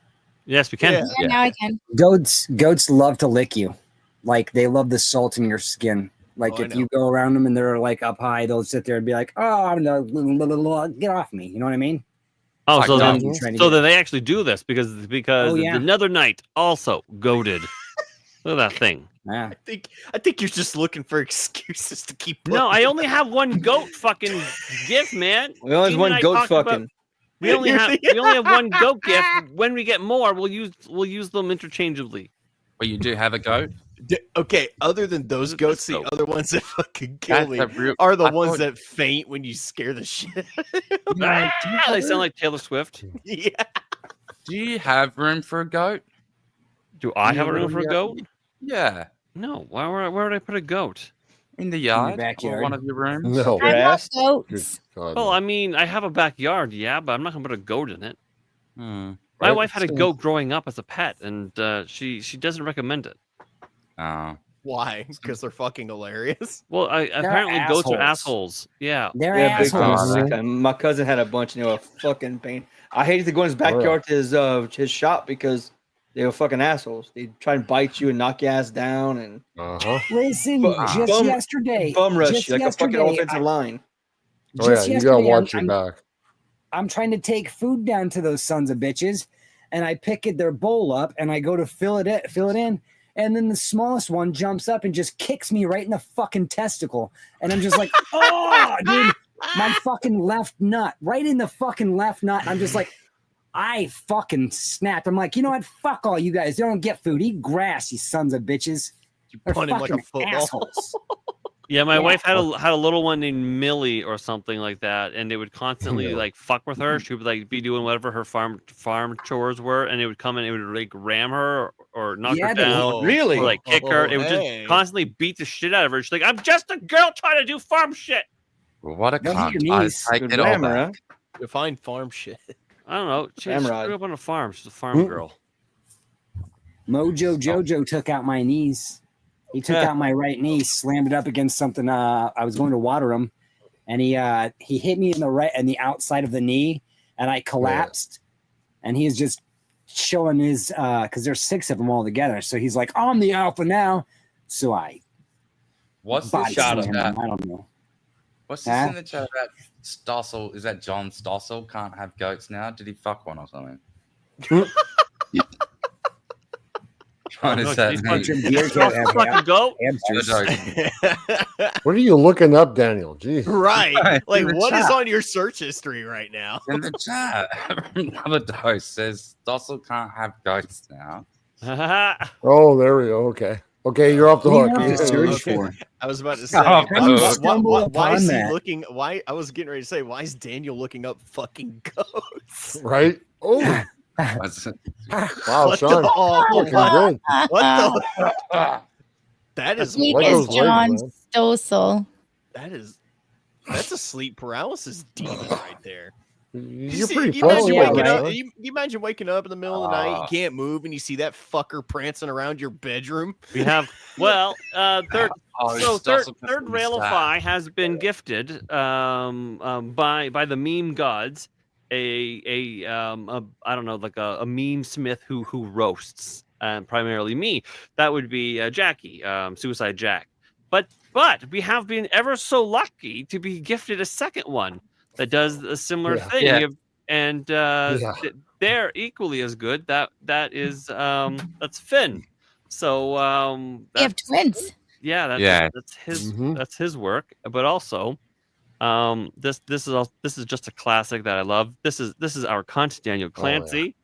Yes, we can. Yeah, now I can. Goats love to lick you. Like they love the salt in your skin. Like Oh, I if know. you go around them and they're like up high, they'll sit there and be like, "Oh, no, get off me." You know what I mean? Oh, Like so that. then, Trying to so get- then they actually do this because Oh, yeah. another night also goaded. Look at that thing. Yeah. I think you're just looking for excuses to keep. No, I putting- only have one goat fucking gift, man. We only have Gina one and I goat talked about- fucking. we only have one goat gift. When we get more, we'll use them interchangeably. But you do have a goat. Okay, other than those goats, the goat. other ones that fucking kill That's me a real- are the I ones thought- that faint when you scare the shit. They sound like Taylor Swift. Yeah. Do you have room for a goat? Do I You have a have room for a room, goat? Yeah, No. Where would I put a goat? in the yard or backyard. one of your rooms. No. I love Grass. goats. God, Well, I mean, I have a backyard, yeah, but I'm not gonna put a goat in it. Hmm. My Right, wife had a so- goat growing up as a pet, and she doesn't recommend it. Oh. Why? Because they're fucking hilarious. Well, apparently goats are assholes. assholes. Yeah. They're Yeah, big assholes. time. My cousin had a bunch and they were fucking pain. I hated to go in his backyard to his shop because they were fucking assholes. They'd try and bite you and knock your ass down and Listen, Bum- just yesterday, bum rush just you like a fucking yesterday, offensive line. Oh yeah, just you yesterday, gotta watch your I'm- back. I'm trying to take food down to those sons of bitches, and I pick their bowl up and I go to fill it in, and then the smallest one jumps up and just kicks me right in the fucking testicle, and I'm just like, oh, dude, my fucking left nut, right in the fucking left nut. I'm just like, I fucking snapped. I'm like, you know what? Fuck all you guys. They don't get food. Eat grass, you sons of bitches. They're punt him like a fucking football. assholes. Yeah, my Yeah. wife had a little one named Millie or something like that, and they would constantly like fuck with her. She would like be doing whatever her farm chores were, and it would come and it would like ram her or knock Yeah, her they- down, Really? or like kick her. It would Hey. just constantly beat the shit out of her. She's like, "I'm just a girl trying to do farm shit." Well, what a They'll hit cunt. your I knees. take Good it all grammar, back. huh? Define farm shit. I don't know. She Ramrod. grew up on a farm. She's a farm girl. Mojo Jojo took out my knees. He took out my right knee, slammed it up against something. I was going to water him, and he hit me in the outside of the knee, and I collapsed. And he's just showing his because there's 6 of them all together. So he's like, "I'm the alpha now." So I What's body this slammed in him. the chat? I don't know. What's this Huh? in the chat about Stossel? Is that John Stossel can't have goats now? Did he fuck one or something? What does that mean? Deer can't have Fucking goat. hamsters. What are you looking up, Daniel? Jeez. Right. Like, In the what is chat. on your search history right now? In the chat, another dose says Dossel can't have ghosts now. Oh, there we go. Okay. Okay, you're off the What hook. do you have to search Okay. for? I was about to say, Oh, why, no. Stumble why is upon he that. looking? Why I was getting ready to say, why is Daniel looking up fucking ghosts? Right? Oh, What's it? wow, What Sean. the- oh, Looking what? good. What the? That is Weak Like as those legs, John man. Stossel. that's a sleep paralysis demon right there. You're See, pretty you imagine yeah, waking up. huh? You imagine waking up in the middle of the night, you can't move, and you see that fucker prancing around your bedroom. We have third. Oh, So it's third Dossel third can Railify has been gifted by the meme gods a I don't know, like a meme smith who roasts, primarily me. That would be Jackie, Suicide Jack. But we have been ever so lucky to be gifted a second one that does a similar Yeah. thing. Yeah. We have, and Yeah. they're equally as good. That is that's Finn. So We have twins. yeah, Yeah. that's his work. But also, this is just a classic that I love. This is our cunt Daniel Clancy.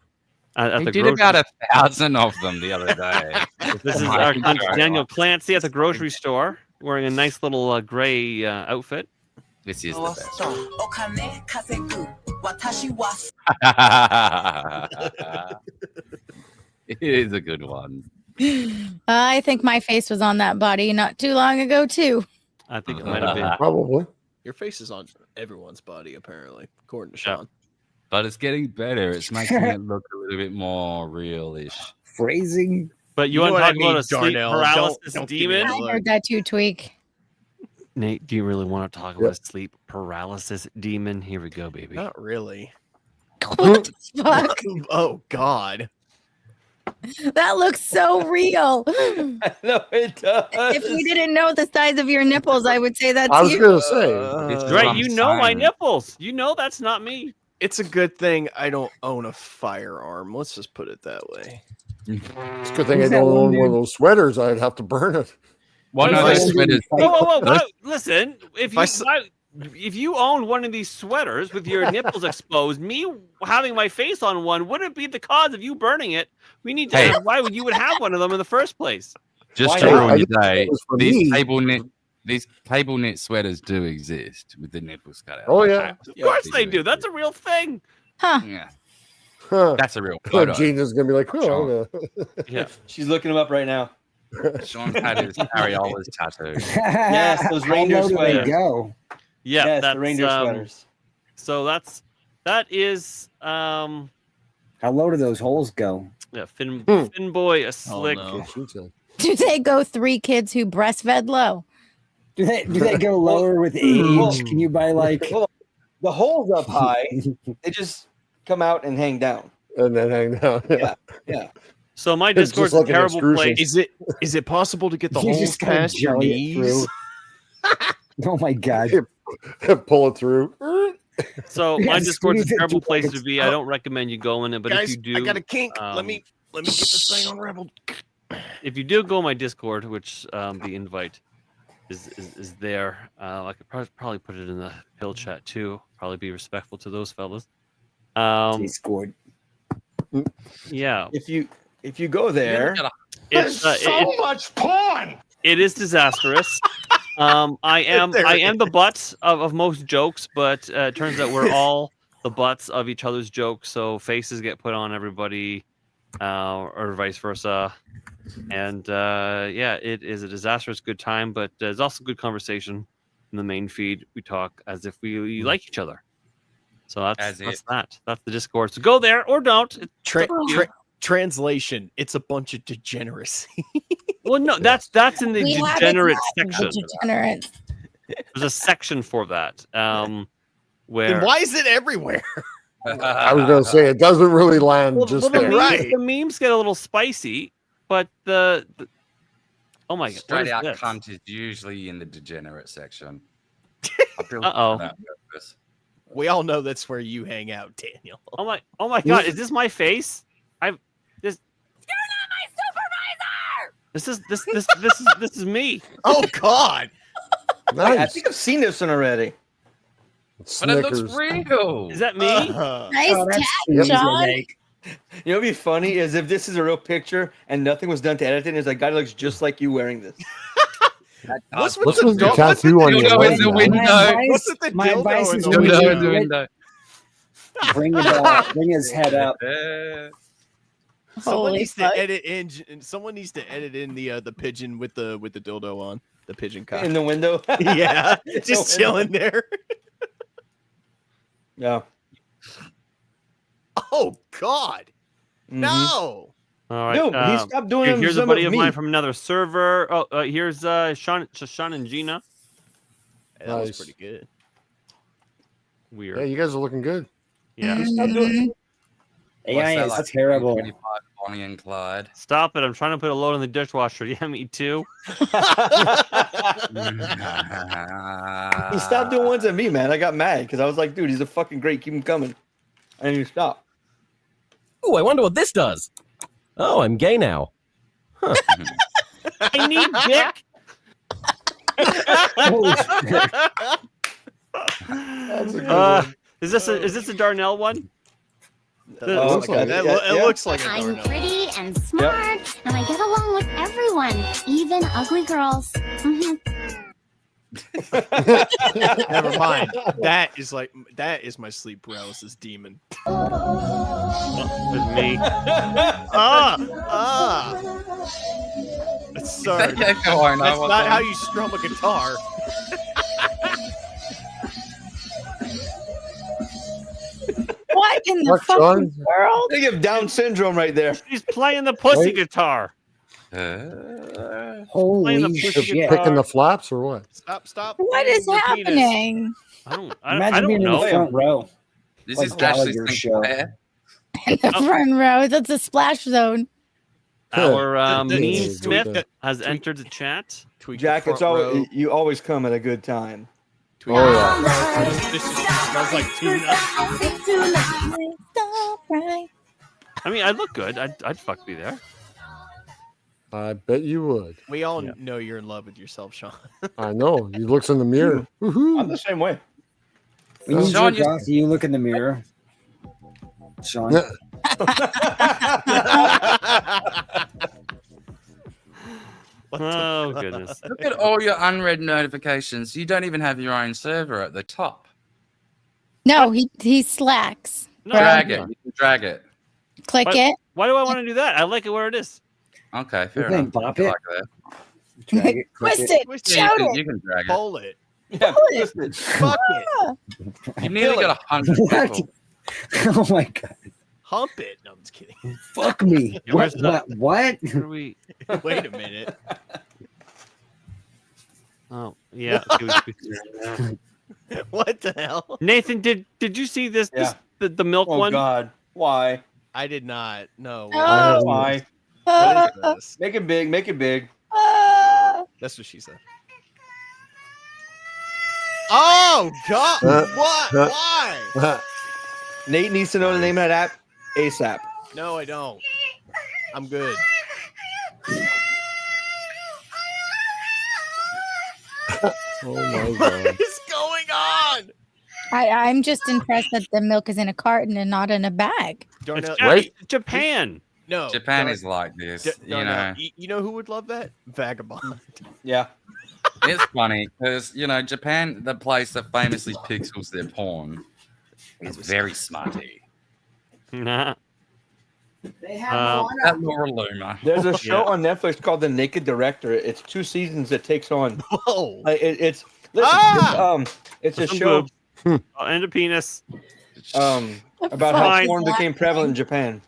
At He the did grocery. about 1,000 of them the other day. This is My our God. cunt Daniel Clancy at the grocery store, wearing a nice little gray outfit. This is the best. It is a good one. I think my face was on that body not too long ago, too. I think it might have been. Probably. Your face is on everyone's body, apparently, according to Shawn. But it's getting better. It's making it look a little bit more realish. Phrasing. But you You know want to what I talk about mean, a sleep Darnell. paralysis Don't give me demon? that I look. heard that too, Tweak. Nate, do you really want to talk about a sleep paralysis demon? Here we go, baby. Not really. What the fuck? Oh God. That looks so real. No, it does. If we didn't know the size of your nipples, I would say that's I was you. going to say. This is what Right, I'm you know my saying. nipples. You know that's not me. It's a good thing I don't own a firearm. Let's just put it that way. It's a good thing I Who's that don't one own one of dude? those sweaters. I'd have to burn it. One Wait, of wait, those sweaters. Whoa! Listen, if I you s- if you owned one of these sweaters with your nipples exposed, me having my face on one wouldn't be the cause of you burning it. We need to Hey. ask why would you would have one of them in the first place. Just Why to not? ruin I your just thought day, it was for these me. cable knit sweaters do exist with the nipples cut out. Oh, yeah. Of course they do. That's a real thing. Huh. Yeah, Huh. that's a real photo. Gina's going to be like, Sean. oh, Yeah. She's looking him up right now. Sean had his areolas tattoo. Yes, those reindeer How low do they sweaters. go? Yeah, Yes, that's the reindeer sweaters. So that is How low do those holes go? yeah, Finn Boy, a slick. no. Do they go 3 kids who breastfed low? Do they go lower with age? Can you buy like? Well, the holes up high, they just come out and hang down. and then hang down. Yeah. Yeah. So my It's just Discord's like a an terrible extrusion. place. Is it possible to get the You holes just gotta past your jelly it knees? Oh my god! Pull it through. So Yeah, my Discord's a squeeze it terrible through place like to it's- be. I don't recommend you going in, but Guys, if you do, I got a kink. Let me get this thing unraveled. if you do go on my Discord, which the invite is there, I could probably put it in the pill chat too. Probably be respectful to those fellas. Discord. Yeah, If you go there, it's much porn. it is disastrous. I am the butt of most jokes, but it turns out we're all the butts of each other's jokes. So faces get put on everybody, or vice versa. And yeah, it is a disastrous good time, but there's also good conversation in the main feed. We talk as if we like each other. So that's the Discord. So go there or don't. It's up to you. Translation: it's a bunch of degeneracy. Well, no, that's in the We have degenerate exactly section. degenerates. There's a section for that. Where Then why is it everywhere? I was going to say, it doesn't really land well, just the, there. memes, the memes get a little spicy, but the oh my god, Straight out cunt is usually in the degenerate section. Uh-oh. We all know that's where you hang out, Daniel. Oh my god, is this my face? I've this. This is me. Oh God! Wait, I think I've seen this one already. But it looks real. Is that me? Nice Oh, that's tap, easy to Shawn. make. You know what'd be funny is if this is a real picture and nothing was done to edit it, is a guy that looks just like you wearing this. What's What's with the tattoo on your dildo leg? in the man? window? What's with the My dildo advice in is the when Dildo you in the do it, window. bring his head up. Someone Holy needs fuck. to edit in. Someone needs to edit in the pigeon with the dildo on the pigeon cock. In the window. Yeah, In the just window. chilling there. Yeah. Oh God! Mhm. No. All right. Dude, he stopped doing them Here's a some buddy of of mine me. from another server. Oh, here's Shawn and Gina. Hey, that was Nice. pretty good. Weird. Yeah, you guys are looking good. Yeah. He stopped doing AI What's is that, like terrible. 25 Bonnie and Clyde. Stop it! I'm trying to put a load in the dishwasher. Yeah, me too. He stopped doing ones at me, man. I got mad because I was like, dude, he's a fucking great. Keep him coming. And he stopped. Ooh, I wonder what this does. Oh, I'm gay now. Huh. I need dick. Holy shit. That's a good one. Is this a Darnell one? That The- looks like yeah, it yeah. looks like a I'm Darnell. pretty and smart, and I get along with everyone, even ugly girls. Never mind. That is my sleep paralysis demon. With me. Sorry. Yeah, go on, I That's was not on. how you strum a guitar. What in the Fuck, fucking Shawn. world? They have Down syndrome right there. She's playing the pussy Wait. guitar. Holy the You're pussy shit. picking the flaps or what? Stop. What is your penis. happening? I don't Imagine being in the know. front row. This Like is Ashley's Gallagher thing show. there. In the front row. That's a splash zone. Our The- Mean the- Smith the- has entered the chat. Tweak the Jack, it's front row. always you always come at a good time. Tweak Oh, the yeah. front row. This just smells like tuna. I mean, I look good. I'd fuck be there. I bet you would. We all know you're in love with yourself, Shawn. I know. He looks in the mirror. I'm Woohoo. the same way. When you Shawn, jerk off, do you look in the mirror? Shawn. Oh goodness. Look at all your unread notifications. You don't even have your own server at the top. No, he slacks. No, Drag it. You can drag it. Click What? it. Why do I want to do that? I like it where it is. Okay, fair can enough. bop I it. like that. Drag it, click Twist it. it. Twist Yeah, Shout you, it. can, you can drag it. Pull it. Yeah, it. listen. Fuck it. You nearly got 100 people. Oh my god. Hump it. No, I'm just kidding. Fuck me. Yeah, where's What? What? Where do we? Wait a minute. Oh yeah. What the hell? Nathan, did you see this? Yeah. The milk Oh one? God, why? I did not. No. Oh. Why? What is this? Make it big. Make it big. That's what she said. Oh God! What? Why? Nate needs to know the name of that app ASAP. No, I don't. I'm good. Oh my What god. is going on? I'm just impressed that the milk is in a carton and not in a bag. Darnell, Right? Japan. No. Japan Dar- is like this. You Darnell, know, you know who would love that? Vagabond. Yeah. it's funny because, you know, Japan, the place that famously pixels their porn, is very smarty. Nah. They have That Laura Luma. There's a show Yeah. on Netflix called The Naked Director. It's 2 seasons. It takes on. Whoa. Like, it's listen, Ah! it's a Some show boobs. And a penis. about how Fine. porn became prevalent in Japan.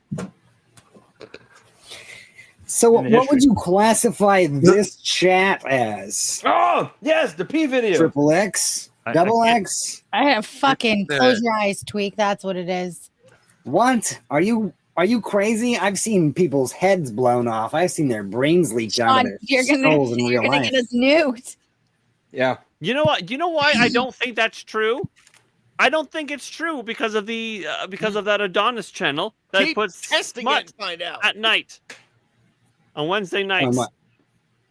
So, In the what would history. you classify this chat as? Oh yes, the P video. Triple X? I Double can't- X? I have fucking It's, close your eyes, Tweak. That's what it is. What? Are you crazy? I've seen people's heads blown off. I've seen their brains leach out Shawn, of their you're skulls in you're real gonna life. get us nuked. Yeah. You know what? You know why I don't think that's true? I don't think it's true because of the because of that Adonis channel that Keep puts testing it smut and find out. at night on Wednesday nights.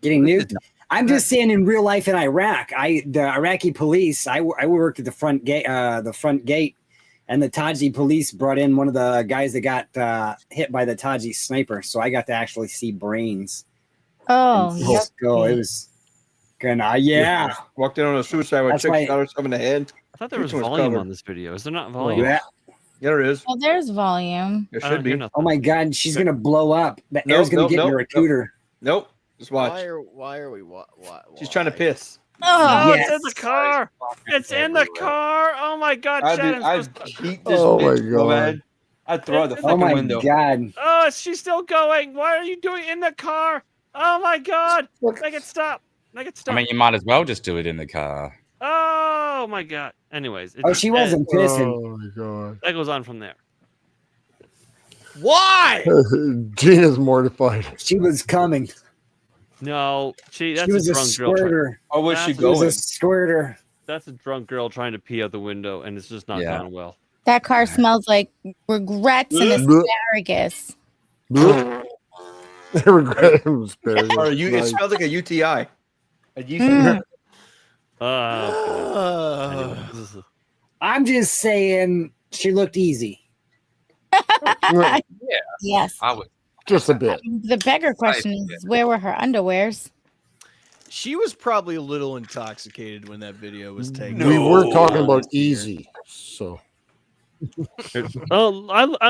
Getting nuked. I'm just saying, in real life in Iraq, the Iraqi police. I worked at the front gate. And the Taji police brought in one of the guys that got hit by the Taji sniper, so I got to actually see brains. Oh, Let's go! It was gonna, yeah. Walked in on a suicide with That's chick why- shot herself in the head. I thought there was Too much volume cover. on this video. Is there not volume? Yeah. Yeah, there is. Oh, there's volume. There I should don't hear be. nothing. Oh my God, she's gonna blow up. The Nope, air's gonna nope, get in nope, her cooter. Nope. Just watch. Why are we? What? She's trying to piss. Oh, Yes. it's in the car. It's in the car. Oh my God, I'd Shannon's heat this Oh my bitch so God. bad. I'd throw out the It's- Oh fucking my window. God. Oh, she's still going. Why are you doing it in the car? Oh my God. Make it stop. Make it I stop. mean, you might as well just do it in the car. Oh my God. Anyways. Oh, she wasn't pissing. Oh my God. That goes on from there. Why? Gina's mortified. She was coming. No, that's She was a a drunk girl. squirter. Or was That's she a- She was going? a squirter. That's a drunk girl trying to pee out the window, and it's just not Yeah. gone well. That car smells like regrets and asparagus. I regret him. asparagus. Or it Nice. smells like a UTI. A yeast Mm. Anyway, this is- I'm just saying she looked easy. Yes. I would. Just a bit. The bigger question is, where were her underwears? She was probably a little intoxicated when that video was taken. We were talking about easy. So oh,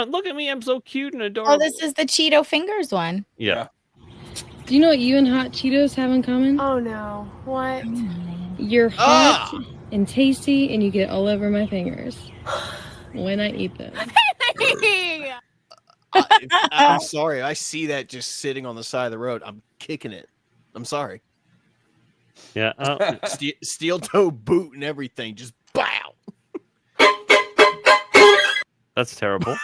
look at me! I'm so cute and adorable. Oh, this is the Cheeto Fingers one. Yeah. Do you know what you and hot Cheetos have in common? Oh no. What? You're hot and tasty, and you get all over my fingers when I eat them. I'm sorry. I see that just sitting on the side of the road. I'm kicking it. I'm sorry. Yeah. Steel toe boot and everything. Just bow. That's terrible.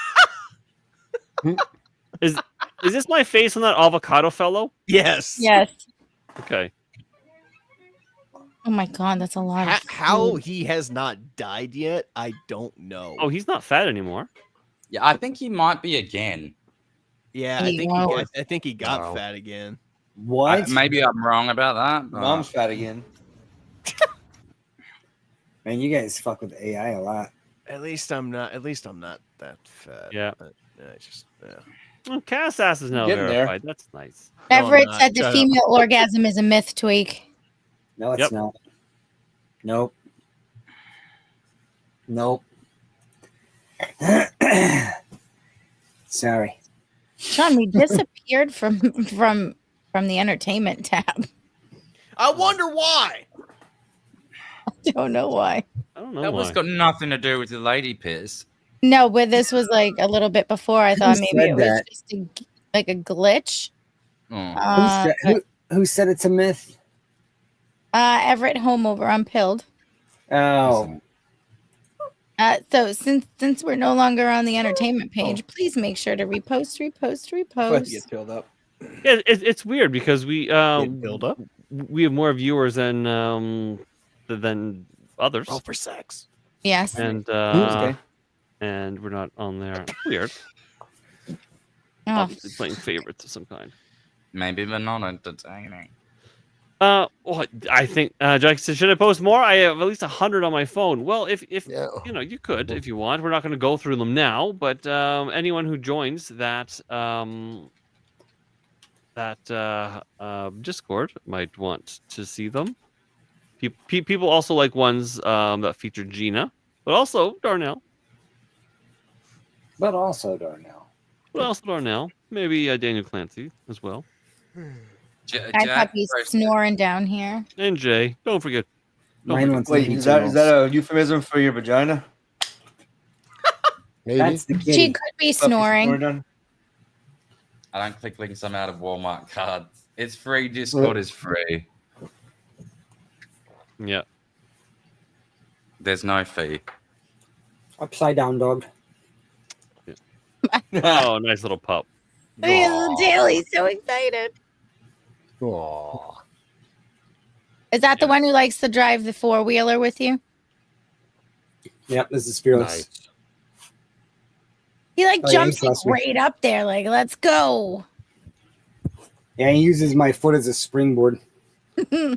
Is this my face on that avocado fellow? Yes. Yes. Okay. Oh my God, that's a lot. Of How food. he has not died yet, I don't know. Oh, he's not fat anymore. Yeah, I think he might be again. Yeah, He won't. I think he got No. fat again. What? Maybe I'm wrong about that. but- Mom's fat again. Man, you guys fuck with AI a lot. At least I'm not that fat. Yeah. But, it's just Well, Cass ass is now Getting there. verified. That's nice. No, I'm Everett not. said the Shut up. female orgasm is a myth, Tweak. No, it's Yep. not. Nope. Nope. Sorry. Shawn, we disappeared from the entertainment tab. I wonder why. I don't know why. I don't know That why. was got nothing to do with the lady piss. No, but this was like a little bit before. I thought maybe said it was that? just like a glitch. Oh. Who said it's a myth? Everett home over on Pilled. Oh, So since we're no longer on the entertainment page, please make sure to repost. But you get filled up. Yeah, it's weird because we build up. we have more viewers than others, Oh, for sex. Yes. and Okay. and we're not on there. Weird. Oh, Obviously playing favorites of some kind. Maybe they're not entertaining. Well, I think Jack said, should I post more? I have at least 100 on my phone. Well, if Yeah. you know, you could if you want. We're not going to go through them now, but anyone who joins that Discord might want to see them. People also like ones that feature Gina, but also Darnell. but also Darnell. But also Darnell. Maybe Daniel Clancy as well. my puppy's snoring down here. And Jay. Don't forget. Mine wants Wait, to is that a euphemism for your vagina? Maybe. That's the She kitty. could be snoring. Down? I don't click links. I'm out of Walmart cards. It's free. Discord is free. Yeah. There's no fee. Upside down dog. Oh, nice little pup. Look at little tail. He's so excited. Aw. Is that the one who likes to drive the four-wheeler with you? Yep, this is Fearless. Nice. He like Oh, yeah, he jumps like, trusts me. right up there, like, let's go. Yeah, he uses my foot as a springboard.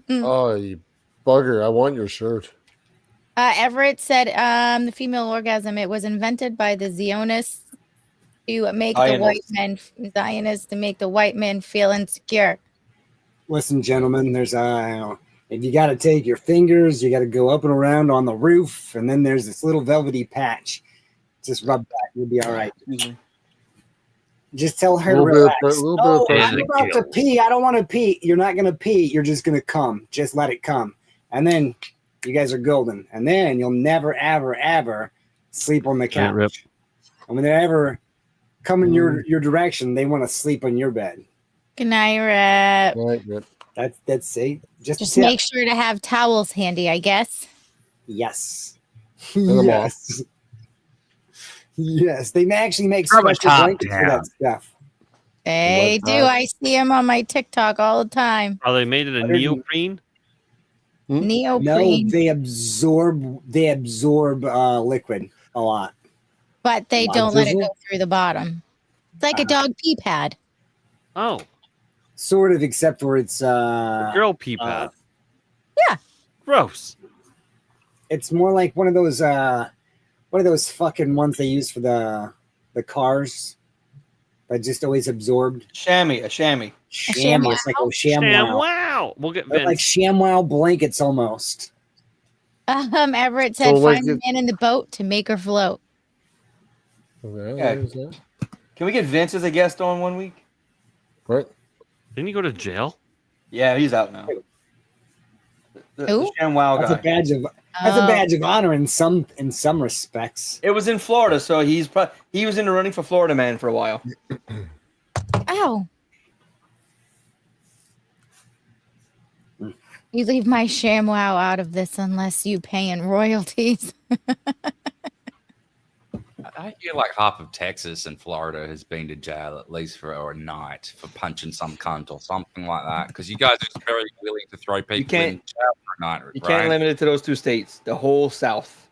Oh, you bugger! I want your shirt. Everett said, the female orgasm, it was invented by the Zionists to make the white men, Zionists to make the white men feel insecure. Listen, gentlemen, there's if you got to take your fingers, you got to go up and around on the roof, and then there's this little velvety patch. Just rub that, you'll be all right. Just tell her to relax. Oh, I'm about to pee. I don't want to pee. You're not gonna pee. You're just gonna come. Just let it come, and then you guys are golden. And then you'll never, ever, ever sleep on the couch. And when they ever come in your direction, they want to sleep on your bed. Good night, Rep. That's safe. Just make sure to have towels handy, I guess. Yes. them Yes. Yes. They actually make special blankets for that stuff. They do. I see them on my TikTok all the time. Are they made of neoprene? Neoprene. No, they absorb liquid a lot. But they don't let it go through the bottom. It's like a dog pee pad. Oh. Sort of, except for it's girl pee pad. Yeah. Gross. It's more like one of those fucking ones they use for the cars that just always absorbed. A chamois. It's like a ShamWow. Wow. We'll get They're like ShamWow blankets almost. Everett said, find the man in the boat to make her float. Yeah. Can we get Vince as a guest on one week? What? Didn't he go to jail? Yeah, he's out now. The ShamWow guy. That's a badge of honor in some respects. It was in Florida, so he was in the running for Florida Man for a while. Ow. You leave my ShamWow out of this unless you paying royalties. I hear like half of Texas and Florida has been to jail at least for a night for punching some cunt or something like that. Because you guys are just very willing to throw people in jail for a night. You can't limit it to those two states. The whole South.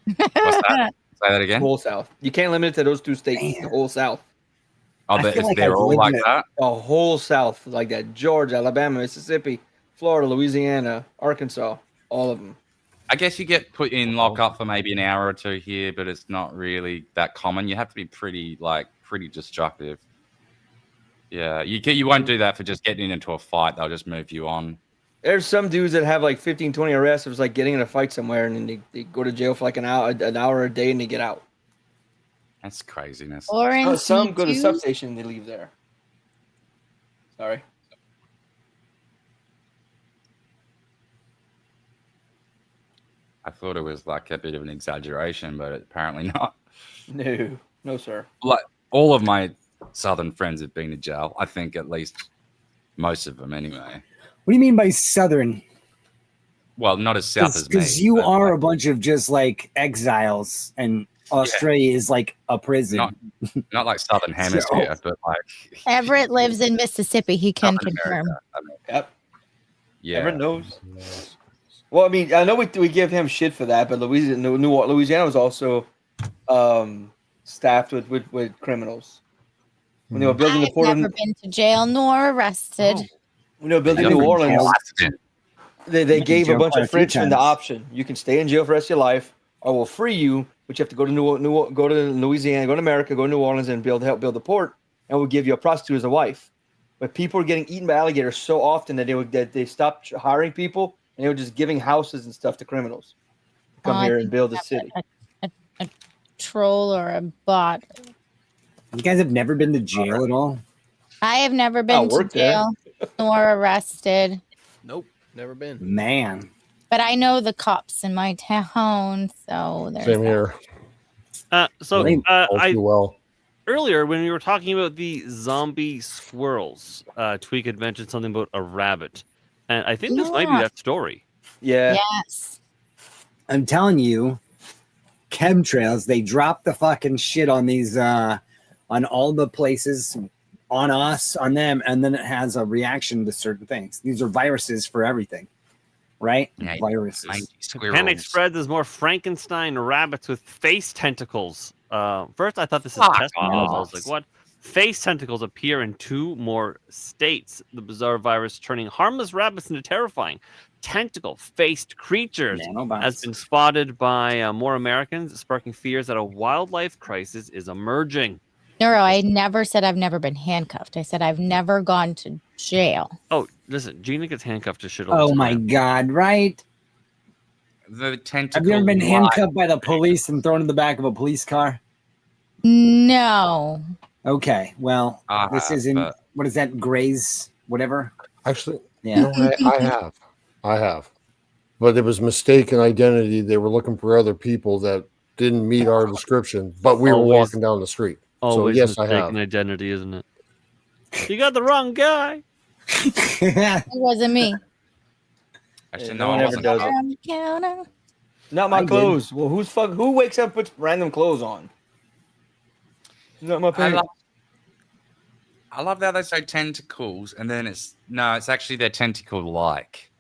What's that? Say that again. The whole South. You can't limit it to those two states. The whole South. Oh, they're all like that? The whole South like that. Georgia, Alabama, Mississippi, Florida, Louisiana, Arkansas, all of them. I guess you get put in lockup for maybe an hour or two here, but it's not really that common. You have to be pretty destructive. Yeah, you won't do that for just getting into a fight. They'll just move you on. There's some dudes that have like 15, 20 arrests. It was like getting in a fight somewhere, and then they go to jail for like an hour a day, and they get out. That's craziness. Some go to the substation and they leave there. Sorry. I thought it was like a bit of an exaggeration, but apparently not. No, sir. Like all of my Southern friends have been to jail. I think at least most of them, anyway. What do you mean by Southern? Well, not as south as me. Because you are a bunch of just like exiles, and Australia is like a prison. Not like Southern Hemisphere, but like Everett lives in Mississippi. He can confirm. Yep. Yeah. Everett knows. Well, I mean, I know we give him shit for that, but Louisiana was also staffed with criminals. When they were building the port, I've never been to jail nor arrested. When they were building New Orleans, they gave a bunch of Frenchmen the option: you can stay in jail for the rest of your life, or we'll free you, but you have to go to go to Louisiana, go to America, go to New Orleans, and help build the port, and we'll give you a prostitute as a wife. But people were getting eaten by alligators so often that they stopped hiring people. And they were just giving houses and stuff to criminals to come here and build a city. A troll or a bot. You guys have never been to jail at all? I have never been to jail nor arrested. Nope, never been. Man. But I know the cops in my town, so there's Same here. Earlier when we were talking about the zombie squirrels, Tweak had mentioned something about a rabbit. And I think this might be that story. Yeah. Yes. I'm telling you, chemtrails, they drop the fucking shit on these, on all the places, on us, on them, and then it has a reaction to certain things. These are viruses for everything, right? Yeah, Viruses. Panic spreads as more Frankenstein rabbits with face tentacles. First, I thought this is test models. I was like, what? face tentacles appear in 2 more states. The bizarre virus turning harmless rabbits into terrifying tentacle-faced creatures has been spotted by more Americans, sparking fears that a wildlife crisis is emerging. Neuro, I never said I've never been handcuffed. I said I've never gone to jail. Oh, listen, Gina gets handcuffed to shit all the Oh time. my god, right? The tentacle. Have you ever been light. handcuffed by the police and thrown in the back of a police car? No. Okay, well, I this have, isn't. but- What is that? Grays, whatever. Actually, Yeah. no, I have. But it was mistaken identity. They were looking for other people that didn't meet our description, but we were Always- walking down the street. So Always yes, I have. mistaken identity, isn't it? You got the wrong guy. It wasn't me. Actually, Yeah, no, no one I ever wasn't. does it. On the counter. Not my I did. clothes. Well, who wakes up and puts random clothes on? Not my I pants. love how they say tentacles, and then it's actually their tentacle-like.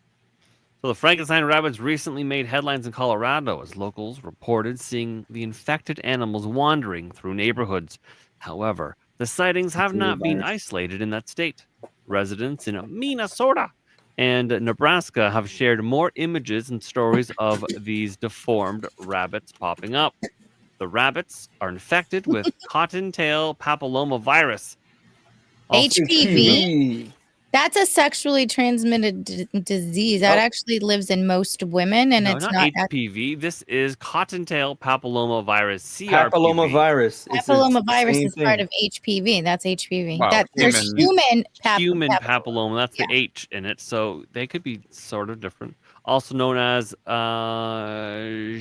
So the Frankenstein rabbits recently made headlines in Colorado as locals reported seeing the infected animals wandering through neighborhoods. However, the sightings have not been isolated in that state. Residents in Minnesota and Nebraska have shared more images and stories of these deformed rabbits popping up. The rabbits are infected with cottontail papillomavirus. Also- HPV. That's a sexually transmitted disease that actually lives in most women, and No, it's not not HPV. This is cottontail papillomavirus. CRPV. Papillomavirus. It's the papillomavirus same is part thing. of HPV. That's HPV. Wow, There's human papilloma. That's the H in it, so they could be sort of different. Also known as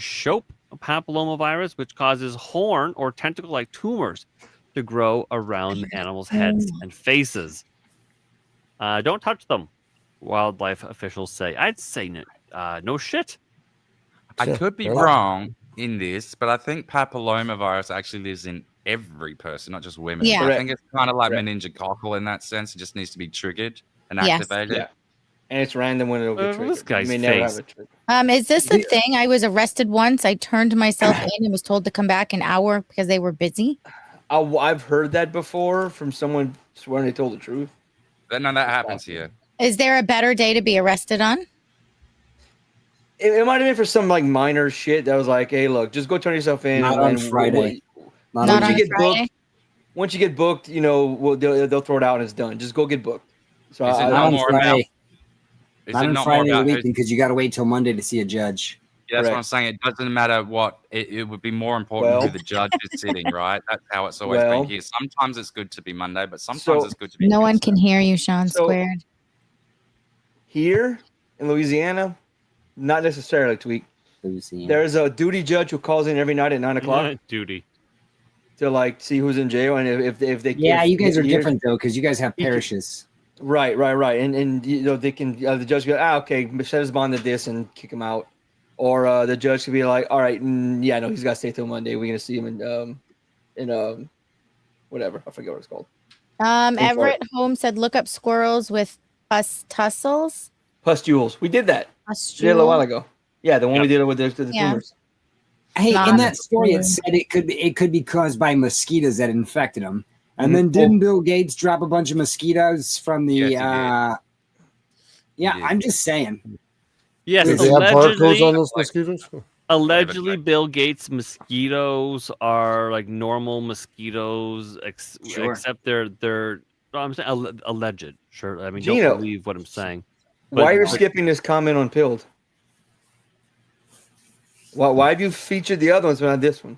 Shope papillomavirus, which causes horn or tentacle-like tumors to grow around the animals' heads and faces. Don't touch them, wildlife officials say. I'd say no shit. I could be wrong in this, but I think papillomavirus actually lives in every person, not just women. Yeah. I think it's kind of like Correct. meningococcal in that sense. It just needs to be triggered and Yes. activated. Yeah. And it's random when it'll get This triggered. guy's You may never face. have it triggered. Is this the thing? I was arrested once. I turned myself in and was told to come back an hour because they were busy. I've heard that before from someone swearing they told the truth. No, that happens here. Is there a better day to be arrested on? It might have been for some like minor shit that was like, hey, look, just go turn yourself in. Not on Friday. Not Once on you get Friday? booked, once you get booked, you know, they'll throw it out and it's done. Just go get booked. So Is it I- not on more Friday. about? Is Not it on not more Friday the about? weekend because you got to wait till Monday to see a judge. Yeah, that's what I'm Correct. saying. It doesn't matter what. It would be more important Well- who the judge is sitting, right? That's how it's always Well- been here. Sometimes it's good to be Monday, but sometimes So- it's good to be. No one Tuesday. can hear you, Shawn So- Squared. here in Louisiana, not necessarily Tweak. Louisiana. There's a duty judge who calls in every night at 9:00 Duty. to like see who's in jail and if they Yeah, if you guys are here's- different though because you guys have You can- parishes. Right, and you know they can the judge can be like, okay, set his bond to this and kick him out, or the judge could be like, all right, yeah, no, he's got to stay till Monday. We're gonna see him in whatever, I forget what it's called. Everett Holmes said, look up squirrels with tussles. Pustules. We did that. We did it a Pustule. while ago. Yeah, the one we Yep. did it with the Yeah. tumors. Hey, Not in that story, good. it said it could be caused by mosquitoes that infected them. And Mhm. then didn't Bill Gates drop a bunch of mosquitoes from the? Yes, he did. Yeah, He did. I'm just saying. Yes, Did they have barcodes allegedly, on those mosquitoes? allegedly Bill Gates mosquitoes are like normal mosquitoes, Sure. except they're. No, I'm saying alleged. Sure, I mean, Gina, don't believe what I'm saying. Why you're but- skipping this comment on pilled? Why have you featured the other ones but not this one?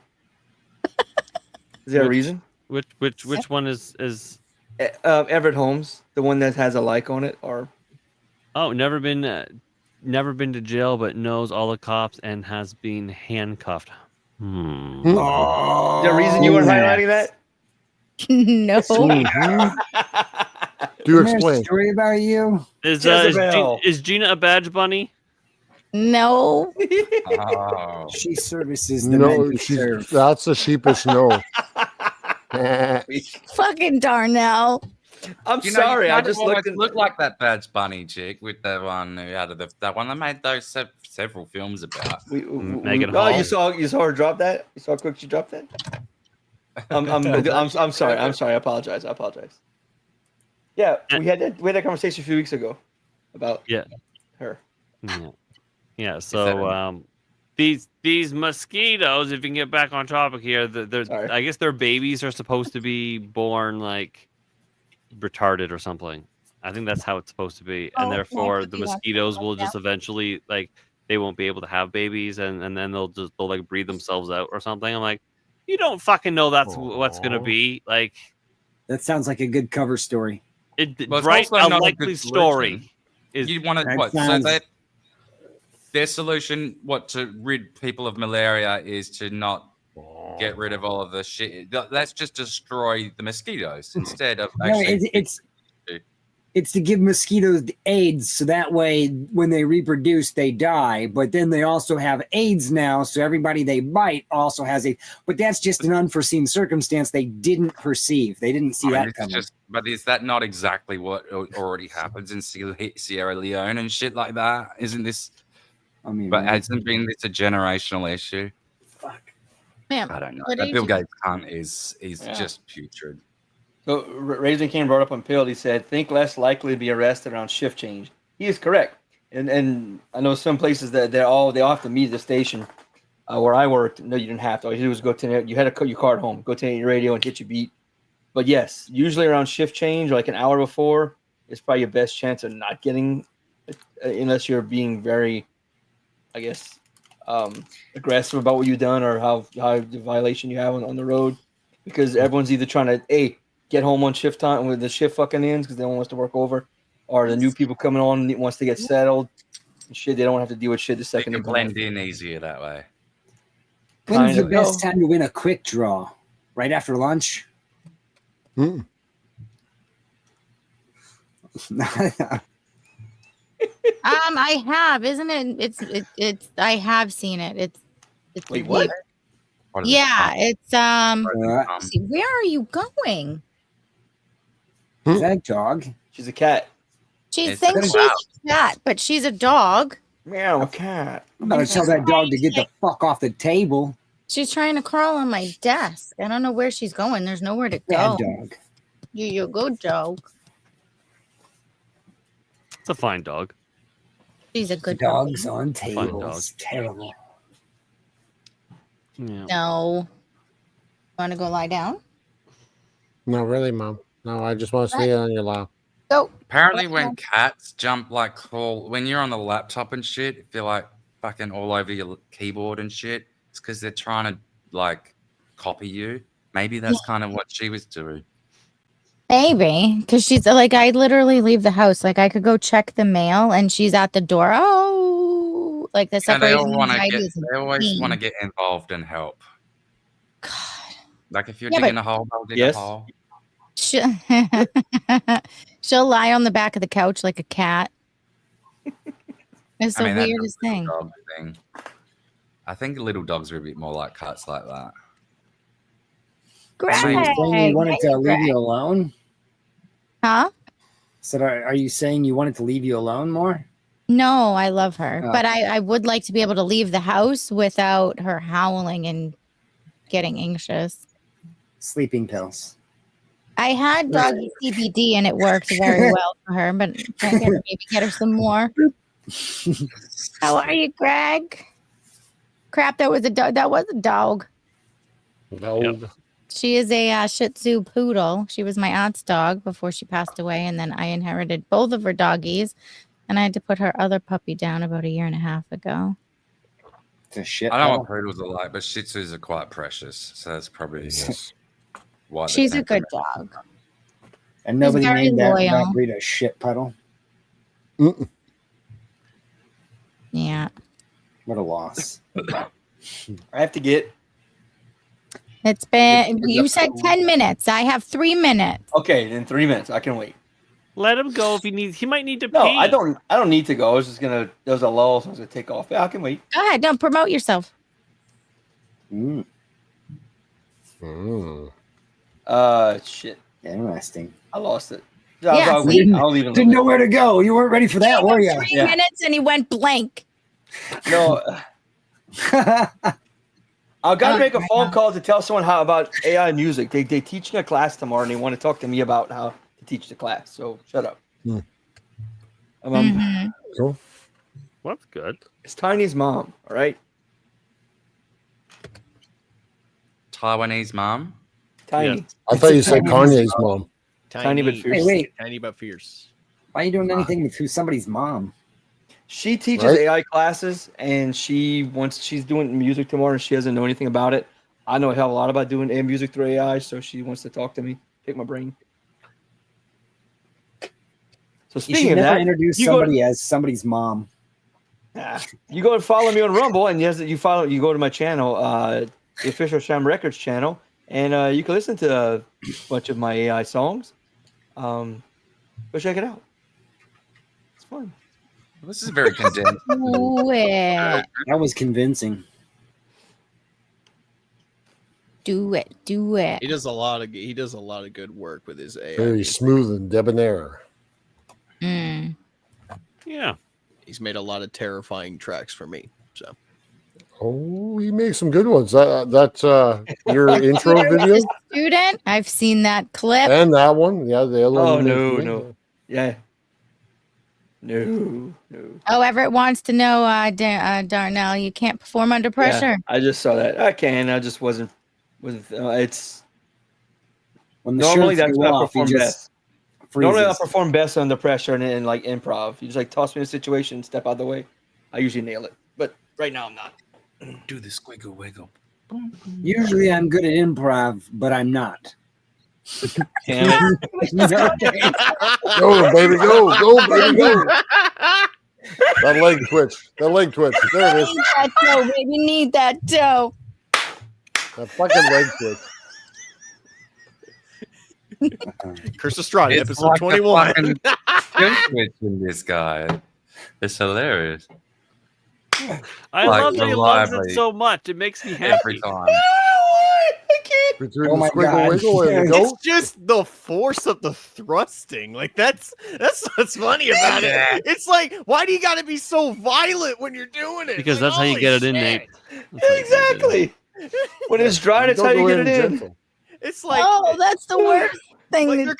Is there a Which- reason? Which one is? Everett Holmes, the one that has a like on it, or Oh, never been to jail, but knows all the cops and has been handcuffed. is there a reason you weren't highlighting that? No. Do Isn't there a explain. story about you? Jezebel. Is Gina a badge bunny? No. Oh. She services the men No, who serve. that's a sheepish no. Fucking Darnell. I'm You know, sorry, you I kind of just almost looked. look like that Badge Bunny chick with the one who out of that one that made those several films about. We, Megan oh, Hall. you saw her drop that? You saw how quick she dropped that? I'm sorry. I apologize. Yeah, we had that conversation a few weeks ago about her. Yeah. So these mosquitoes, if you can get back on topic here, I guess their babies are supposed to be born like retarded or something. I think that's how it's supposed to be, and therefore the mosquitoes will just eventually like they won't be able to have babies, and then they'll like breed themselves out or something. I'm like, you don't fucking know that's what's gonna be like. That sounds like a good cover story. Well, it's Right, also a not a likely good story. solution. Is You want to That what? sounds- So their solution, to rid people of malaria, is to not get rid of all of the shit. Let's just destroy the mosquitoes instead of No, actually. it's to give mosquitoes AIDS, so that way when they reproduce, they die. But then they also have AIDS now, so everybody they bite also has AIDS. But that's just an unforeseen circumstance they didn't perceive. They didn't see that coming. But is that not exactly what already happens in Sierra Leone and shit like that? Isn't this? I mean, but hasn't been this a generational issue? Ma'am, I don't know. what That age Bill is- Gates cunt is Yeah. just putrid. So Raising Cane brought up on Pilled. He said, "Think less likely to be arrested around shift change." He is correct, and I know some places that they all have to meet at the station. Where I worked, no, you didn't have to. All you did was go to you had to cut your car at home, go to your radio and hit your beat. But yes, usually around shift change, like an hour before, is probably your best chance of not getting, unless you're being very, I guess, aggressive about what you've done or how the violation you have on the road, because everyone's either trying to get home on shift time with the shift fucking ends because no one wants to work over, or the new people coming on wants to get settled and shit. They don't have to deal with shit the second You they can come on. blend in easier that way. When's the best time to win a quick draw? Right after lunch? I have, isn't it? It's. I have seen it. It's. Wait, what? Yeah, it's. See, where are you going? Is that a dog? She's a cat. She It's thinks a she's a cat, but she's a dog. Meow, a cat. I'm gonna tell that dog to get the fuck off the table. She's trying to crawl on my desk. I don't know where she's going. There's nowhere to go. Bad dog. You're a good dog. It's a fine dog. She's a good Dogs dog. on Fun tables. dog. Terrible. Yeah. No. Want to go lie down? No, really, Mom. No, I just want to stay on your lap. Go. Apparently, when cats jump when you're on the laptop and shit, if they're like fucking all over your keyboard and shit, it's because they're trying to like copy you. Maybe that's kind of what she was doing. Maybe, because she's like, I literally leave the house. Like, I could go check the mail, and she's at the door. Oh, like the And they separation all want to anxiety get. is They always insane. want to get involved and help. God. Like if you're Yeah, digging but- a hole, they'll dig Yes. a hole. She'll lie on the back of the couch like a cat. It's the that's a weirdest little thing. dog thing. I think little dogs are a bit more like cats like that. Greg, So you're saying you wanted to hey, leave Greg. you alone? Huh? So are you saying you wanted to leave you alone more? No, I love her, Oh. but I would like to be able to leave the house without her howling and getting anxious. Sleeping pills. I had doggy CBD and it worked very well for her, but I gotta maybe get her some more. How are you, Greg? Crap, that was a dog. That was a dog. Dog. She is a Shih Tzu poodle. She was my aunt's dog before she passed away, and then I inherited both of her doggies, and I had to put her other puppy down about a year and a half ago. It's a shit. I don't know what poodles are like, but Shih Tzus are quite precious, so that's probably why. the She's a good temperament- dog. And nobody very named that loyal. breed a shit puddle. Yeah. What a loss. I have to get. It's been, you said 10 minutes. I have 3 minutes. Okay, in 3 minutes, I can wait. Let him go if he needs. He might need to No, pee. I don't need to go. I was just gonna. There was a lull, so I was gonna take off. Yeah, I can wait. Go ahead. Don't promote yourself. Shit. Interesting. I lost it. Yeah, I'll see? leave. I'll leave it. Didn't know where to go. You weren't ready for that, were you? 3 minutes and he went blank. No. I've got to make a phone call to tell someone how about AI music. They're teaching a class tomorrow, and they want to talk to me about how to teach the class. So shut up. Cool. Well, that's good. It's Tiny's mom. All right. Taiwanese mom. Tiny. Yes. I thought you said Kanye's mom. Tiny but fierce. Wait. Tiny but fierce. Why are you doing anything with somebody's mom? She teaches Right? AI classes, and she's doing music tomorrow, and she doesn't know anything about it. I know a hell of a lot about doing music through AI, so she wants to talk to me, pick my brain. So You speaking should of never that, introduce somebody as somebody's mom. You go and follow me on Rumble, and yes, you go to my channel, the official Sham Records channel, and you can listen to a bunch of my AI songs. Go check it out. It's fun. This is very condensed. Do it. That was convincing. Do it. Do it. He does a lot of good work with his AI. Very smooth and debonair. Yeah. He's made a lot of terrifying tracks for me. So Oh, he makes some good ones. That's your intro video Student, I've seen that clip. and that one. Yeah, the other Oh one. no. Yeah. No. Oh, Everett wants to know, Darnell, you can't perform under pressure. Yeah, I just saw that. I can. I just wasn't. It's When the normally shirts that's go when I off, he perform just best. Normally I freezes. perform best under pressure and like improv. You just like toss me in a situation, step out of the way. I usually nail it, but right now I'm not. Do the squiggle wiggle. Usually I'm good at improv, but I'm not. Damn it. Go, baby, go, baby, go. That leg twitch. There it is. Need that dough, baby. Need that dough. That fucking leg twitch. Curse of Strahd, It's episode like 21. In this guy. It's hilarious. I Like, love that he loves reliably. it so much. It makes me happy. Every time. Between Oh the my squiggle God. wiggle and the It's goat. just the force of the thrusting. Like that's what's funny about it. It's like, why do you got to be so violent when you're doing it? Because Like, that's how you holy get it in, shit. Nate. That's how you get it in. Exactly. When it's dry, that's how Don't you go get it in. gentle. It's like, Oh, that's the worst thing like to there, do.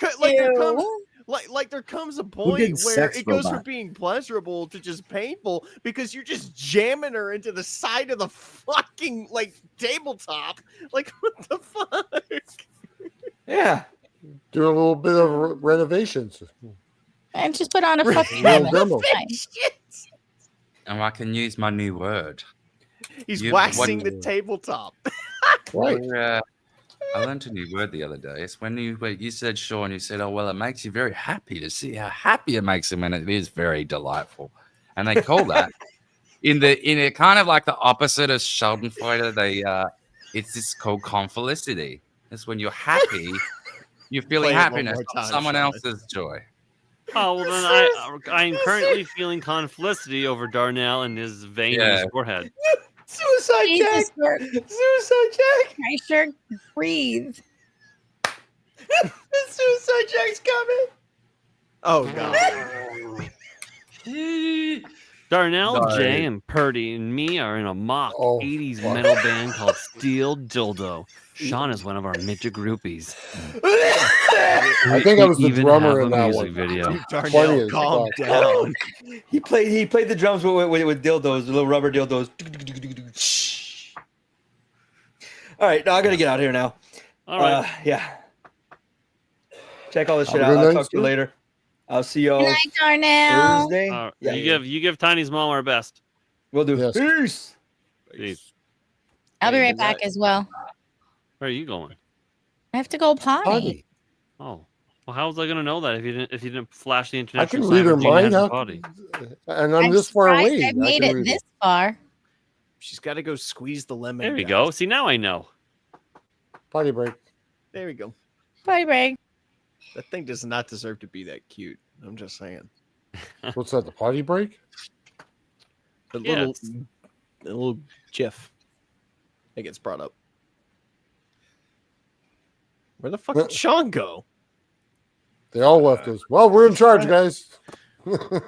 there comes a did point where Sex it goes from Robot? being pleasurable to just painful because you're just jamming her into the side of the fucking like tabletop. Like what the fuck? Yeah. Do a little bit of renovations. And just put on a fucking Little demo. And I can use my new word. He's You- waxing what- the tabletop. Right. I learned a new word the other day. It's when you said, Shawn, you said, oh, well, it makes you very happy to see how happy it makes him. And it is very delightful. And they call that in a kind of like the opposite of Schadenfreude. It's this called confelicity. It's when you're happy, you're feeling Play it one happiness more from time, someone Shawn. else's joy. Oh, well, then I'm currently feeling conflicity over Darnell and his vein in Yeah. his forehead. Suicide Jesus, Jack. Suicide Jack. I sure breathe. Suicide Jack's coming. Oh god. Darnell, No. Jay, and Purdy and me are in a mock Oh, 80s fuck. metal band called Steel Dildo. Shawn is one of our midget groupies. I think I was the even drummer have in a that music one. video. Funny Darnell, as calm fuck. down. He played the drums with dildos, the little rubber dildos. All right, now I gotta get out of here now. All right. Yeah. Check all this Have shit a out. good I'll night, talk to you sir. later. I'll see y'all Good night, Darnell. Thursday. Yeah, you give Tiny's mom our best. we'll do. Yes. Peace. Peace. I'll be Hey, right good back night. as well. Where are you going? I have to go potty. Potty. Oh, well, how was I gonna know that if you didn't flash the I international can sign read for her Gina mind. has a How- potty? And I'm I'm this far surprised away. I've made I can it read this far. She's got to go squeeze the lemon. There we guys. go. See, now I know. Potty break. There we go. Potty break. That thing does not deserve to be that cute. I'm just saying. What's that? The potty break? The Yeah, little GIF that gets brought up. Where the fuck did Shawn go? They all left us. Well, we're in charge, guys. Well,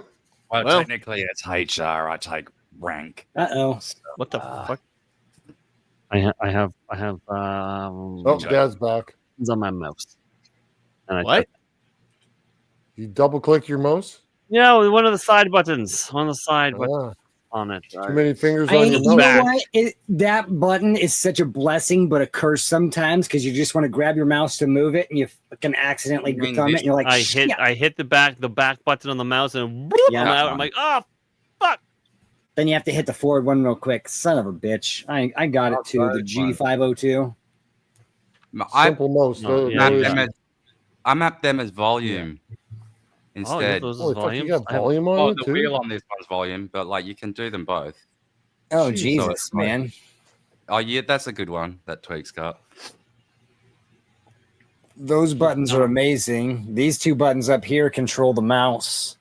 Well- technically, it's HR. I take rank. Uh-oh. What the fuck? I have Oh, Dad's back. It's on my mouse. And What? You double click your mouse? Yeah, one of the side buttons. One of the side buttons on it. Too many fingers I, on your you mouse. know what? That button is such a blessing, but a curse sometimes because you just want to grab your mouse to move it, and you fucking accidentally thumb it, and you're like, I shit. hit the back button on the mouse, and Yeah. I'm out. I'm like, oh, fuck. Then you have to hit the forward one real quick. Son of a bitch. I got it too. The G502. Simple mouse. I mapped them as volume instead. those Holy fuck, volumes? you got volume on it the too? wheel on this one's volume, but like you can do them both. Oh, So Jesus, it's like- man. Oh yeah, that's a good one. That Tweak's got. Those buttons are amazing. These two buttons up here control the mouse.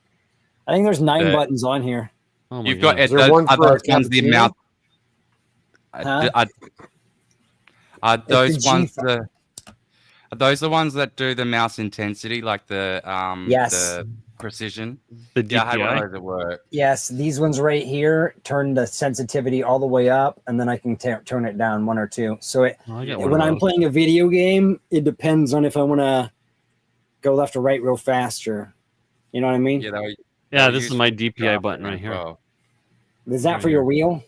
I think there's 9 buttons on here. Oh You've got those ones the mouth. Those ones are those the ones that do the mouse intensity, like the Yes. the precision? The Yeah, I had one DPI? of those at work. Yes, these ones right here turn the sensitivity all the way up, and then I can turn it down 1 or 2. So I got one when of I'm those. playing a video game, it depends on if I want to go left or right real faster. You know what I mean? Yeah, this is my DPI button right here. Is that for your wheel?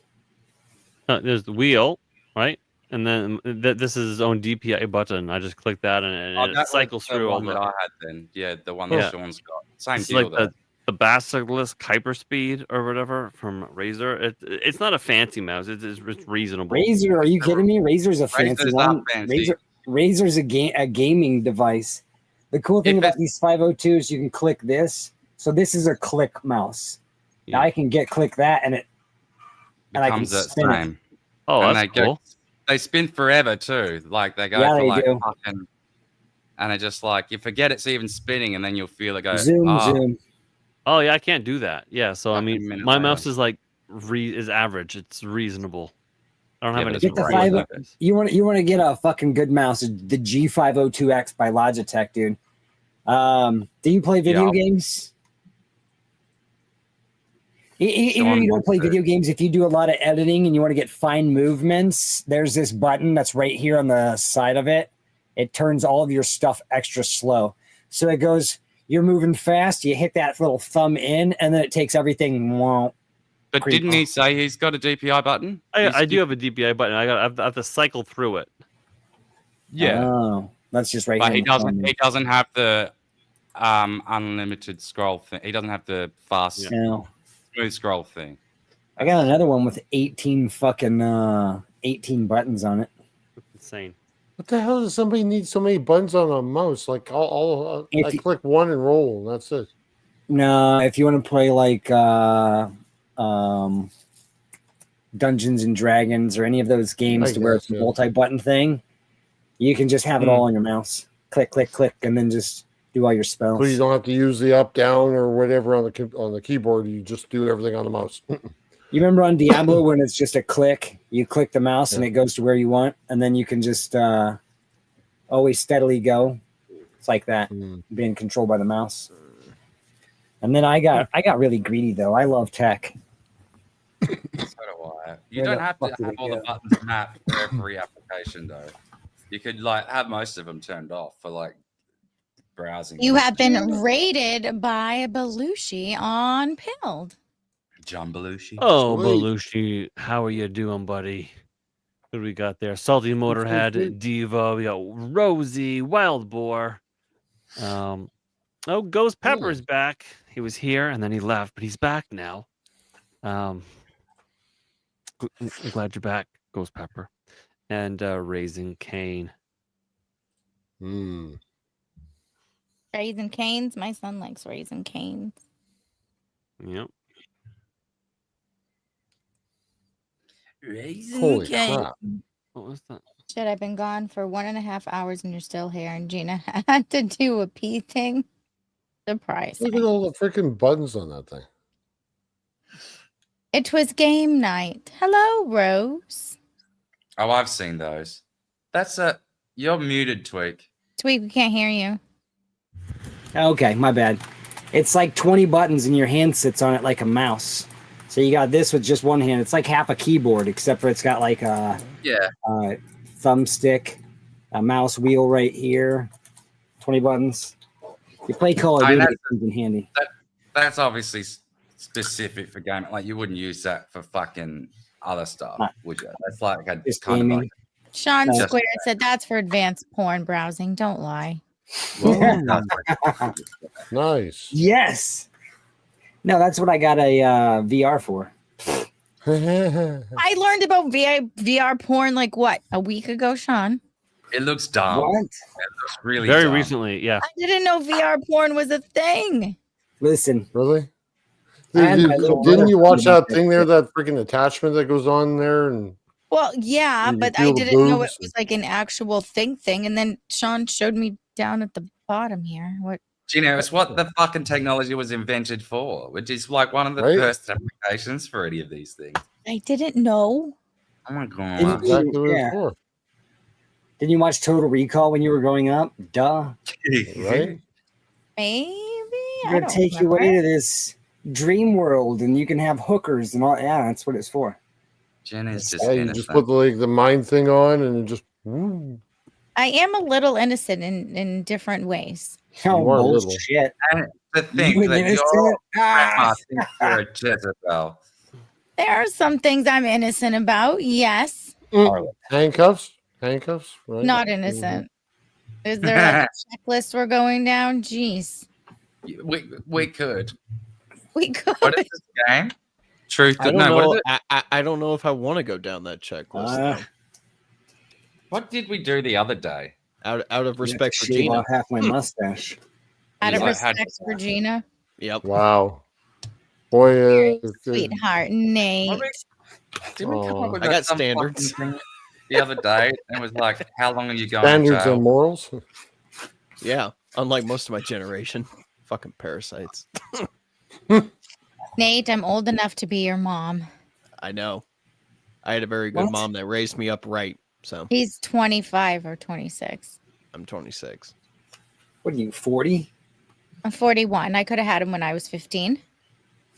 There's the wheel, right? And then this is its own DPI button. I just click that, and Oh, it that cycles was the through all one the. that I had then. Yeah, the one Yeah. that Shawn's got. Same It's deal like though. the Basilisk Hyperspeed or whatever from Razer. It's not a fancy mouse. It's reasonable. Razer? Are you kidding me? Razer's a fancy Razer's not one. fancy. Razer's a gaming device. The cool thing about these 502s, you can click this. So this is a click mouse. Now I can click that, and I can Becomes that spin it. same. Oh, and that's they cool. They spin forever too. Like they go Yeah, for they like do. fucking, and it just like you forget it's even spinning, and then you'll feel it go Zoom. Oh yeah, I can't do that. Yeah, so I mean, minute my later. mouse is like is average. It's reasonable. I don't have any. Get the problems 5. with this. You want to get a fucking good mouse? The G502X by Logitech, dude. Do you play video games? Even if you don't play video games, if you do a lot of editing and you want to get fine movements, there's this button that's right here on the side of it. It turns all of your stuff extra slow. So it goes, you're moving fast, you hit that little thumb in, and then it takes everything. But didn't he say he's got a DPI button? I do have a DPI button. I have to cycle through it. Yeah. Oh, that's just right But here. he in the doesn't. thumb. He doesn't have the unlimited scroll thing. He doesn't have the fast, No. smooth scroll thing. I got another one with 18 buttons on it. Insane. What the hell does somebody need so many buttons on a mouse? Like I If you- click one and roll, and that's it. No, if you want to play like Dungeons and Dragons or any of those games I to where guess, it's a yeah. multi-button thing, you can just have it all on your mouse. Click, click, click, and then just do all your spells. So you don't have to use the up, down, or whatever on the keyboard. You just do everything on the mouse. You remember on Diablo when it's just a click, you click the mouse and it goes to where you want, and then you can just always steadily go. It's like that, being controlled by the mouse. And then I got really greedy though. I love tech. So do I. You Where don't the have to fuck did have it all the go? buttons mapped for every application, though. You could like have most of them turned off for like browsing. You have been rated by Belushi on Pilled. John Belushi. Oh, Belushi, how are you doing, buddy? What do we got there? Salty Motorhead, Diva. We got Rosie, Wild Boar. Ghost Pepper's back. He was here and then he left, but he's back now. I'm glad you're back, Ghost Pepper. And Raising Cane. Raisin Canes. My son likes Raisin Canes. Yep. Holy crap! What was that? Shit, I've been gone for 1.5 hours and you're still here. And Gina had to do a pee thing. Surprise. Look at all the freaking buttons on that thing. It was game night. Hello, Rose. Oh, I've seen those. That's you're muted, Tweak. Tweak, we can't hear you. Okay, my bad. It's like 20 buttons and your hand sits on it like a mouse. So you got this with just one hand. It's like half a keyboard, except for it's got like a thumbstick, a mouse wheel right here, 20 buttons. You play Call of Duty, it comes in handy. That's obviously specific for gaming. Like you wouldn't use that for fucking other stuff, would you? That's like a kind of like. Sean Just- Square said that's for advanced porn browsing. Don't lie. Nice. Yes. No, that's what I got a VR for. I learned about VR porn like what, a week ago, Sean? It looks dumb. What? It looks really Very dumb. recently, yeah. I didn't know VR porn was a thing. Listen. Really? And my little Didn't you brother watch found out that thing there, that freaking attachment that goes on there? And Well, yeah, You but feel I the didn't know it boobs was like an actual thing. And then Sean showed me down at the bottom here. What? Gina, it's what the fucking technology was invented for, which is like one of the first applications for any of these things. I didn't know. Oh my god. Didn't you, Didn't you watch Total Recall when you were growing up? Duh. Right? Maybe. You're going to take you away to this dream world and you can have hookers and all. Yeah, that's what it's for. Gina's just Yeah, you just put the mind thing on and it just. I am a little innocent in different ways. Oh, You are little. bullshit. And to think You that innocent? your grandma thinks you're a Jezebel. There are some things I'm innocent about. Yes. Handcuffs? Handcuffs? Right? Not innocent. Is there like a checklist we're going down? Jeez. We could. We could. What is this game? Truth. I don't No, know. what is it? I don't know if I want to go down that checklist. though. What did we do the other day? Out of respect for Shave Gina. off half my mustache. Out of Yeah, I had- respect for Gina. Yep. Wow. Boy, Sweetheart, Nate. Did we come up with I got some fucking standards. thing the other day? And it was like, how long are you going standards to jail? and morals. Yeah. Unlike most of my generation. Fucking parasites. Nate, I'm old enough to be your mom. I know. I had a very good What? mom that raised me up right. So He's 25 or 26. I'm 26. What are you, 40? I'm 41. I could have had him when I was 15.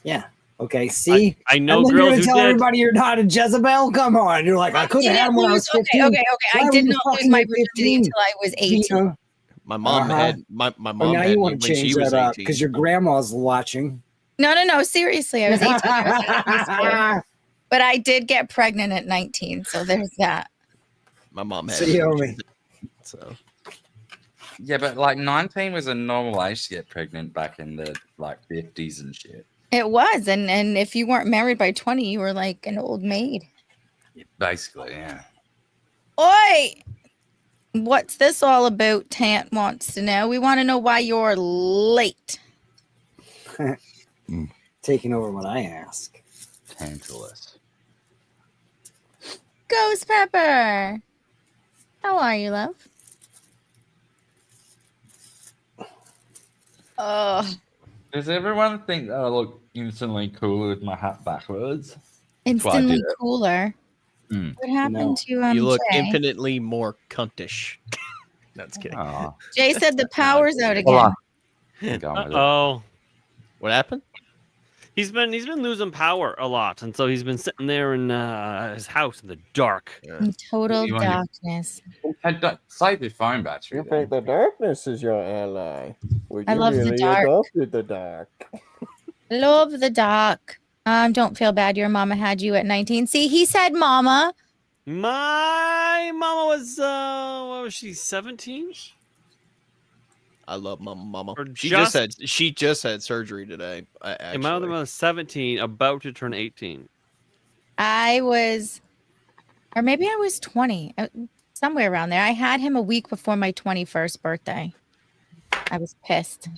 Yeah. Okay. See? I know and then you're girls gonna who tell did. everybody you're not a Jezebel? Come on. You're like, I could have had him when I was 15. Okay. I Why did were you not lose fucking my at virginity 15? until I was 18. Gina? My mom Uh-huh. had my Oh, mom now had you me want to when change she was that up 18. because your grandma's watching. No. Seriously, I was 18. I was in high school. But I did get pregnant at 19. So there's that. My mom had So me you when owe she me. was 18, so Yeah, but like 19 was a normal age to get pregnant back in the like 50s and shit. It was. And if you weren't married by 20, you were like an old maid. Basically, yeah. Oi! What's this all about? Tant wants to know. We want to know why you're late. Taking over what I ask. Tantalus. Ghost Pepper. How are you, love? Oh, Does everyone think that I look instantly cool with my hat backwards? instantly did it. cooler. Mm. What happened No. to you look Jay? infinitely more cuntish. That's kidding. Aw. Jay said the power's out Hold again. on. I'm going with it. Oh, What happened? he's been losing power a lot, and so he's been sitting there in his house in the dark. In total You want your- darkness. Hey, don't- save your phone battery. You then. think the darkness is your ally? Would I you love the really dark. adopted the dark? Love the dark. Don't feel bad. Your mama had you at 19. See, he said mama. My mama was what was she, 17? I love mama. Or She just- just had surgery today. And my mother was 17, about to turn 18. I was, or maybe I was 20, somewhere around there. I had him a week before my 21st birthday. I was pissed.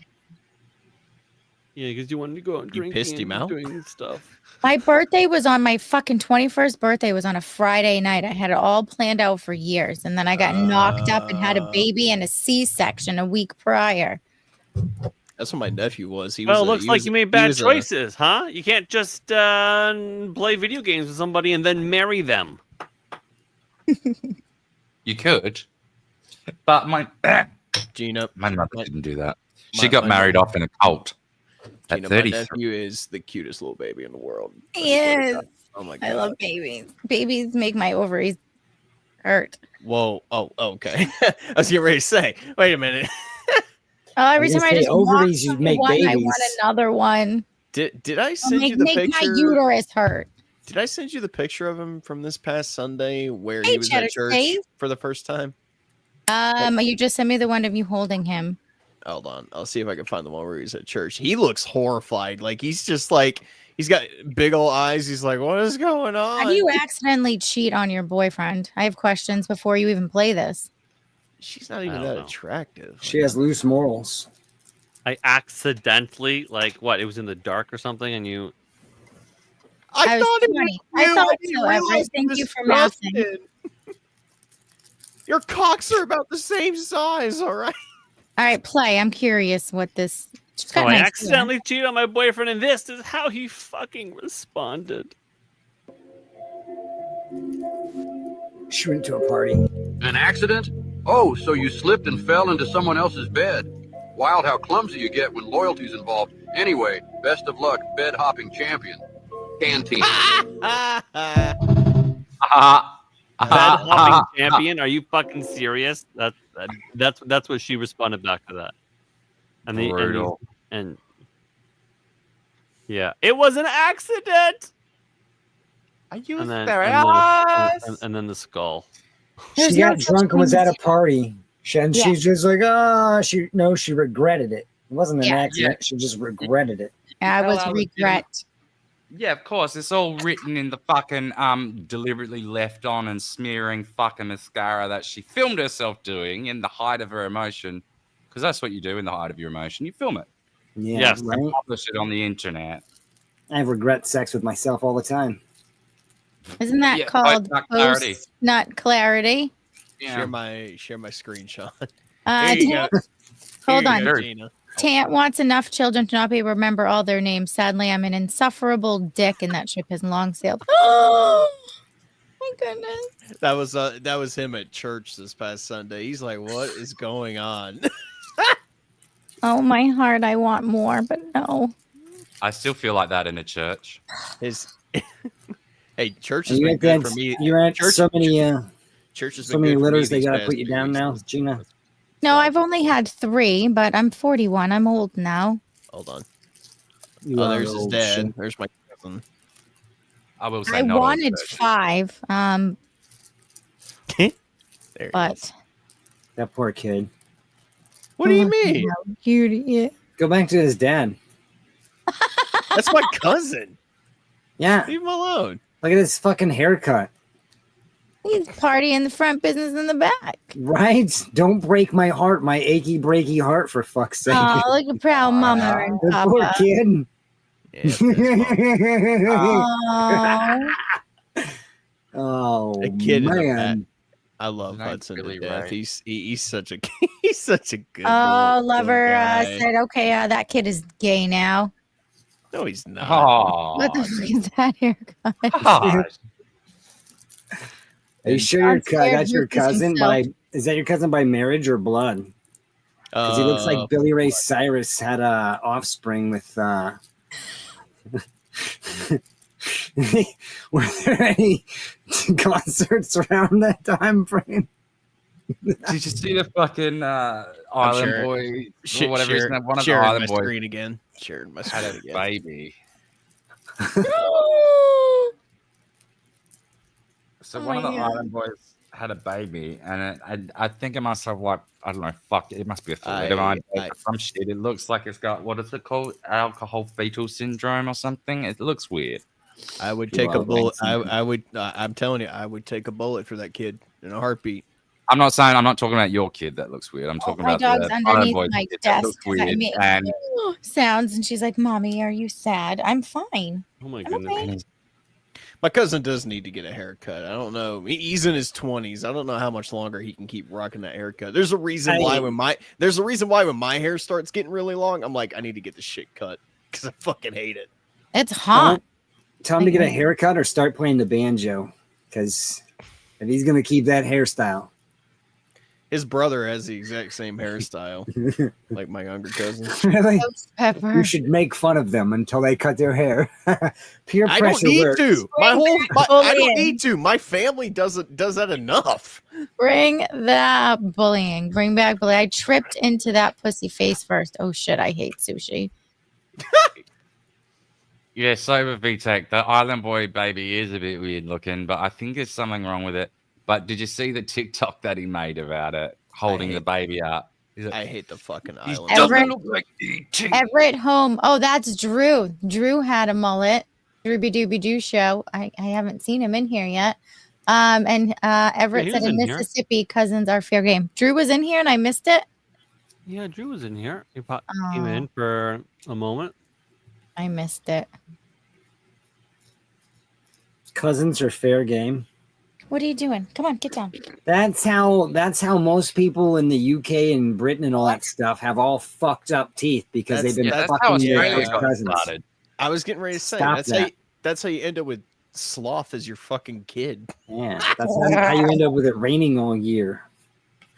Yeah, because you wanted to go out and You drink. pissed him out? doing stuff. My birthday was on my fucking 21st birthday was on a Friday night. I had it all planned out for years. And then I got knocked up and had a baby and a C-section a week prior. That's what my nephew was. He Well, was it looks he like was- you made he bad was a- choices, huh? You can't just play video games with somebody and then marry them. You could, but my Gina, my mother my- didn't do that. She my- got my married mother- off in a cult. At Gina, my 33. nephew is the cutest little baby in the world. I He swear to is. God. Oh my god. I love babies. Babies make my ovaries hurt. Whoa. Oh, okay. I was getting ready to say, wait a minute. Oh, every time I just ovaries, you walk make one, I babies. want another one. Did I It'll send you the make my picture? uterus hurt. Did I send you the picture of him from this past Sunday where Hey, he was Cheddar at church Steve. for the first time? You just sent me the one of you holding him. Hold on. I'll see if I can find the one where he's at church. He looks horrified. Like he's just like he's got big old eyes. He's like, what is going on? How do you accidentally cheat on your boyfriend? I have questions before you even play this. She's not even that attractive. She has loose morals. I accidentally, like, what? It was in the dark or something, and you. I was thought it 20. was I you. thought I didn't so, Everett. realize it Thank was you for mathing. Justin. Your cocks are about the same size, all right? All right, play. I'm curious what this. She's So got I nice hair. accidentally cheated on my boyfriend, and this is how he fucking responded. She went to a party. An accident? Oh, so you slipped and fell into someone else's bed. Wild how clumsy you get when loyalty's involved. Anyway, best of luck, bed hopping champion. Canteen. Bed hopping champion? Are you fucking serious? That's what she responded back to that. And the Brutal. and yeah, it was an accident. Are you And then, serious? and then the skull. She got drunk and was at a party. She's just like, she regretted it. It wasn't an accident. She just regretted it. I was Hello, regret. Yeah, of course. It's all written in the fucking deliberately left on and smearing fucking mascara that she filmed herself doing in the height of her emotion. Because that's what you do in the height of your emotion. You film it. Yeah, Yes, right? and publish it on the internet. I regret sex with myself all the time. Isn't that Yeah, called not clarity. post not clarity? Share my screenshot. Here you go. Hold Here on. you go, Gina. Tant wants enough children to not be able to remember all their names. Sadly, I'm an insufferable dick, and that ship has long sailed. Oh my goodness! That was him at church this past Sunday. He's like, "What is going on?" Oh my heart, I want more, but no. I still feel like that in a church. Hey, church has You been at good that- for me. You're at Church, so many church has so been many good for me litters they these gotta past put you few down weeks. now, Gina. No, I've only had 3, but I'm 41. I'm old now. Hold on. You are there's his old dad. shit. There's my cousin. I will say I not all wanted churches. 5. There he But is. That poor kid. What do you mean? How cute he is. Go back to his dad. That's my cousin. Yeah. Leave him alone. Look at his fucking haircut. He's party in the front, business in the back. Right? Don't break my heart, my achy breaky heart, for fuck's sake. Oh, look at proud mama and The poor papa. kid. Oh. Oh A kid in a man. I love Nice Hudson to Billy death. Ray. He's such a he's such a good. Oh, little lover guy. said, okay, that kid is gay now. No, he's not. Oh, What the fuck is that haircut? gosh. Are you sure I'm scared that's your Rufus cousin himself. by is that your cousin by marriage or blood? Because he looks like Billy Ray Cyrus had a offspring with were there any concerts around that time frame? Did you see the fucking Island Boy or whatever his name? One of the sharing Island my Boys screen again. Sharing my had screen a again. baby. So Oh one of the my God. Island Boys had a baby, and I think it must have like I don't know, fuck, it must be a thalidomide or some shit. It looks like it's got what is it called, alcohol fetal syndrome or something. It looks weird. I would take a bullet. I would. I'm telling you, I would take a bullet for that kid in a heartbeat. I'm not talking about your kid that looks weird. I'm talking My about dog's the Island underneath Boys my kid that desk. looks weird. I mean, And sounds, and she's like, "Mommy, are you sad?" I'm fine. Oh my I'm goodness. okay. My cousin does need to get a haircut. I don't know. He's in his 20s. I don't know how much longer he can keep rocking that haircut. There's a reason why when my hair starts getting really long, I'm like, I need to get the shit cut because I fucking hate it. It's hot. Tell him to get a haircut or start playing the banjo. Because if he's gonna keep that hairstyle. His brother has the exact same hairstyle, like my younger cousins. Really? Pepper. You should make fun of them until they cut their hair. Peer I pressure don't need works. to. I don't need to. My family does that enough. Bring that bullying. Bring back bullying. I tripped into that pussy face first. Oh shit, I hate sushi. Yeah, Sober VTech, the Island Boy baby is a bit weird looking, but I think there's something wrong with it. But did you see the TikTok that he made about it, holding the baby up? I hate the fucking island. Everett, look like eating. Everett home. Oh, that's Drew. Drew had a mullet. Drooby Dooby Doo show. I haven't seen him in here yet. And Everett he said was in in here. Mississippi, cousins are fair game. Drew was in here and I missed it. Yeah, Drew was in here. He came in for a moment. I missed it. Cousins are fair game. What are you doing? Come on, get down. That's how most people in the UK and Britain and all that stuff have all fucked up teeth because they've been fucking their cousins. I was getting ready to say Stop that. that's how you end up with sloth as your fucking kid. Yeah, that's how you end up with it raining all year,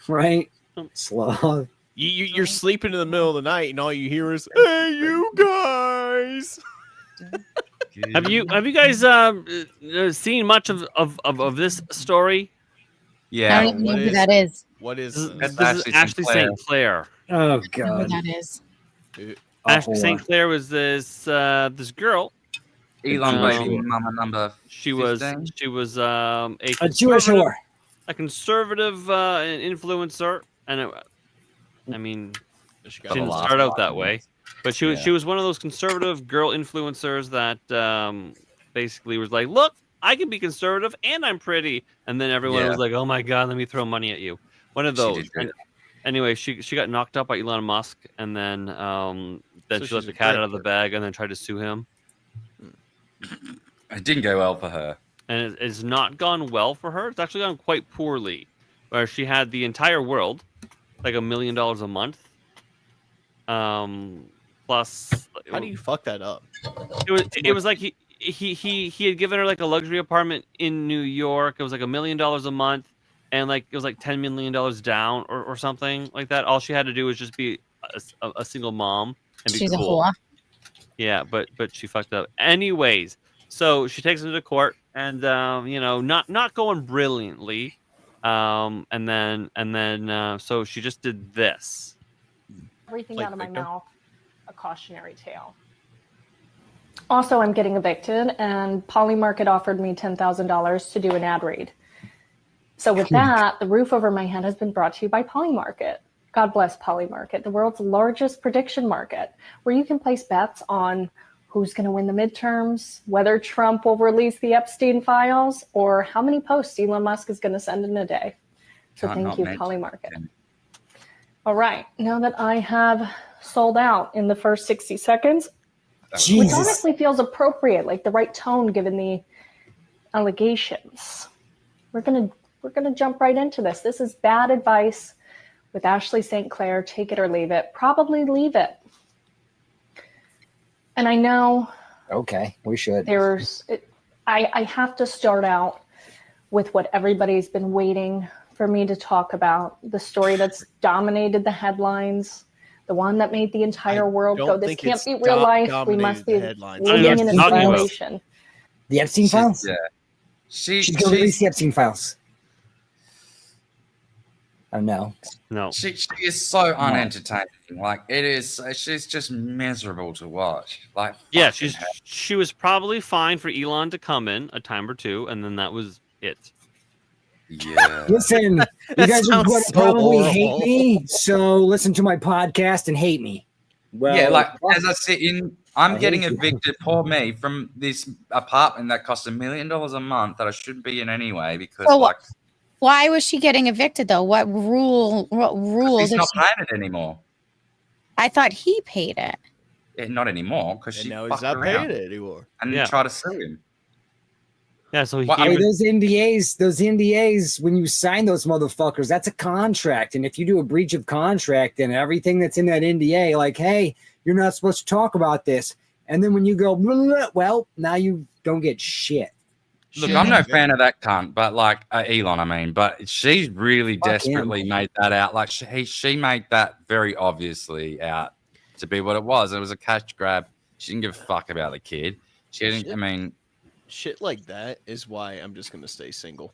right? Sloth. You're sleeping in the middle of the night and all you hear is, "Hey, you guys." Have you guys seen much of this story? Yeah. I don't even know who that is. What is this? This is Ashley St. Clair. Oh I don't know god. who that is. Ashley St. Clair was this girl. Elon baby mama number. She was a Jewish whore. A conservative influencer, and I mean, she didn't start out that way. But she was one of those conservative girl influencers that basically was like, look, I can be conservative and I'm pretty. And then everyone was like, oh my God, let me throw money at you. One of those. Anyway, she got knocked up by Elon Musk, and then she let the cat out of the bag and then tried to sue him. It didn't go well for her. And it's not gone well for her. It's actually gone quite poorly. Where she had the entire world, like $1 million a month. Plus, how do you fuck that up? It was like he had given her like a luxury apartment in New York. It was like $1 million a month, and like it was like $10 million down or something like that. All she had to do was just be a single mom and be She's cool. a whore. Yeah, but she fucked up. Anyways, so she takes him to court, and not going brilliantly. And then so she just did this. Everything out of my mouth, a cautionary tale. Also, I'm getting evicted, and Polymarket offered me $10,000 to do an ad read. So with that, the roof over my head has been brought to you by Polymarket. God bless Polymarket, the world's largest prediction market, where you can place bets on who's going to win the midterms, whether Trump will release the Epstein files, or how many posts Elon Musk is going to send in a day. So thank you, Polymarket. All right, now that I have sold out in the first 60 seconds, which honestly feels appropriate, like the right tone given the allegations. We're gonna jump right into this. This is bad advice with Ashley St. Clair. Take it or leave it. Probably leave it. And I know. Okay, we should. I have to start out with what everybody's been waiting for me to talk about, the story that's dominated the headlines, the one that made the entire world go, this can't be real life. We must be living in a simulation. The Epstein files? Yeah. She's going to release the Epstein files. Oh, no. No. She is so unentertaining. Like, it is, she's just miserable to watch. Like, yeah, she was probably fine for Elon to come in a time or two, and then that was it. Yeah. Listen, you guys are going to probably hate me, so listen to my podcast and hate me. Well, yeah, like as I sit in, I'm getting evicted, poor me, from this apartment that costs $1 million a month that I shouldn't be in anyway because why was she getting evicted though? What rule? He's not paying it anymore. I thought he paid it. Not anymore because she he's fucked not around paying it anymore. and try to sue him. Yeah, so those NDAs, when you sign those motherfuckers, that's a contract. And if you do a breach of contract, then everything that's in that NDA, like, hey, you're not supposed to talk about this. And then when you go, well, now you don't get shit. Look, I'm no fan of that cunt, but like Elon, I mean, but she's really Fuck him. desperately made that out. Like she made that very obviously out to be what it was. It was a cash grab. She didn't give a fuck about the kid. She didn't. I mean, shit like that is why I'm just gonna stay single.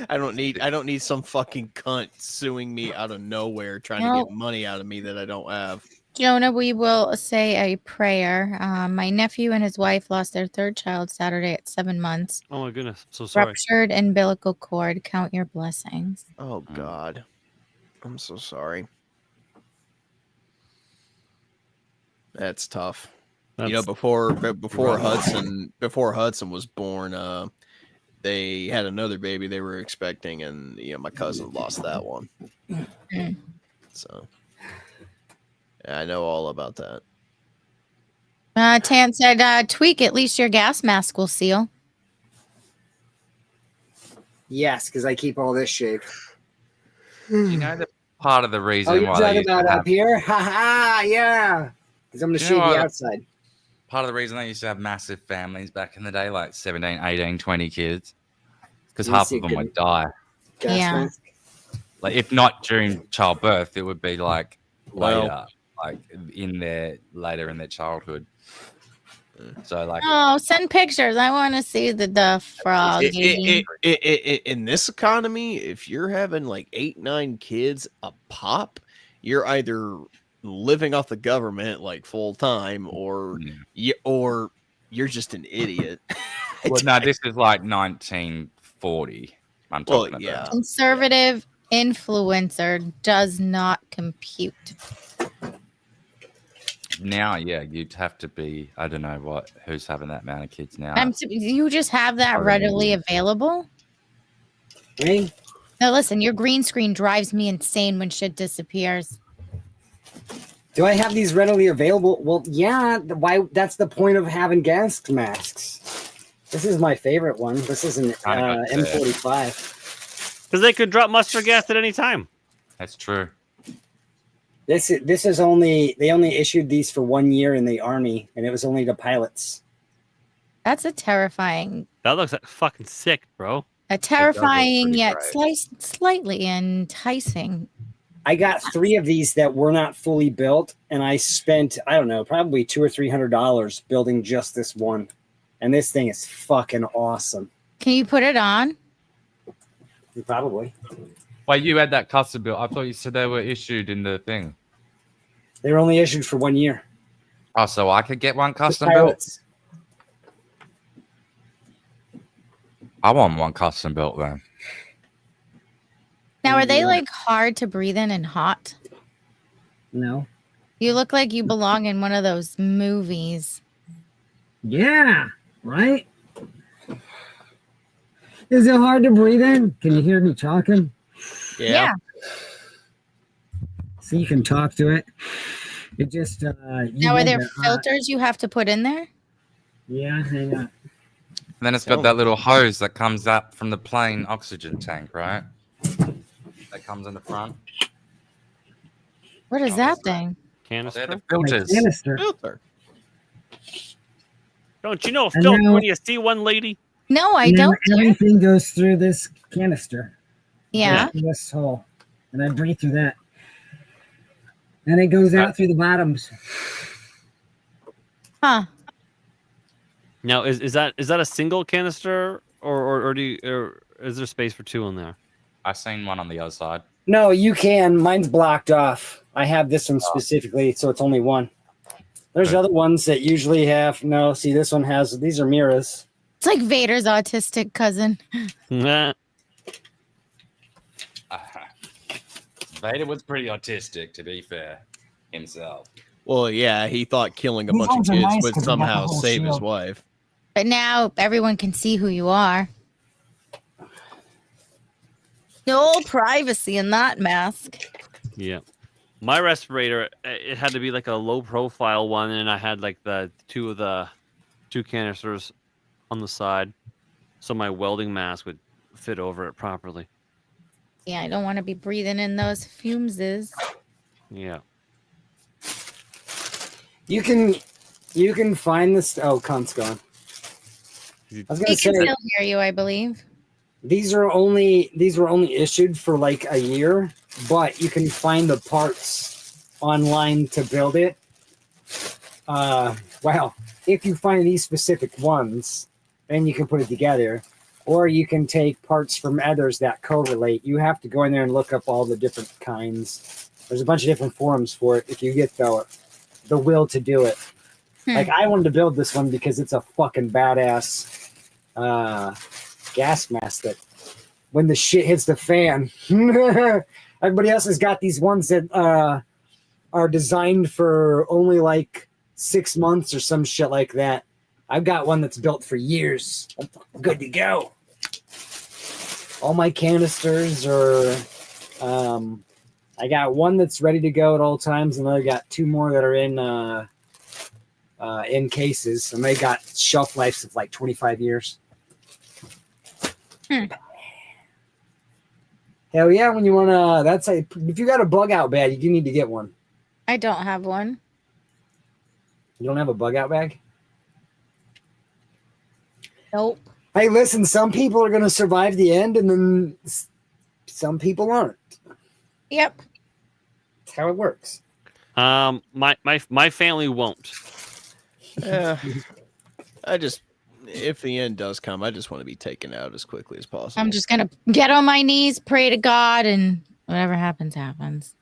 I don't need some fucking cunt suing me out of nowhere trying to get money out of me that I don't have. Jonah, we will say a prayer. My nephew and his wife lost their third child Saturday at 7 months. Oh my goodness, so sorry. Ruptured umbilical cord. Count your blessings. Oh God, I'm so sorry. That's tough. You know, before Hudson was born, they had another baby they were expecting, and my cousin lost that one. So yeah, I know all about that. Tan said, tweak, at least your gas mask will seal. Yes, because I keep all this shape. you know the part of the reason Oh, you're why they talking used to about have, up here? Ha ha, yeah. Because I'm going to Do you know shave the what? outside. part of the reason they used to have massive families back in the day, like 17, 18, 20 kids, because half of them would die. Yeah. Like if not during childbirth, it would be like Well- later, like later in their childhood. So like, Oh, send pictures. I want to see the frog. In this economy, if you're having like 8, 9 kids a pop, you're either living off the government like full time, or you're just an idiot. well, no, this is like 1940. I'm talking about. Conservative influencer does not compute. Now, yeah, you'd have to be. I don't know who's having that amount of kids now. You just have that don't readily know. available. Me? Now listen, your green screen drives me insane when shit disappears. Do I have these readily available? Well, yeah. Why? That's the point of having gas masks. This is my favorite one. This is an M45. Because they could drop mustard gas at any time. That's true. This is only they only issued these for 1 year in the Army, and it was only to pilots. That's a terrifying, That looks like fucking sick, bro. terrifying yet slightly enticing. I got 3 of these that were not fully built, and I spent, I don't know, probably $200 or $300 building just this one. And this thing is fucking awesome. Can you put it on? Probably. Wait, you had that custom built. I thought you said they were issued in the thing. They were only issued for 1 year. Oh, so I could get one custom built? Pilots. I want one custom built then. Now, are they like hard to breathe in and hot? No. You look like you belong in one of those movies. Yeah, right? Is it hard to breathe in? Can you hear me talking? Yeah. So you can talk to it. It just Now, are there filters you have to put in there? Yeah, hang on. And then it's got that little hose that comes up from the plane oxygen tank, right? That comes in the front. What is that thing? Canister? They're the filters. Canister. Filter. Don't you know a And filter now- when you see one, lady? No, I And then don't. Everything goes through this canister. Yeah. This hole. And I breathe through that. And it goes out through the bottoms. Huh. Now, is that a single canister, or is there space for 2 in there? I seen one on the other side. No, you can. Mine's blocked off. I have this one specifically, so it's only one. There's other ones that usually have no. See, this one has. These are mirrors. It's like Vader's autistic cousin. Vader was pretty autistic, to be fair, himself. Well, yeah, he thought killing a These bunch of ones are kids nice would 'cause they got the somehow whole save his shield. wife. But now everyone can see who you are. No privacy in that mask. Yeah. My respirator, it had to be like a low profile one, and I had like the 2 canisters on the side, so my welding mask would fit over it properly. Yeah, I don't want to be breathing in those fumes. Yeah. You can find this. Oh, cunt's gone. I was He gonna can say still hear you, I believe. these were only issued for like a year, but you can find the parts online to build it. Well, if you find these specific ones, then you can put it together, or you can take parts from others that correlate. You have to go in there and look up all the different kinds. There's a bunch of different forums for it if you get the will to do it. Like I wanted to build this one because it's a fucking badass gas mask that when the shit hits the fan, everybody else has got these ones that are designed for only like 6 months or some shit like that. I've got one that's built for years. I'm good to go. All my canisters are I got one that's ready to go at all times, and I got 2 more that are in cases, and they got shelf lives of like 25 years. Hell yeah, when you wanna if you got a bug out bag, you do need to get one. I don't have one. You don't have a bug out bag? Nope. Hey, listen, some people are gonna survive the end, and then some people aren't. Yep. That's how it works. My family won't. Yeah. If the end does come, I just want to be taken out as quickly as possible. I'm just gonna get on my knees, pray to God, and whatever happens, happens.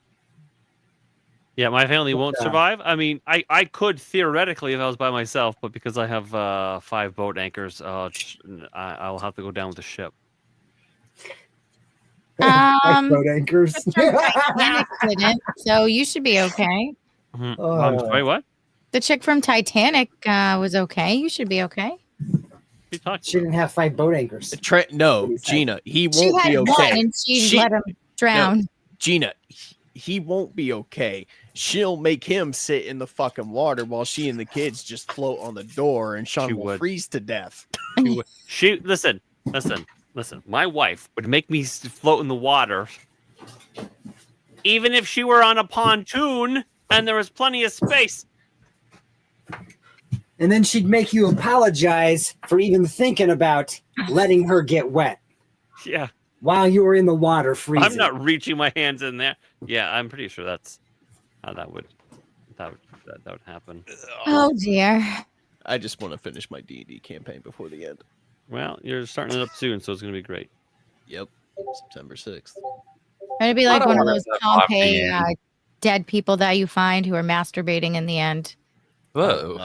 Yeah, my family won't survive. I mean, I could theoretically if I was by myself, but because I have 5 boat anchors, I'll have to go down with the ship. Boat anchors. Titanic didn't, so you should be okay. Mm-hmm. I'm sorry, what? The chick from Titanic was okay. You should be okay. She didn't have 5 boat anchors. No, Gina, he She won't had be okay. one, and she let him drown. No, Gina, he won't be okay. She'll make him sit in the fucking water while she and the kids just float on the door, and Shawn will freeze to death. She listen. My wife would make me float in the water, even if she were on a pontoon and there was plenty of space. And then she'd make you apologize for even thinking about letting her get wet. Yeah. While you were in the water freezing. I'm not reaching my hands in there. Yeah, I'm pretty sure that's how that would happen. Oh dear. I just want to finish my D&D campaign before the end. Well, you're starting it up soon, so it's going to be great. Yep, September 6th. It'd be like one of those Pompeii end. dead people that you find who are masturbating in the end. Whoa.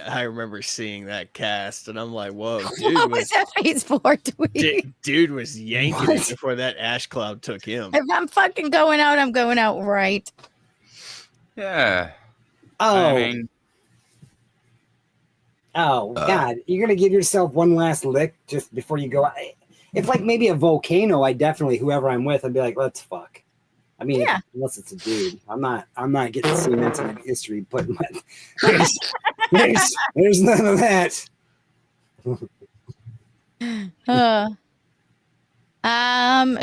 I remember seeing that cast, and I'm like, whoa, What dude was that phase 4 tweet? dude was yanking it before that ash cloud took him. If I'm fucking going out, I'm going out right. Yeah. Oh. God, you're gonna give yourself one last lick just before you go out. If like maybe a volcano, I definitely whoever I'm with, I'd be like, let's fuck. I mean, unless it's a dude, I'm not getting cemented in history. But there's none of that.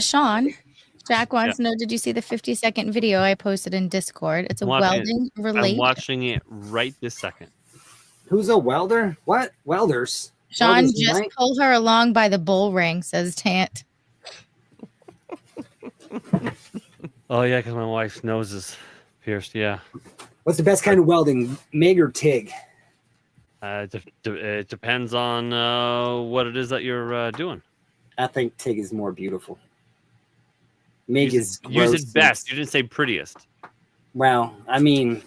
Shawn, Jack wants to know: did you see the 50-second video I posted in Discord? It's a welding related. I'm watching it right this second. Who's a welder? What welders? Shawn, Welders just unite? pull her along by the bull ring, says Tant. Oh yeah, because my wife's nose is pierced. Yeah. What's the best kind of welding, MIG or TIG? It depends on what it is that you're doing. I think TIG is more beautiful. MIG is use gross it best. You didn't say prettiest. Well, I mean,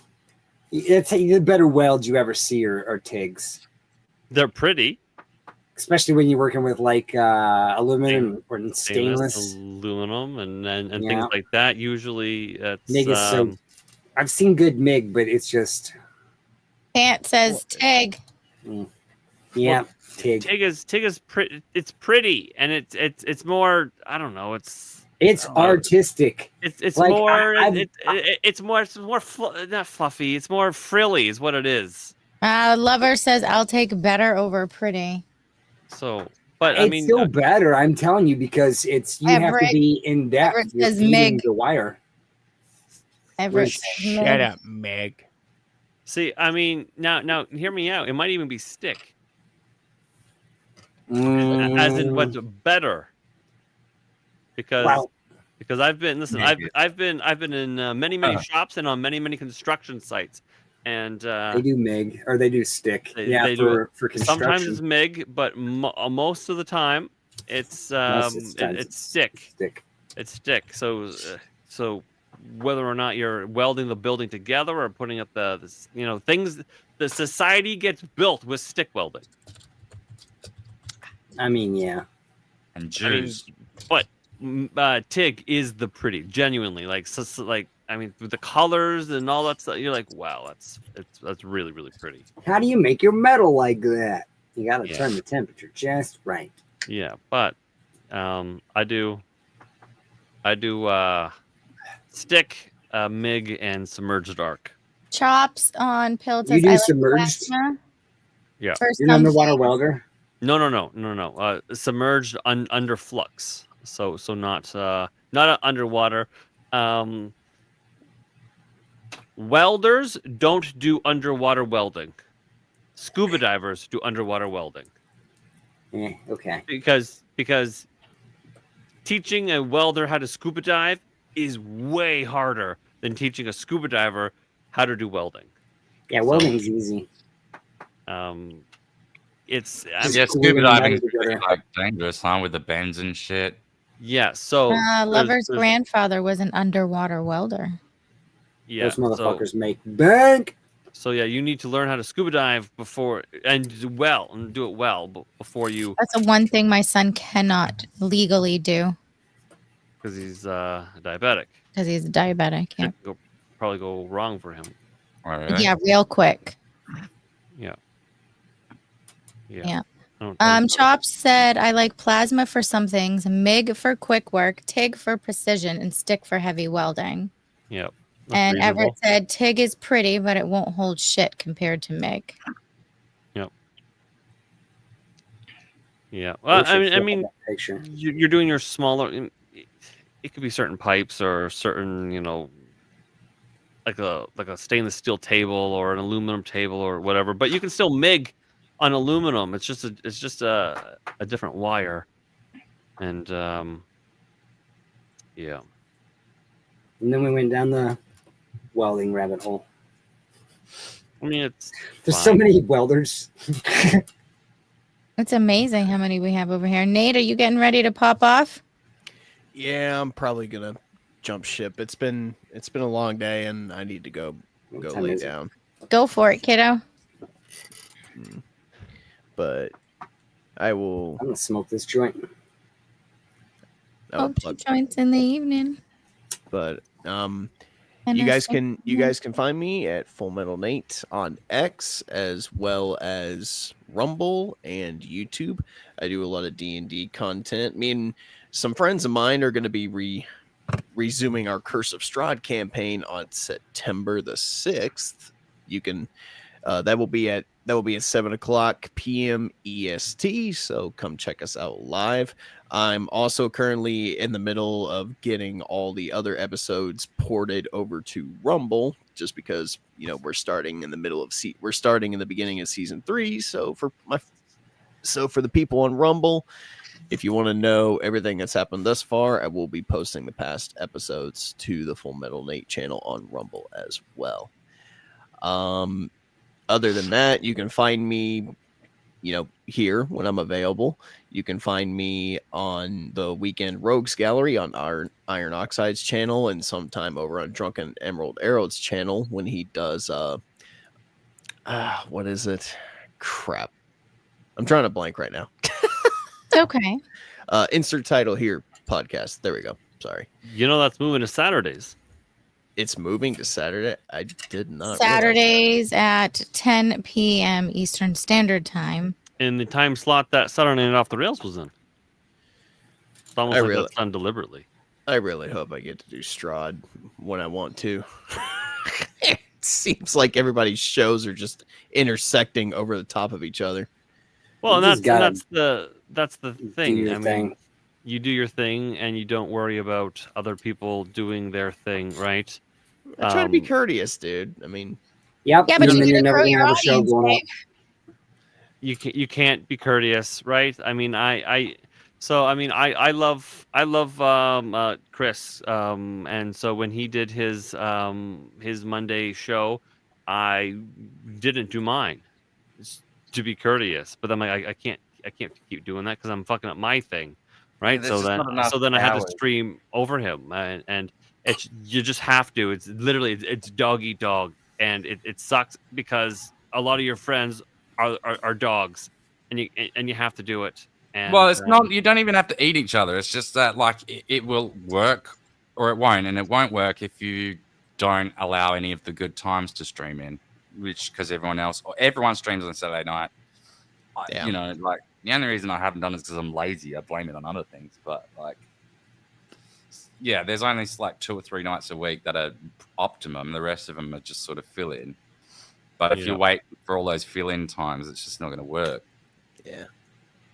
it's the better welds you ever see are TIGs. They're pretty, especially when you're working with like aluminum or stainless, aluminum, and things like that. Usually, it's MIG is so. I've seen good MIG, but it's just. Tant says TIG. Yeah, well, TIG. TIG is pretty. It's pretty, and it's more. I don't know. It's artistic. It's like, more. It's more not fluffy. It's more frilly, is what it is. Lover says I'll take better over pretty. So, but it's I mean, still better. I'm telling you because it's you have to be in depth with feeding the wire. Shut up, Meg. See, I mean, now, hear me out. It might even be stick. As in what's better. Because Well, I've been Maybe. I've been in many shops and on many construction sites, and they do MIG or they do stick. they Yeah, do it. for Sometimes construction. it's MIG, but most of the time it's it's stick. Stick. It's stick. So whether or not you're welding the building together or putting up the things, the society gets built with stick welding. I mean, yeah. And I mean, Jews. but TIG is the pretty, genuinely, like I mean, with the colors and all that stuff, you're like, wow, that's really really pretty. How do you make your metal like that? You got to Yeah. turn the temperature just right. Yeah, but I do stick, MIG, and submerged arc. Chops on Pill You says do I like submerged? plasma Yeah. for You're an some underwater things. welder? No. Submerged under flux. So not underwater. Welders don't do underwater welding. Scuba divers do underwater welding. Okay. Because teaching a welder how to scuba dive is way harder than teaching a scuba diver how to do welding. Yeah, welding's easy. It's scuba diving is pretty dangerous, huh? With the bends and shit. Yeah. So Lover's grandfather was an underwater welder. Yeah, Those motherfuckers make bank. So yeah, you need to learn how to scuba dive before and do it well before you. That's the one thing my son cannot legally do Because he's diabetic. because he's a diabetic. Yeah. Probably go wrong for him. Yeah, real quick. Yeah. Yeah. Chops said, I like plasma for some things, MIG for quick work, TIG for precision, and stick for heavy welding. Yep. And Everett said, TIG is pretty, but it won't hold shit compared to MIG. Yep. Yeah. Well, I mean, you're doing your smaller. It could be certain pipes or certain, like a stainless steel table or an aluminum table or whatever. But you can still MIG on aluminum. It's just a different wire, and yeah. And then we went down the welding rabbit hole. I mean, there's so many welders. It's amazing how many we have over here. Nate, are you getting ready to pop off? Yeah, I'm probably gonna jump ship. It's been a long day, and I need to go lay down. Go for it, kiddo. But I will. I'm gonna smoke this joint. Oh, 2 joints in the evening. But And you I guys said, can you guys can find me at Full Metal Nate on X as well as Rumble and YouTube. I do a lot of D&D content. Me and some friends of mine are going to be resuming our Curse of Strahd campaign on September the 6th. You can that will be at 7:00 p.m. EST. So come check us out live. I'm also currently in the middle of getting all the other episodes ported over to Rumble, just because we're starting in the beginning of season 3. So for the people on Rumble, if you want to know everything that's happened thus far, I will be posting the past episodes to the Full Metal Nate channel on Rumble as well. Other than that, you can find me, here when I'm available. You can find me on the Weekend Rogues Gallery on our Iron Oxide's channel, and sometime over on Drunken Emerald Arrow's channel when he does what is it? Crap. I'm trying to blank right now. It's okay. Insert title here, podcast. There we go. Sorry. That's moving to Saturdays. It's moving to Saturday. I did not. Saturdays at 10 p.m. Eastern Standard Time. In the time slot that Saturday Night Off the Rails was in. It's almost that's done deliberately. I really hope I get to do Strahd when I want to. It seems like everybody's shows are just intersecting over the top of each other. Well, and that's the thing. I mean, you do your thing, and you don't worry about other people doing their thing, right? I try to be courteous, dude. I mean, yep. Yeah, but you're you're never grow gonna your have a show audience, going Dave. you can't be courteous, right? I mean, I love Chris, and so when he did his Monday show, I didn't do mine to be courteous, but I'm like, I can't keep doing that because I'm fucking up my thing, right? There's just not enough I had to hours. stream over him, and it's you just have to. It's literally it's dog eat dog, and it sucks because a lot of your friends are dogs, and you have to do it. And Well, it's not. You don't even have to eat each other. It's just that like it will work or it won't, and it won't work if you don't allow any of the good times to stream in. Which because everyone streams on Saturday night. Yeah. You know, like the only reason I haven't done it is because I'm lazy. I blame it on other things, but like, yeah, there's only like 2 or 3 nights a week that are optimum. The rest of them are just sort of fill in. But if you wait for all those fill in times, it's just not going to work. Yeah.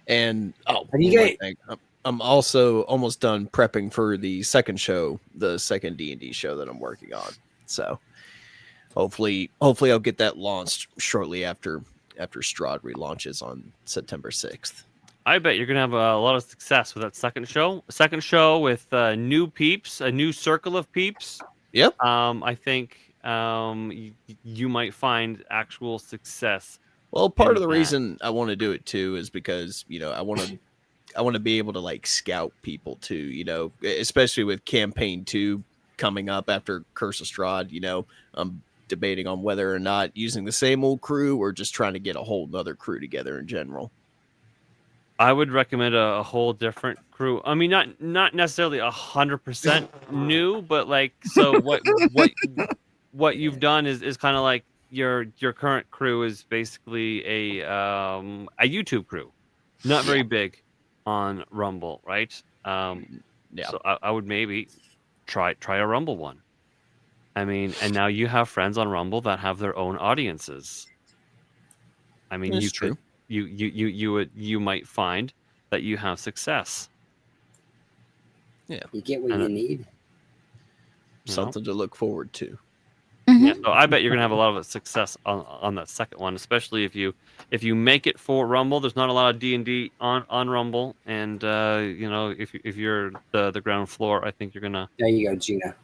And Have you one more guys- thing. I'm also almost done prepping for the second show, the second D&D show that I'm working on. So hopefully I'll get that launched shortly after Strahd relaunches on September 6th. I bet you're gonna have a lot of success with that second show. Second show with new peeps, a new circle of peeps. Yep. I think you might find actual success. Well, part in of the that. reason I want to do it too is because I want to be able to like scout people too. Especially with campaign 2 coming up after Curse of Strahd. I'm debating on whether or not using the same old crew or just trying to get a whole nother crew together in general. I would recommend a whole different crew. I mean, not necessarily 100% new, but like so what you've done is kind of like your current crew is basically a YouTube crew, not very big on Rumble, right? Yeah. So I would maybe try a Rumble one. I mean, and now you have friends on Rumble that have their own audiences. I mean, That's you true. could you might find that you have success. Yeah. You get what you need. Something to look forward to. Yeah, so I bet you're gonna have a lot of success on that second one, especially if you make it for Rumble. There's not a lot of D&D on Rumble, and if you're the ground floor, I think you're gonna. There you go, Gina.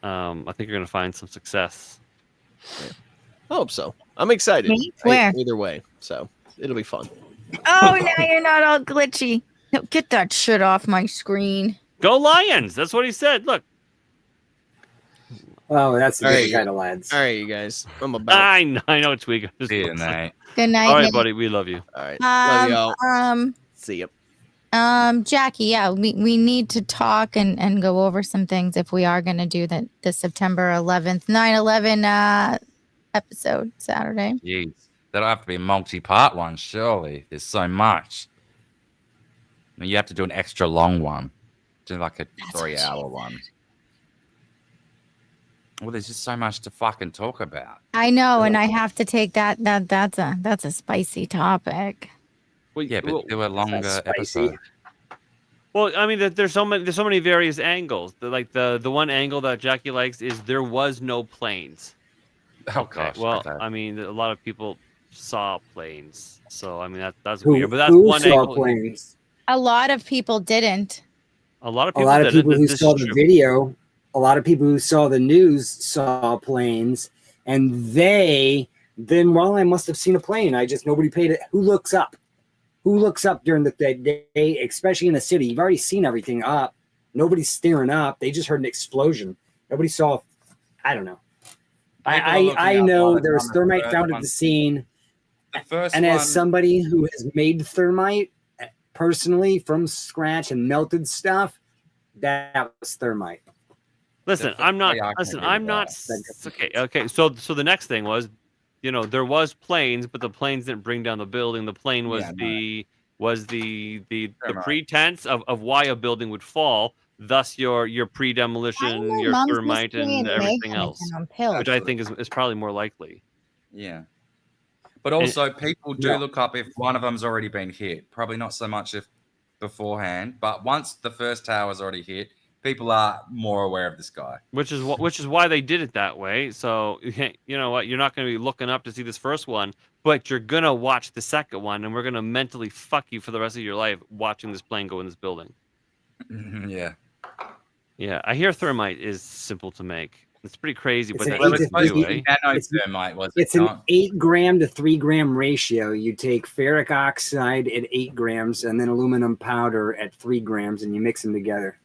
I think you're gonna find some success. Yeah. I hope so. I'm excited. Me? Where? Either way, so it'll be fun. Oh, now you're not all glitchy. No, get that shit off my screen. Go Lions! That's what he said. Look. Oh, that's the All different right, kind of lads. All right, you guys. I'm about. I know it's weak. See you, Nate. Good night. All right, Nate. buddy. We love you. All right. Love y'all. See ya. Jackie, yeah, we need to talk and go over some things if we are going to do the September 11th, 9/11 episode Saturday. Jeez, that'll have to be a multi-part one, surely. There's so much. I mean, you have to do an extra long one. Do like a 3-hour one. Well, there's just so much to fucking talk about. I know, and I have to take that's a spicy topic. Well, Yeah, but do a longer episode. Well, I mean, there's so many various angles. The one angle that Jackie likes is there was no planes. Oh gosh. Well, okay. I mean, a lot of people saw planes, so I mean that's Who- weird. But that's who one saw angle. planes? A lot of people didn't. A lot of A people. lot of didn't. people who This saw is the true. video, a lot of people who saw the news saw planes, and I must have seen a plane. Nobody paid it. Who looks up? Who looks up during the day, especially in the city? You've already seen everything up. Nobody's staring up. They just heard an explosion. Nobody saw. I don't know. I know there was thermite found at the scene. The first and one, as somebody who has made thermite personally from scratch and melted stuff, that was thermite. Listen, I'm not. Listen, I'm not. Okay. So the next thing was, there was planes, but the planes didn't bring down the building. The plane was the pretense of why a building would fall. Thus, your pre-demolition, your Mom's thermite, whispering and in the everything making else, and I'm pilled. which I think is probably more likely. Yeah. But also, people do look up if one of them's already been hit. Probably not so much if beforehand, but once the first tower's already hit, People are more aware of the sky. Which is why they did it that way. So you know what? You're not going to be looking up to see this first one, but you're gonna watch the second one, and we're gonna mentally fuck you for the rest of your life watching this plane go in this building. Yeah. Yeah, I hear thermite is simple to make. It's pretty crazy, It's but an that's 8 what to you do, 3 eh? Nanothermite, was it It's an not? 8 gram to 3 gram ratio. You take ferric oxide at 8 grams and then aluminum powder at 3 grams, and you mix them together.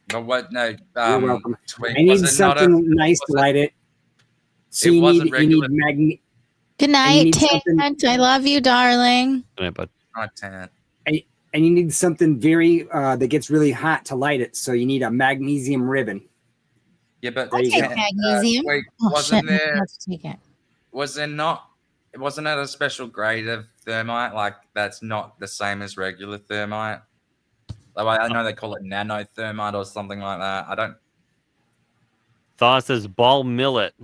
But what? No. You're welcome. Tweet, I need was it not something nice to light it. So It you wasn't need regular. Good you night, need something- Tant. I love you, darling. Good night, bud. And you need something very that gets really hot to light it. So you need a magnesium ribbon. Yeah, but I'll take yeah, magnesium. wait, Oh, wasn't shit, there? I have to take it. Was there not? Wasn't it a special grade of thermite? Like that's not the same as regular thermite. Like, I know they call it nanothermite or something like that. I don't. Thought says ball millet.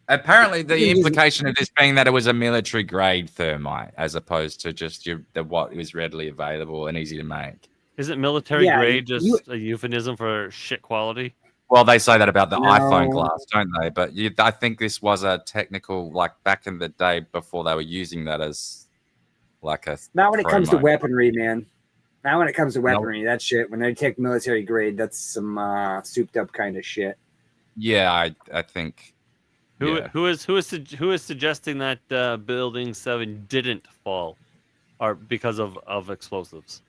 Apparently, the implication of this being that it was a military grade thermite as opposed to just what is readily available and easy to make. Isn't military Yeah, grade just a euphemism for shit quality? Well, they say that about the iPhone No. glass, don't they? But I think this was a technical, like back in the day before they were using that as like a. Not when it comes to promo. weaponry, man. Not when it comes to Nope. weaponry. That shit. When they take military grade, that's some souped up kind of shit. Yeah, I think. Who is suggesting that Building 7 didn't fall, or because of explosives?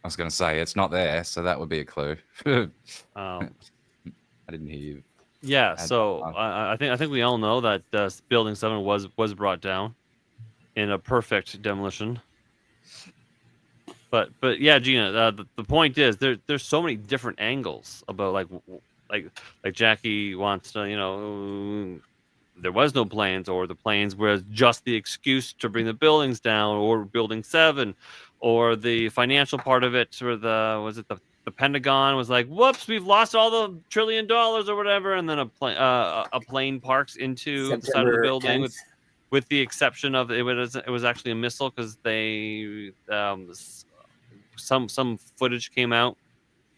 I was going to say it's not there, so that would be a clue. I didn't hear you. Yeah, add so that. I think we all know that Building 7 was brought down in a perfect demolition. But yeah, Gina, the point is there's so many different angles about like Jackie wants to there was no planes, or the planes was just the excuse to bring the buildings down, or Building 7, or the financial part of it, or the Pentagon was like, whoops, we've lost all the $1 trillion or whatever, and then a plane parks into the side of the September building 10th. with the exception of it was actually a missile, because they some footage came out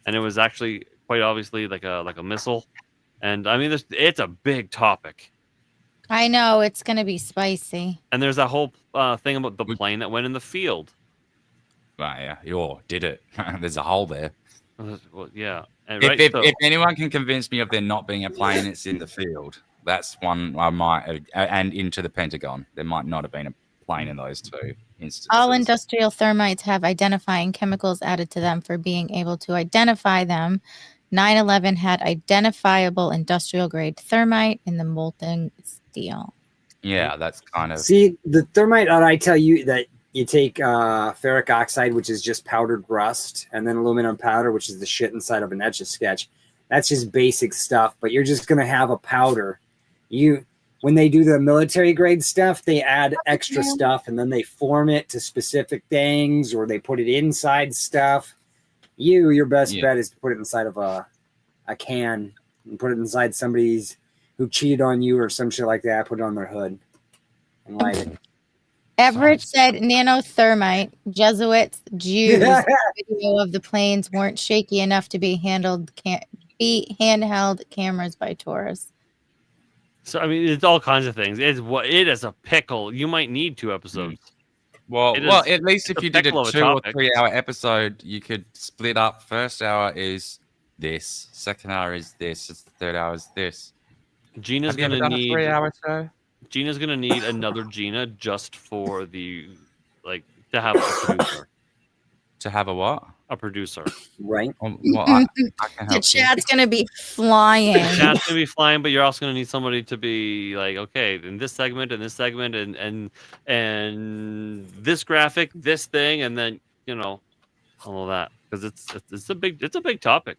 and it was actually quite obviously like a missile. And I mean, it's a big topic. I know it's gonna be spicy. And there's that whole thing about the plane that went in the field. Right, yeah, you did it. There's a hole there. Well, yeah. And, If anyone can convince me of there not being a plane, it's in the field. That's one I might, and into the Pentagon. There might not have been a plane in those two instances. All industrial thermites have identifying chemicals added to them for being able to identify them. 9/11 had identifiable industrial grade thermite in the molten steel. Yeah, that's kind of. See, the thermite, I tell you that you take ferric oxide, which is just powdered rust, and then aluminum powder, which is the shit inside of an Etch-a-Sketch. That's just basic stuff, but you're just going to have a powder. When they do the military grade stuff, they add extra stuff, and then they form it to specific things, or they put it inside stuff. Your best bet is to put it inside of a can and put it inside somebody's who cheated on you or some shit like that. Put it on their hood and light it. Everett said nanothermite. Jesuits, Jews. Video of the planes weren't shaky enough to be handheld cameras by tourists. So I mean, it's all kinds of things. It is a pickle. You might need 2 episodes. Well, at least if you did a pickle of a 2 or topic. 3 hour episode, you could split up. First hour is this, second hour is this, the third hour is this. Gina's Have you ever gonna done a need 3 hour show? Gina's gonna need another Gina just for the to have a producer. To have a what? A producer. Right. Well, I can The help chat's gonna be flying. The chat's gonna be flying, but you're also gonna need somebody to be like, okay, in this segment, and this graphic, this thing, and then all of that, because it's a big topic.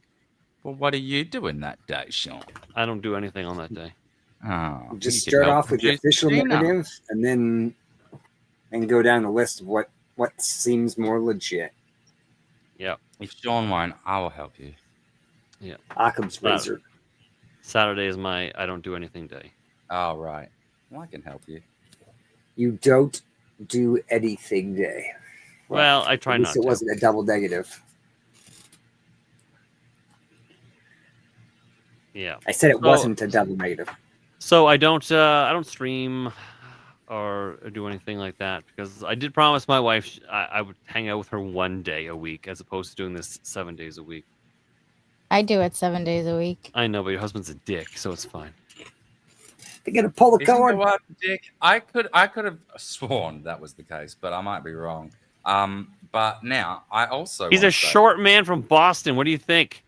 Well, what are you doing that day, Shawn? I don't do anything on that day. Oh, Just start off with the official narrative, and then go down the list of what seems more legit. Yeah. If Shawn won't, I will help you. Yeah. Occam's razor. Saturday is my I don't do anything day. Oh, right. Well, I can help you. You don't do anything day. Well, I try at least not it to. wasn't a double negative. Yeah. I said it So- wasn't a double negative. So I don't stream or do anything like that because I did promise my wife I would hang out with her 1 day a week as opposed to doing this 7 days a week. I do it 7 days a week. I know, but your husband's a dick, so it's fine. They're gonna pull the Isn't cord. the one dick? I could have sworn that was the case, but I might be wrong. But now I also He's wanna a say- short man from Boston. What do you think?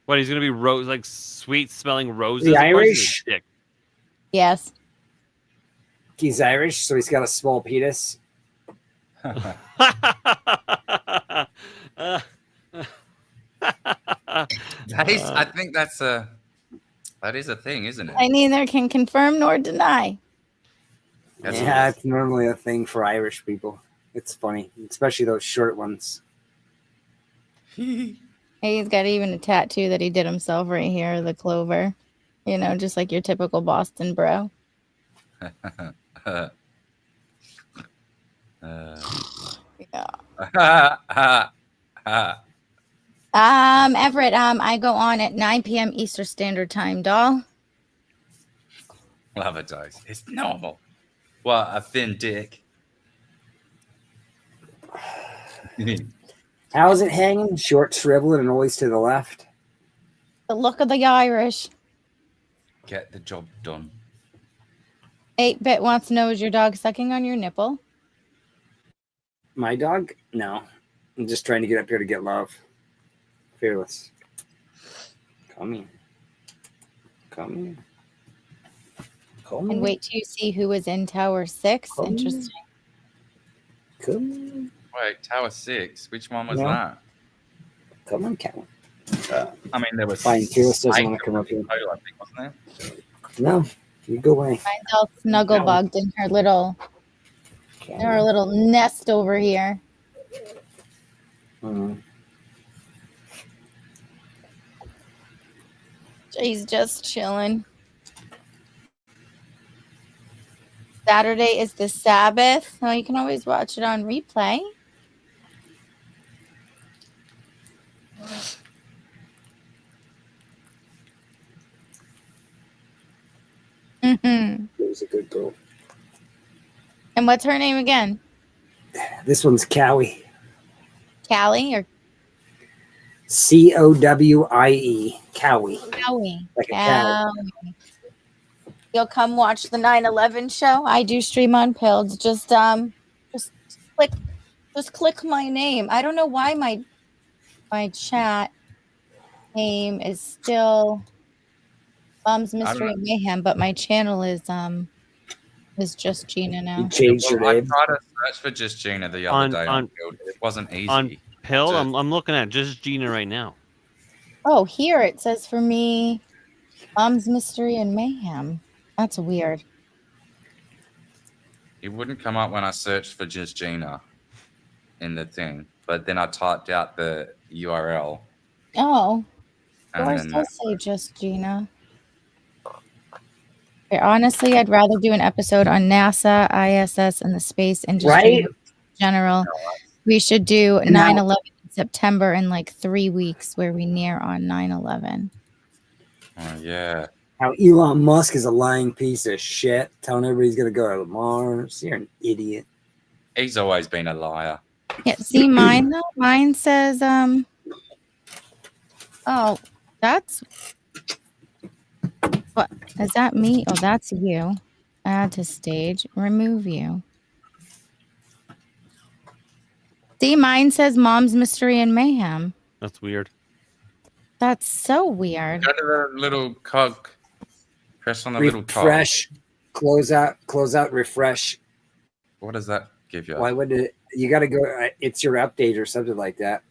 What, he's gonna be like sweet smelling roses? The Of course he's a Irish? dick. Yes. He's Irish, so he's got a small penis. I think that is a thing, isn't it? I neither can confirm nor deny. Yeah, it's normally a thing for Irish people. It's funny, especially those short ones. He's got even a tattoo that he did himself right here, the clover. You know, just like your typical Boston bro. Everett, I go on at 9 p.m. Eastern Standard Time, doll. Love it, guys. It's normal. What a thin dick. How's it hanging? Short, shriveled, and always to the left. The look of the Irish. Get the job done. 8-Bit wants to know, is your dog sucking on your nipple? My dog? No. I'm just trying to get up here to get love. Fearless. Come here. Come here. Come And wait till you see who was in Tower 6. Come Interesting. Come Wait, Tower 6? Which one was No. that? Come on, Cat. I mean, there was Fine, Fearless doesn't 8 want to come up here. total, I think, wasn't there? No, you go away. Mine's all snuggle bugged in her little nest over here. She's just chilling. Saturday is the Sabbath. So you can always watch it on replay. It was a good girl. And what's her name again? This one's Cowie. Callie or Cowie. Cowie. Cowie? Like a cow. Cowie. You'll come watch the 9/11 show. I do stream on Pilled. Just click my name. I don't know why my chat name is still Mom's Mystery and Mayhem, but my channel is just Gina now. I tried to search for just Gina the other day on Guild. It wasn't easy. On Pill, I'm looking at just Gina right now. Oh, here it says for me, Mom's Mystery and Mayhem. That's weird. It wouldn't come up when I searched for just Gina in the thing, but then I typed out the URL. Oh, And yours then does say just Gina. Okay, honestly, I'd rather do an episode on NASA, ISS, and the space industry Right? in general. We should do And now- 9/11 in September in like 3 weeks, where we near on 9/11. Oh, yeah. How Elon Musk is a lying piece of shit, telling everybody he's gonna go to Mars. You're an idiot. He's always been a liar. Yeah, see mine though. Mine says Oh, that's what is that me? Oh, that's you. Add to stage. Remove you. See, mine says Mom's Mystery and Mayhem. That's weird. That's so weird. Go to the little cog. Press on the little cog. Refresh, close out, refresh. What does that give you? Why would it? You got to go. It's your update or something like that.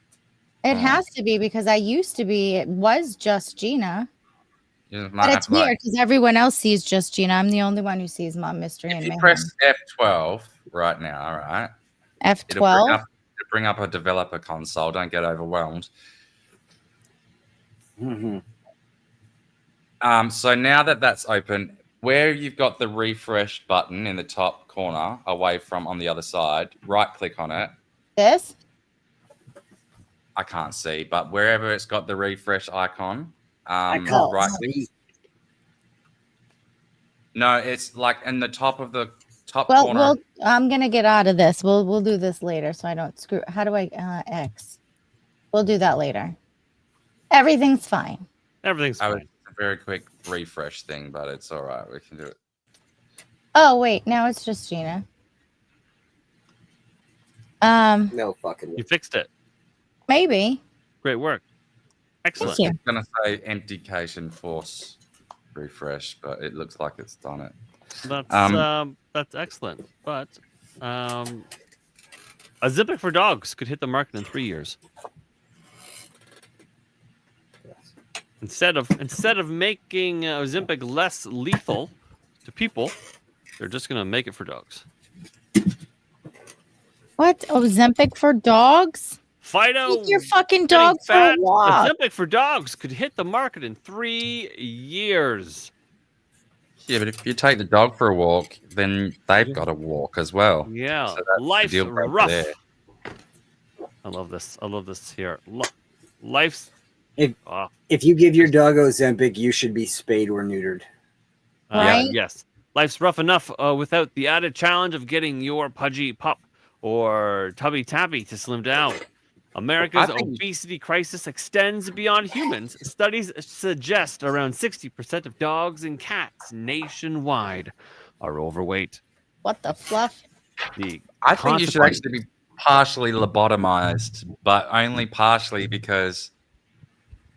It has to be because I used to be. It was just Gina, You might but have it's to, like, weird because everyone else sees just Gina. I'm the only one who sees Mom Mystery and if you Mayhem. press F12 right now, all right? F12. It'll bring up a developer console. Don't get overwhelmed. Mm-hmm. So now that that's open, where you've got the refresh button in the top corner, away from on the other side, right click on it. This? I can't see, but wherever it's got the refresh icon, I can't right see. No, it's like in the top of the top Well, corner. I'm gonna get out of this. We'll do this later, so I don't screw. How do I X? We'll do that later. Everything's fine. Everything's fine. It's a very quick refresh thing, but it's all right. We can do it. Oh wait, now it's just Gina. No fucking. You fixed it. Maybe. Great work. Excellent. Thank you. I'm gonna say empty cache and force refresh, but it looks like it's done it. That's excellent. But a Ozempic for dogs could hit the market in 3 years. Instead of making Ozempic less lethal to people, they're just gonna make it for dogs. What? Ozempic for dogs? Fido, Take your fucking dog for a walk. Ozempic for dogs could hit the market in 3 years. Yeah, but if you take the dog for a walk, then they've got to walk as well. Yeah, So that's the life's deal breaker rough. there. I love this. I love this here. Life's If you give your dog Ozempic, you should be spayed or neutered. Yes. Life's rough enough without the added challenge of getting your pudgy pup or tubby tabby to slim down. America's obesity crisis extends beyond humans. Studies suggest around 60% of dogs and cats nationwide are overweight. What the fluff? I think you should actually be partially lobotomized, but only partially because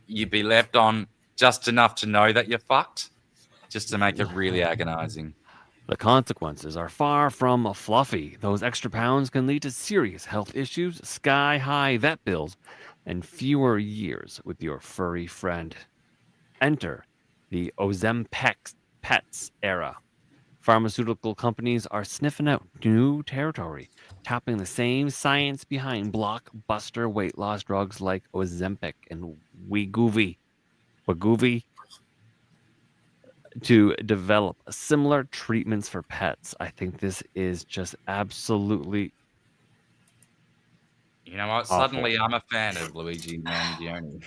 you'd be left on just enough to know that you're fucked, just to make it really agonizing. The consequences are far from fluffy. Those extra pounds can lead to serious health issues, sky-high vet bills, and fewer years with your furry friend. Enter the Ozempic pets era. Pharmaceutical companies are sniffing out new territory, tapping the same science behind blockbuster weight loss drugs like Ozempic and Wegovy to develop similar treatments for pets. I think this is just absolutely. You know what? Awful. Suddenly, I'm a fan of Luigi Mangione.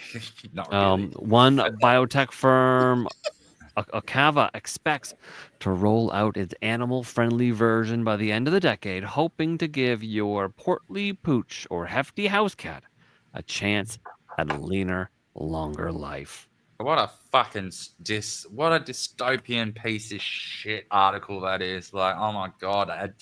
Not really. One biotech firm, Acava, expects to roll out its animal-friendly version by the end of the decade, hoping to give your portly pooch or hefty house cat a chance at a leaner, longer life. What a fucking what a dystopian piece of shit article that is. Like, oh my god, a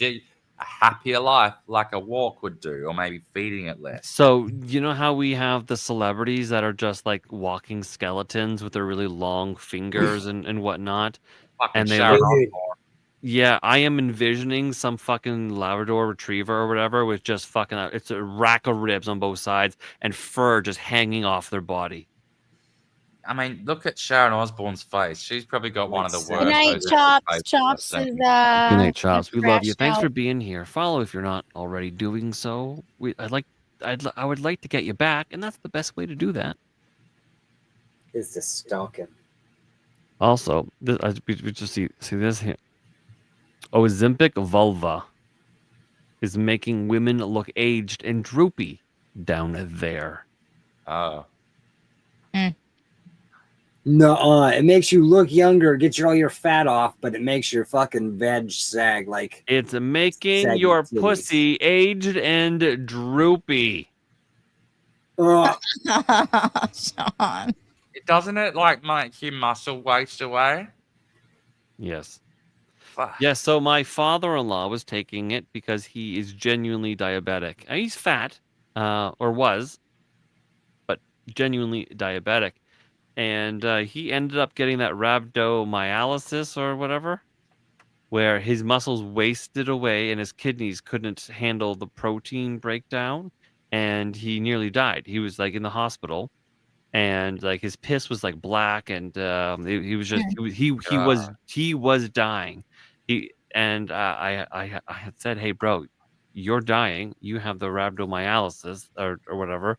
happier life like a walk would do, or maybe feeding it less. So, you know how we have the celebrities that are just like walking skeletons with their really long fingers and whatnot? Fucking And they Sharon look, Osbourne. yeah, I am envisioning some fucking Labrador retriever or whatever with just fucking, it's a rack of ribs on both sides and fur just hanging off their body. I mean, look at Sharon Osbourne's face. She's probably got one of the worst. Good night, Chops. Chops is Good night, Chops. We love you. crashed Thanks out. for being here. Follow if you're not already doing so. I would like to get you back, and that's the best way to do that. Is the stalking. Also, we just see this here. Ozempic vulva is making women look aged and droopy down there. Oh. No, it makes you look younger, gets all your fat off, but it makes your fucking veg sag like. It's making saggy your titties. pussy aged and droopy. Oh, Shawn. Doesn't it like make your muscle waste away? Yes. Fuck. Yes, so my father-in-law was taking it because he is genuinely diabetic. He's fat, or was, but genuinely diabetic. And he ended up getting that rhabdomyolysis or whatever, where his muscles wasted away and his kidneys couldn't handle the protein breakdown, and he nearly died. He was like in the hospital, and like his piss was like black, and he was just he was dying. I had said, hey bro, you're dying. You have the rhabdomyolysis or whatever.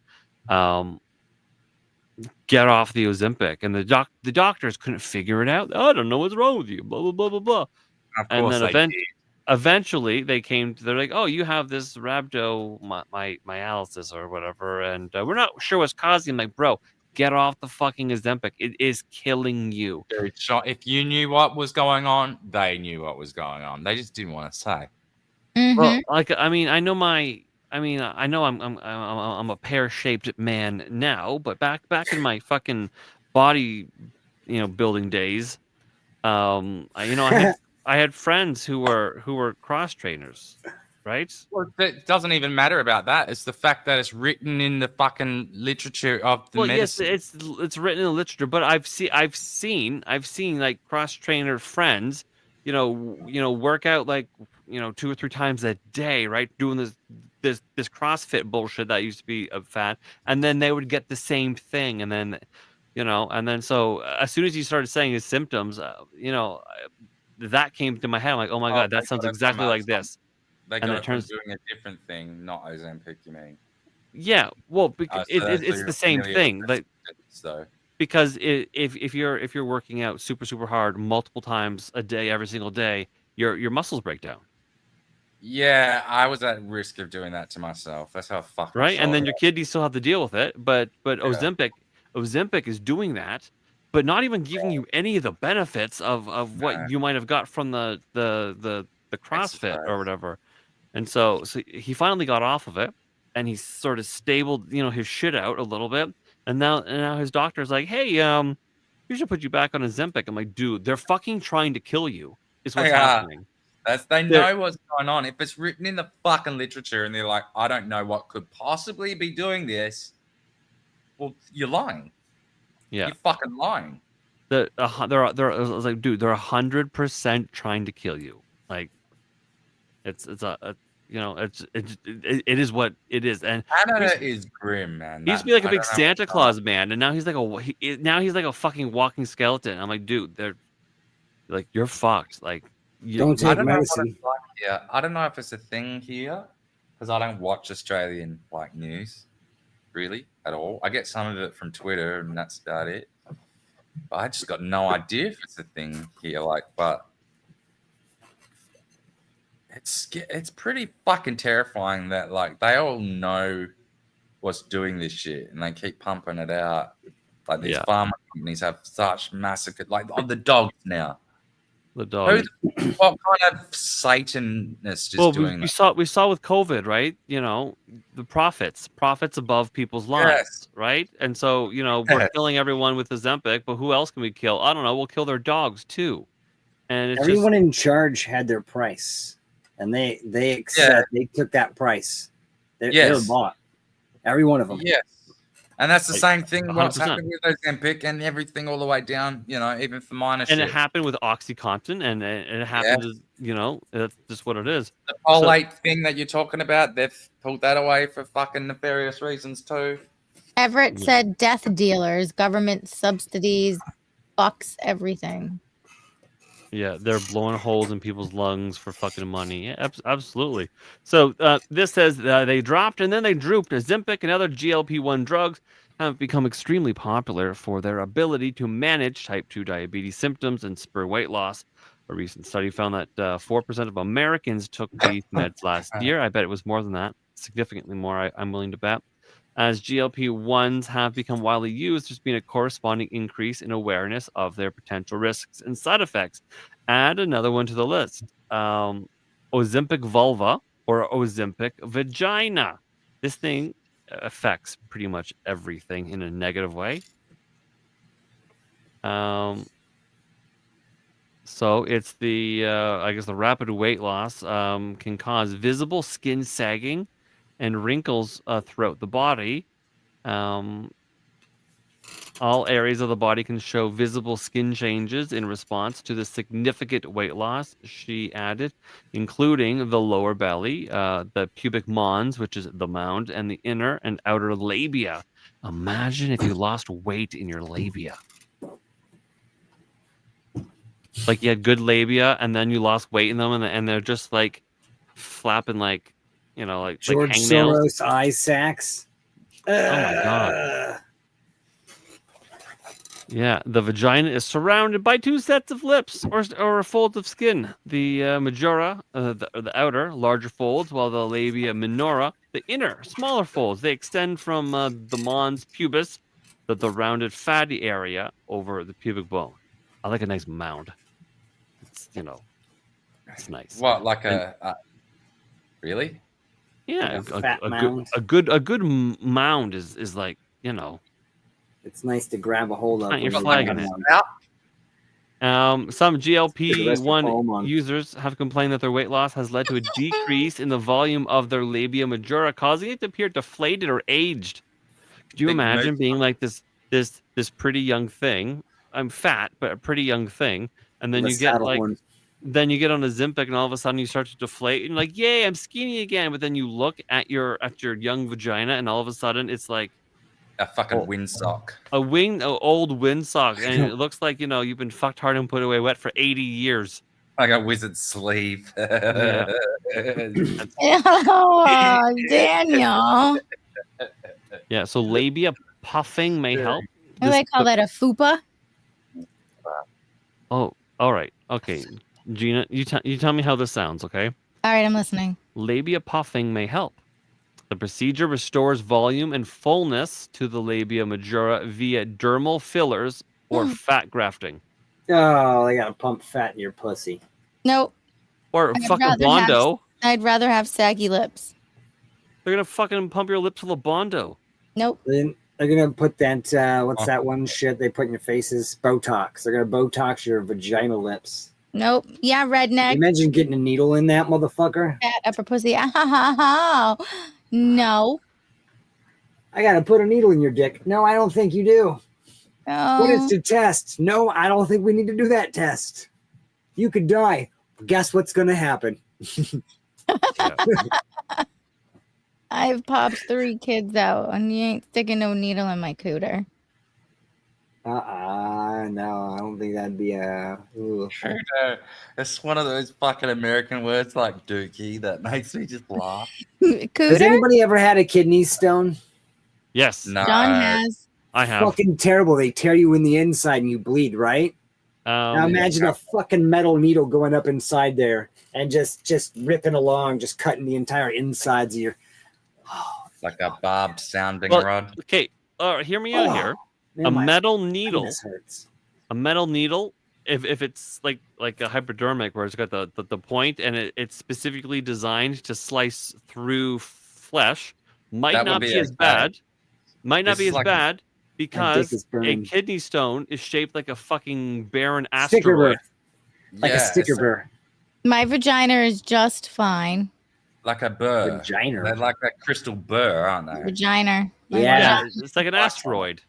Get off the Ozempic. And the doctors couldn't figure it out. I don't know what's wrong with you. Blah blah blah blah blah. Of And course then they did. eventually they came. They're like, oh, you have this rhabdomyolysis or whatever, and we're not sure what's causing. I'm like, bro, get off the fucking Ozempic. It is killing you. Dude, Shawn, if you knew what was going on, they knew what was going on. They just didn't want to say. Well, like I mean, I know I'm a pear-shaped man now, but back in my fucking body, building days, I had friends who were cross trainers, right? Well, it doesn't even matter about that. It's the fact that it's written in the fucking literature of the Well, medicine. yes, it's written in the literature, but I've seen like cross trainer friends, work out like 2 or 3 times a day, right? Doing this CrossFit bullshit that used to be a fad, and then they would get the same thing, and then so as soon as you started saying his symptoms, that came to my head. I'm like, oh my god, that sounds exactly like this. They And got it it from turns doing a different thing, not Ozempic, you mean? Yeah, well, because So it's you're the same familiar thing. with Like, this, though. because if you're working out super hard multiple times a day, every single day, your muscles break down, Yeah, I was at risk of doing that to myself. That's how fucking right? And short then your kidneys still have to deal with it. But Yeah. Ozempic is doing that, but not even giving you any of the benefits of what Nah. you might have got from the CrossFit or whatever. And so he finally got off of it, and he sort of stabled his shit out a little bit. And now his doctor's like, hey, we should put you back on Ozempic. I'm like, dude, they're fucking trying to kill you. Is what's happening. They They're- know what's going on. If it's written in the fucking literature and they're like, I don't know what could possibly be doing this, well, you're lying. Yeah. You're fucking lying. They're I was like, dude, they're 100% trying to kill you. Like, it is what it is. And Canada is grim, man. he used to be like a I big don't know Santa what's Claus man, and now he's like a fucking walking skeleton. I'm like, dude, they're like, you're fucked. Like, Don't take I don't know what medicine. it's like here. I don't know if it's a thing here because I don't watch Australian news really at all. I get some of it from Twitter, and that's about it. But I just got no idea if it's a thing here. But it's pretty fucking terrifying that they all know what's doing this shit and they keep pumping it out. Like these pharma companies have such massacre, on the dogs now. The dog. What kind of Satanist is doing that? We saw with COVID, right? The profits above people's lives, right? And so we're killing everyone with Ozempic, but who else can we kill? I don't know. We'll kill their dogs too. And it's Everyone in charge had their price, and they took that price. They were bought. Every one of them. Yes. And that's the same thing. What's 100%. happened with Ozempic and everything all the way down, even for minor shit. And it happened with OxyContin, and it happened. That's just what it is. The folate thing that you're talking about, they've pulled that away for fucking nefarious reasons too. Everett said death dealers, government subsidies, fucks everything. Yeah, they're blowing holes in people's lungs for fucking money. Yeah, absolutely. So this says they dropped and then they drooped. Ozempic and other GLP-1 drugs have become extremely popular for their ability to manage type 2 diabetes symptoms and spur weight loss. A recent study found that 4% of Americans took these meds last year. I bet it was more than that, significantly more, I'm willing to bet. As GLP-1s have become widely used, there's been a corresponding increase in awareness of their potential risks and side effects. Add another one to the list. Ozempic vulva or Ozempic vagina. This thing affects pretty much everything in a negative way. So it's the rapid weight loss can cause visible skin sagging and wrinkles throughout the body. All areas of the body can show visible skin changes in response to the significant weight loss, she added, including the lower belly, the pubic mons, which is the mound, and the inner and outer labia. Imagine if you lost weight in your labia. Like you had good labia, and then you lost weight in them, and they're just like flapping like George hangnails. Soros eye sacs. Oh my god. Yeah, the vagina is surrounded by 2 sets of lips or folds of skin. The majora, the outer, larger folds, while the labia minora, the inner, smaller folds. They extend from the mons pubis the rounded fatty area over the pubic bone. I like a nice mound. It's it's nice. What, like really? Yeah, Like a fat mound. a good mound is like It's nice to grab a hold of. plant your when flag you're in it. down. Some the rest of GLP-1 foam on. users have complained that their weight loss has led to a decrease in the volume of their labia majora, causing it to appear deflated or aged. Could you Big imagine mood. being like this pretty young thing? I'm fat, but a pretty young thing, and then The you get saddle like, horn. then you get on a Ozempic, and all of a sudden you start to deflate, and you're like, yay, I'm skinny again. But then you look at your young vagina, and all of a sudden it's like A fucking windsock. an old windsock, and it looks like you've been fucked hard and put away wet for 80 years. Like a wizard sleeve. Yeah. Oh, Daniel. Yeah, so labia puffing may help. What do they call that? A fupa? Oh, all right. Okay. Gina, you tell me how this sounds, okay? All right, I'm listening. Labia puffing may help. The procedure restores volume and fullness to the labia majora via dermal fillers or fat grafting. Oh, they gotta pump fat in your pussy. Nope. Or I'd fucking rather have- Bondo. I'd rather have saggy lips. They're gonna fucking pump your lips with a Bondo. Nope. Then they're gonna put that what's that one shit they put in your faces? Botox. They're gonna Botox your vagina lips. Nope. Yeah, redneck. Imagine getting a needle in that motherfucker. Fat upper pussy. No. I gotta put a needle in your dick. No, I don't think you do. What is the test? No, I don't think we need to do that test. You could die. Guess what's gonna happen? I've popped 3 kids out, and you ain't sticking no needle in my cooter. No, I don't think that'd be a. It's one of those fucking American words like dookie that makes me just laugh. Has anybody ever had a kidney stone? Yes. No. John has. I have. Fucking terrible. They tear you in the inside and you bleed, right? Now imagine a fucking metal needle going up inside there and just ripping along, just cutting the entire insides of your. Like a barbed sounding Well, rod. Okay, hear me out here. man, A my metal needle. goodness hurts. A metal needle, if it's like a hypodermic where it's got the point and it's specifically designed to slice through flesh, might That not would be be as as bad. bad. Might not This be is as like- bad dick because is a burning. kidney stone is shaped like a fucking barren Sticker asteroid. burr. Like a sticker burr. My vagina is just fine. Like a burr. Vagina. They're like that crystal burr, aren't they? Vagina. My Yeah, vagina. it's like an asteroid.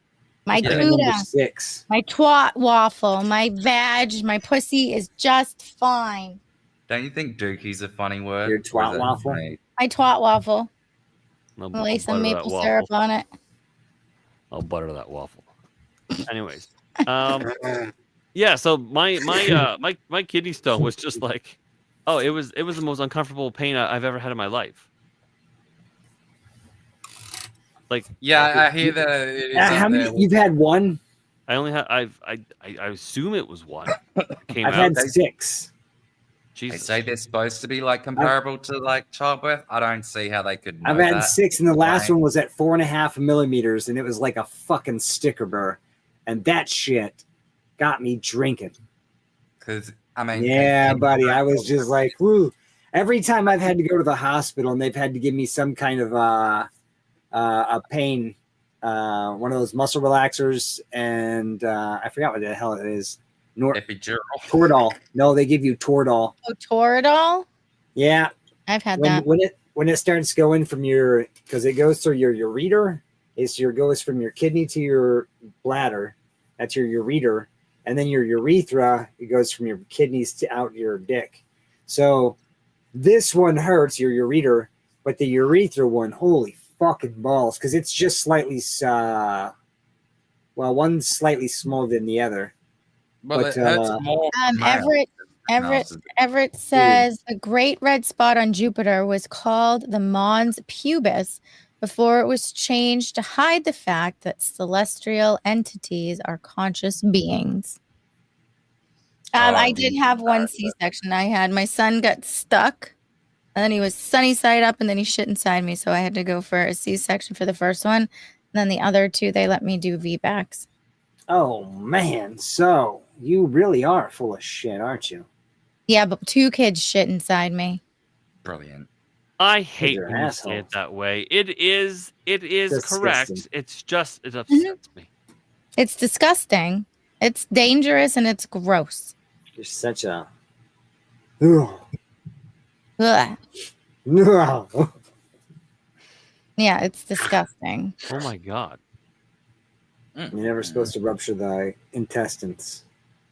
My Yeah. Number cooter. 6. My twat waffle. My vag. My pussy is just fine. Don't you think dookie's a funny word? Your Or is twat that waffle? me? My twat waffle. I'll Lay some butter that maple waffle. syrup on it. I'll butter that waffle. Anyways, yeah. So my kidney stone was just like, oh, it was the most uncomfortable pain I've ever had in my life. Like, Yeah, I hear that it is How up many? there. You've had one? I only had I assume it was one. Came I've out. had 6. They Jesus. say they're supposed to be like comparable to like childbirth. I don't see how they could know I've had that. 6, and the last Right. one was at 4.5 millimeters, and it was like a fucking sticker burr. And that shit got me drinking. Because I mean, Yeah, buddy. I was just like, woo. Every time I've had to go to the hospital and they've had to give me some kind of a pain, one of those muscle relaxers, and I forgot what the hell it is. epidural. Toradol. No, they give you Toradol. Oh, Toradol? Yeah. I've had when, that. when it starts going from your, because it goes through your ureter, goes from your kidney to your bladder. That's your ureter, and then your urethra, it goes from your kidneys to out your dick. So this one hurts, your ureter, but the urethra one, holy fucking balls, because it's just slightly one's slightly smaller than the other. Well, But, it hurts more. male. Everett says the great red spot on Jupiter was called the Mons Pubis before it was changed to hide the fact that celestial entities are conscious beings. I did have one C-section. I had my son got stuck, and then he was sunny side up, and then he shit inside me. So I had to go for a C-section for the first one. Then the other 2, they let me do VBACs. Oh man, so you really are full of shit, aren't you? Yeah, but 2 kids shit inside me. Brilliant. I hate you're when an you asshole. say it that way. It is Disgusting. correct. It's just it upsets me. It's disgusting. It's dangerous and it's gross. You're such a. Ugh. Ugh. Ugh. Yeah, it's disgusting. Oh my god. You're never supposed to rupture the intestines.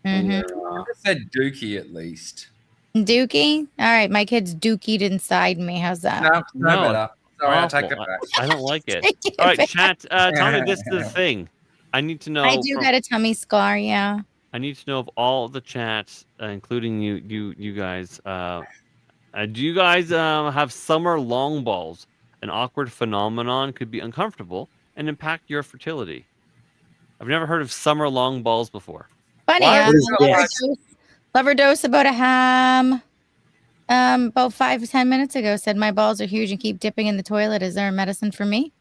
when Mhm. you're, I said Dookie at least. Dookie? All right, my kid's dookied inside me. How's that? No better. Sorry, I take awful. it back. I don't like it. Take it All right, back. chat. Tell me this is the thing. I need to know. I do got a tummy scar, yeah. I need to know of all the chats, including you guys. Do you guys have summer long balls? An awkward phenomenon could be uncomfortable and impact your fertility. I've never heard of summer long balls before. Funny, Lover Dose about a ham. About 5 to 10 minutes ago said my balls are huge and keep dipping in the toilet. Is there a medicine for me?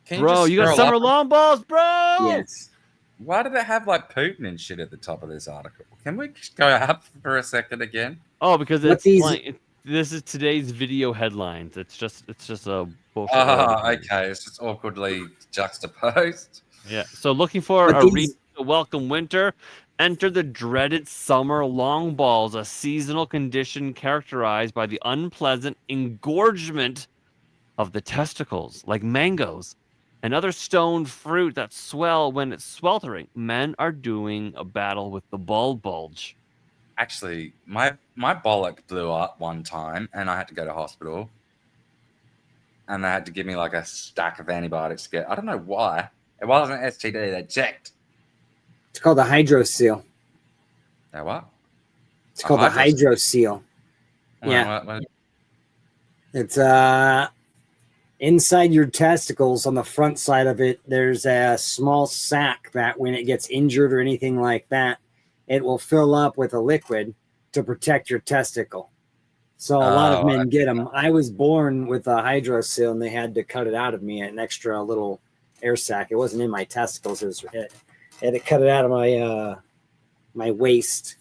Bro, you got summer long balls, bro. Yes. Why do they have like Putin and shit at the top of this article? Can we just go up for a second again? Oh, because What it's these- like this is today's video headlines. It's just a bullshit. Okay, it's just awkwardly juxtaposed. Yeah. So looking for But a these- reason to welcome winter, enter the dreaded summer long balls, a seasonal condition characterized by the unpleasant engorgement of the testicles, like mangoes and other stoned fruit that swell when it's sweltering. Men are doing a battle with the ball bulge. Actually, my bollock blew up one time, and I had to go to hospital. And they had to give me like a stack of antibiotics to get. I don't know why. It wasn't STD. They checked. It's called a hydrocele. Now what? It's called a hydrocele. Yeah. What? It's inside your testicles on the front side of it. There's a small sac that when it gets injured or anything like that, it will fill up with a liquid to protect your testicle. So a lot of men get them. I was born with a hydrocele, and they had to cut it out of me, an extra little air sac. It wasn't in my testicles. It had to cut it out of my my waist,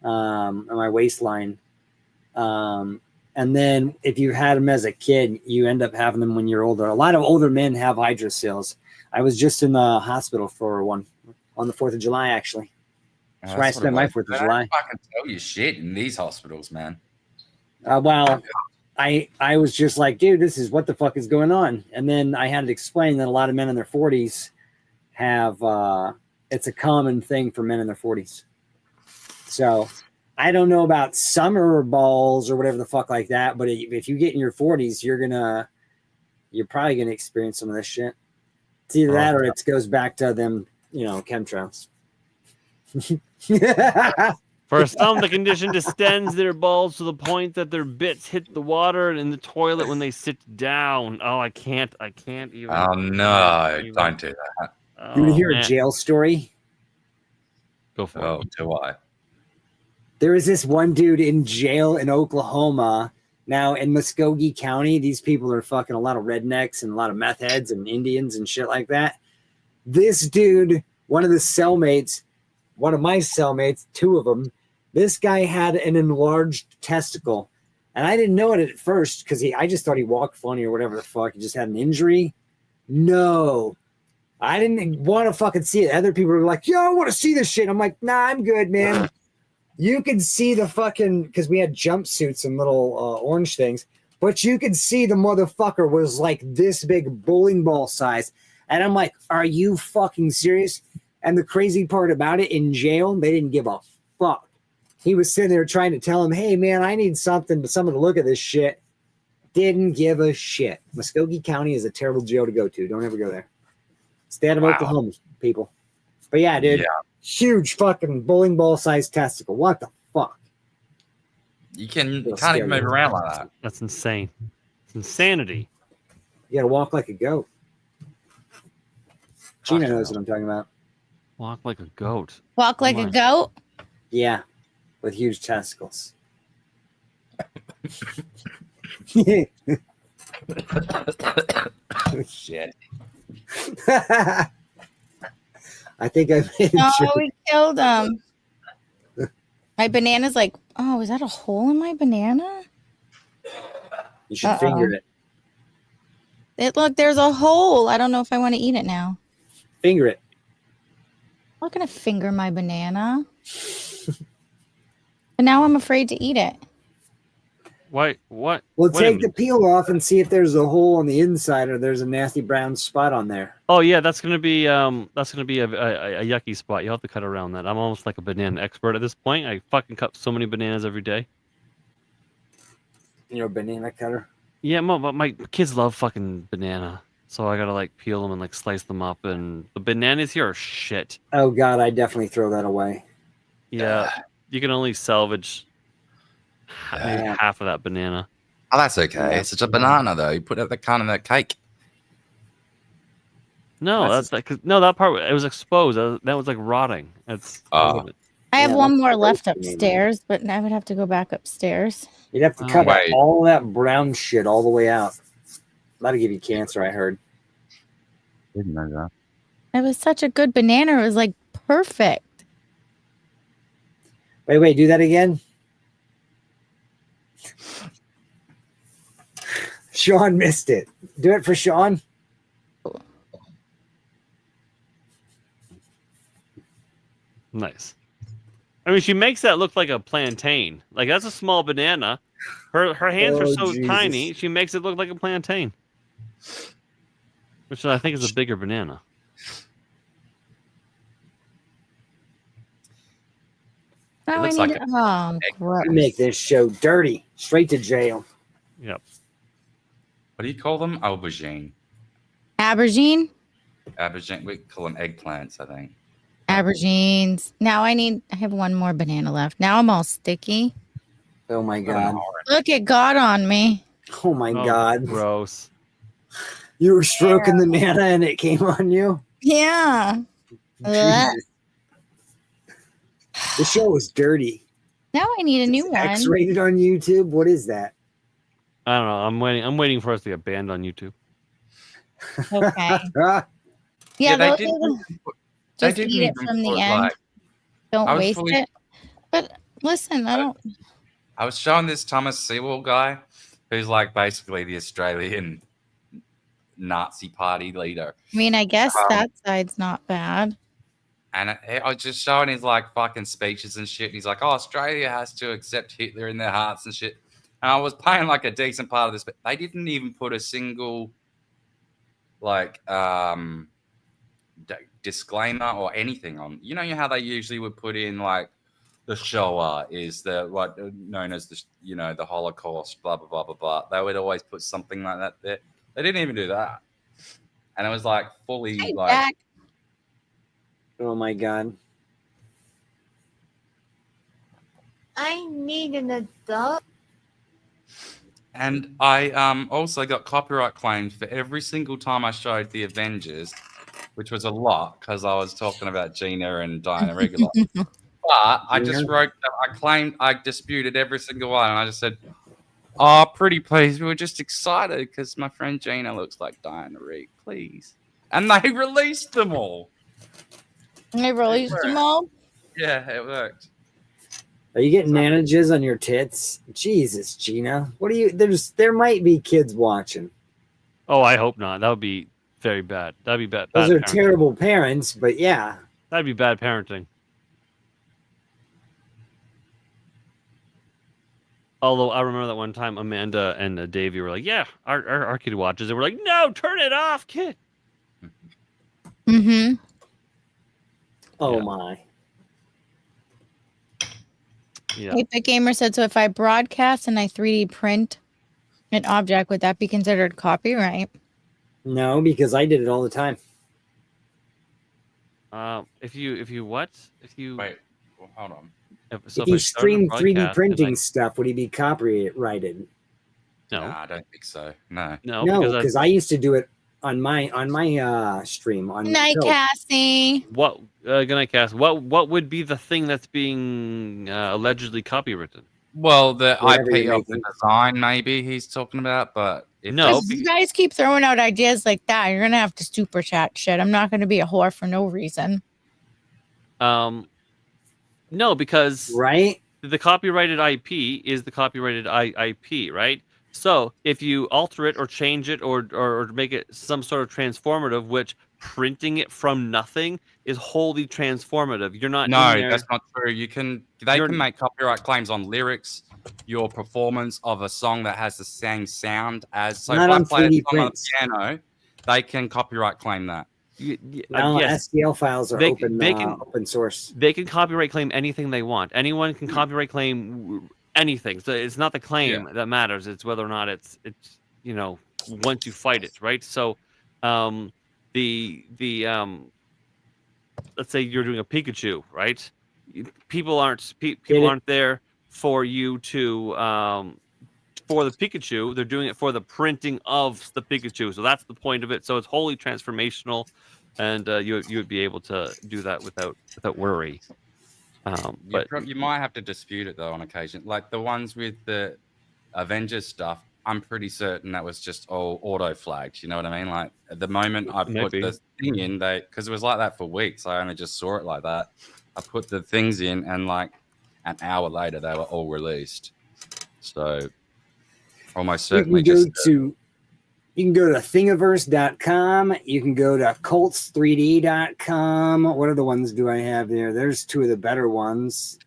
my waistline. And then if you had them as a kid, you end up having them when you're older. A lot of older men have hydroceles. I was just in the hospital for one on the 4th of July, actually. That's where I spent my 4th of July. I can tell you shit in these hospitals, man. Well, I was just like, dude, this is what the fuck is going on. And then I had to explain that a lot of men in their 40s have, it's a common thing for men in their 40s. So I don't know about summer balls or whatever the fuck like that, but if you get in your 40s, you're probably going to experience some of this shit. It's either that or it goes back to them, chemtrails. For some, the condition distends their balls to the point that their bits hit the water in the toilet when they sit down. Oh, I can't even. Oh no! Don't do that. You want to hear man. a jail story? Go for it. Do I? There was this one dude in jail in Oklahoma. Now in Muskogee County, these people are fucking a lot of rednecks and a lot of meth heads and Indians and shit like that. This dude, one of my cellmates, 2 of them, this guy had an enlarged testicle. And I didn't know it at first because I just thought he walked funny or whatever the fuck. He just had an injury. No. I didn't want to fucking see it. Other people were like, yo, I want to see this shit. I'm like, nah, I'm good, man. You can see the fucking, because we had jumpsuits and little orange things, but you could see the motherfucker was like this big bowling ball size. And I'm like, are you fucking serious? And the crazy part about it, in jail, they didn't give a fuck. He was sitting there trying to tell him, hey, man, I need someone to look at this shit. Didn't give a shit. Muskogee County is a terrible jail to go to. Don't ever go there. Stay out of Oklahoma, people. But yeah, dude, huge fucking bowling ball sized testicle. What the fuck? You can't even move around like that. That's insane. It's insanity. You gotta walk like a goat. Gina knows what I'm talking about. Walk like a goat. Walk like a goat? Yeah, with huge testicles. Oh, shit. I think I made No, sure. we killed him. My banana's like, oh, is that a hole in my banana? You should finger it. Look, there's a hole. I don't know if I want to eat it now. Finger it. I'm not gonna finger my banana. But now I'm afraid to eat it. What? What? Well, Wait a take minute. the peel off and see if there's a hole on the inside or there's a nasty brown spot on there. Oh yeah, that's gonna be a yucky spot. You'll have to cut around that. I'm almost like a banana expert at this point. I fucking cut so many bananas every day. You're a banana cutter. Yeah, but my kids love fucking banana, so I gotta like peel them and like slice them up. And the bananas here are shit. Oh God, I definitely throw that away. Yeah, you can only salvage maybe half of that banana. Oh, that's okay. It's just a banana, though. You put it at the kind of that cake. No, that part it was exposed. That was like rotting. That's Oh. I have Yeah, one that's more left roasting, upstairs, but I would have to go back upstairs. You'd have to cut Wait. all that brown shit all the way out. That'll give you cancer, I heard. Didn't know that. It was such a good banana. It was like perfect. Wait, do that again. Shawn missed it. Do it for Shawn. Nice. I mean, she makes that look like a plantain. Like that's a small banana. Her hands are Oh, so Jesus. tiny. She makes it look like a plantain, which I think is a bigger banana. Now I looks need like gross. You make this show dirty. Straight to jail. Yep. What do you call them? Aubergine. Aubergine? Aubergine. We call them eggplants, I think. Aubergines. Now I have one more banana left. Now I'm all sticky. Oh my God. Look, it got on me. Oh my God. Gross. You were stroking the banana and it came on you? Yeah. Jesus. The show was dirty. Now I need a new one. X-rated on YouTube. What is that? I don't know. I'm waiting for us to get banned on YouTube. Okay. Yeah, they those didn't are the- even put- just they didn't eat it even from the put, end. like- Don't I was waste fully- it. But listen, I don't. I was showing this Thomas Sewell guy, who's like basically the Australian Nazi party leader. I mean, I guess that side's not bad. And I was just showing his like fucking speeches and shit. And he's like, "Oh, Australia has to accept Hitler in their hearts and shit." And I was playing like a decent part of this, but they didn't even put a single like disclaimer or anything on. You know how they usually would put in like the Shoah is the what known as the the Holocaust, blah blah blah blah blah. They would always put something like that there. They didn't even do that, and it was like fully like. Jack. Oh my God. I need an adult. And I also got copyright claims for every single time I showed the Avengers, which was a lot because I was talking about Gina and Diana Regular. But I just wrote, I disputed every single one, and I just said, "Oh, pretty please, we were just excited because my friend Gina looks like Diana Rigg, please." And they released them all. They released them all? Yeah, it worked. Are you getting manages on your tits? Jesus, Gina. What are you? There might be kids watching. Oh, I hope not. That would be very bad. That'd be bad. Those bad are parenting. terrible parents, but yeah. That'd be bad parenting. Although I remember that one time Amanda and Davey were like, "Yeah, our kid watches it." We're like, "No, turn it off, kid." Mm-hmm. Oh my. Yeah. Epic Gamer said, so if I broadcast and I 3D print an object, would that be considered copyright? No, because I did it all the time. If you what? If you wait, well, hold on. If you stream 3D printing stuff, would he be copyrighted? No, I don't think so. No, No, because I used to do it on my stream on Night, Tilt. Cassie. What? Good night, Cass. What would be the thing that's being allegedly copywritten? Well, the Whatever IP you're of the design, maybe he's talking about, but No, You guys keep throwing out ideas like that. You're gonna have to super chat shit. I'm not gonna be a whore for no reason. No, because right, the copyrighted IP is the copyrighted IP, right? So if you alter it or change it or make it some sort of transformative, which printing it from nothing is wholly transformative. You're not in No, there. that's not true. They You're- can make copyright claims on lyrics, your performance of a song that has the same sound as. So Not if I on play a 3D song on the prints. piano, they can copyright claim that. No, yes, STL files are they open can source. They can copyright claim anything they want. Anyone can copyright claim anything. So it's not the claim that matters. It's whether or not it's once you fight it, right? So the let's say you're doing a Pikachu, right? People aren't there for you to for the Pikachu. They're doing it for the printing of the Pikachu. So that's the point of it. So it's wholly transformational, and you would be able to do that without worry. But You might have to dispute it though on occasion. Like the ones with the Avengers stuff, I'm pretty certain that was just all auto flagged. You know what I mean? Like at the moment I put Maybe. the thing in, because it was like that for weeks. I only just saw it like that. I put the things in, and like an hour later they were all released. So almost certainly You can go to thingiverse.com. You can go to cults3d.com. What other ones do I have there? There's two of the better ones.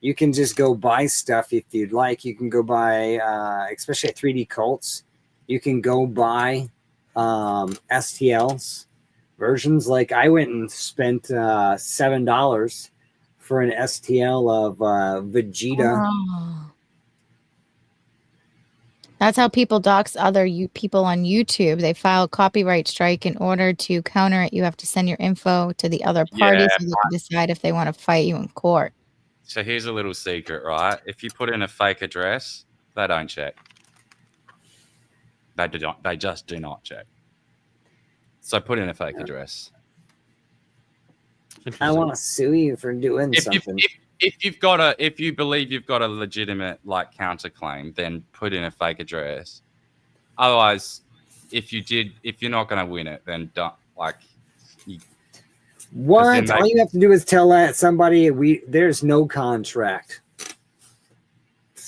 You can just go buy stuff if you'd like. You can go buy, especially at 3D Cults, you can go buy STLs versions. Like I went and spent $7 for an STL of Vegeta. Oh. That's how people dox other people on YouTube. They file a copyright strike. In order to counter it, you have to send your info to the other party so they can decide if they want to fight you in court. So here's a little secret, right? If you put in a fake address, they don't check. They just do not check. So put in a fake address. I want to sue you for doing something. If you believe you've got a legitimate like counterclaim, then put in a fake address. Otherwise, if you're not going to win it, then don't What? All you have to do is tell somebody there's no contract.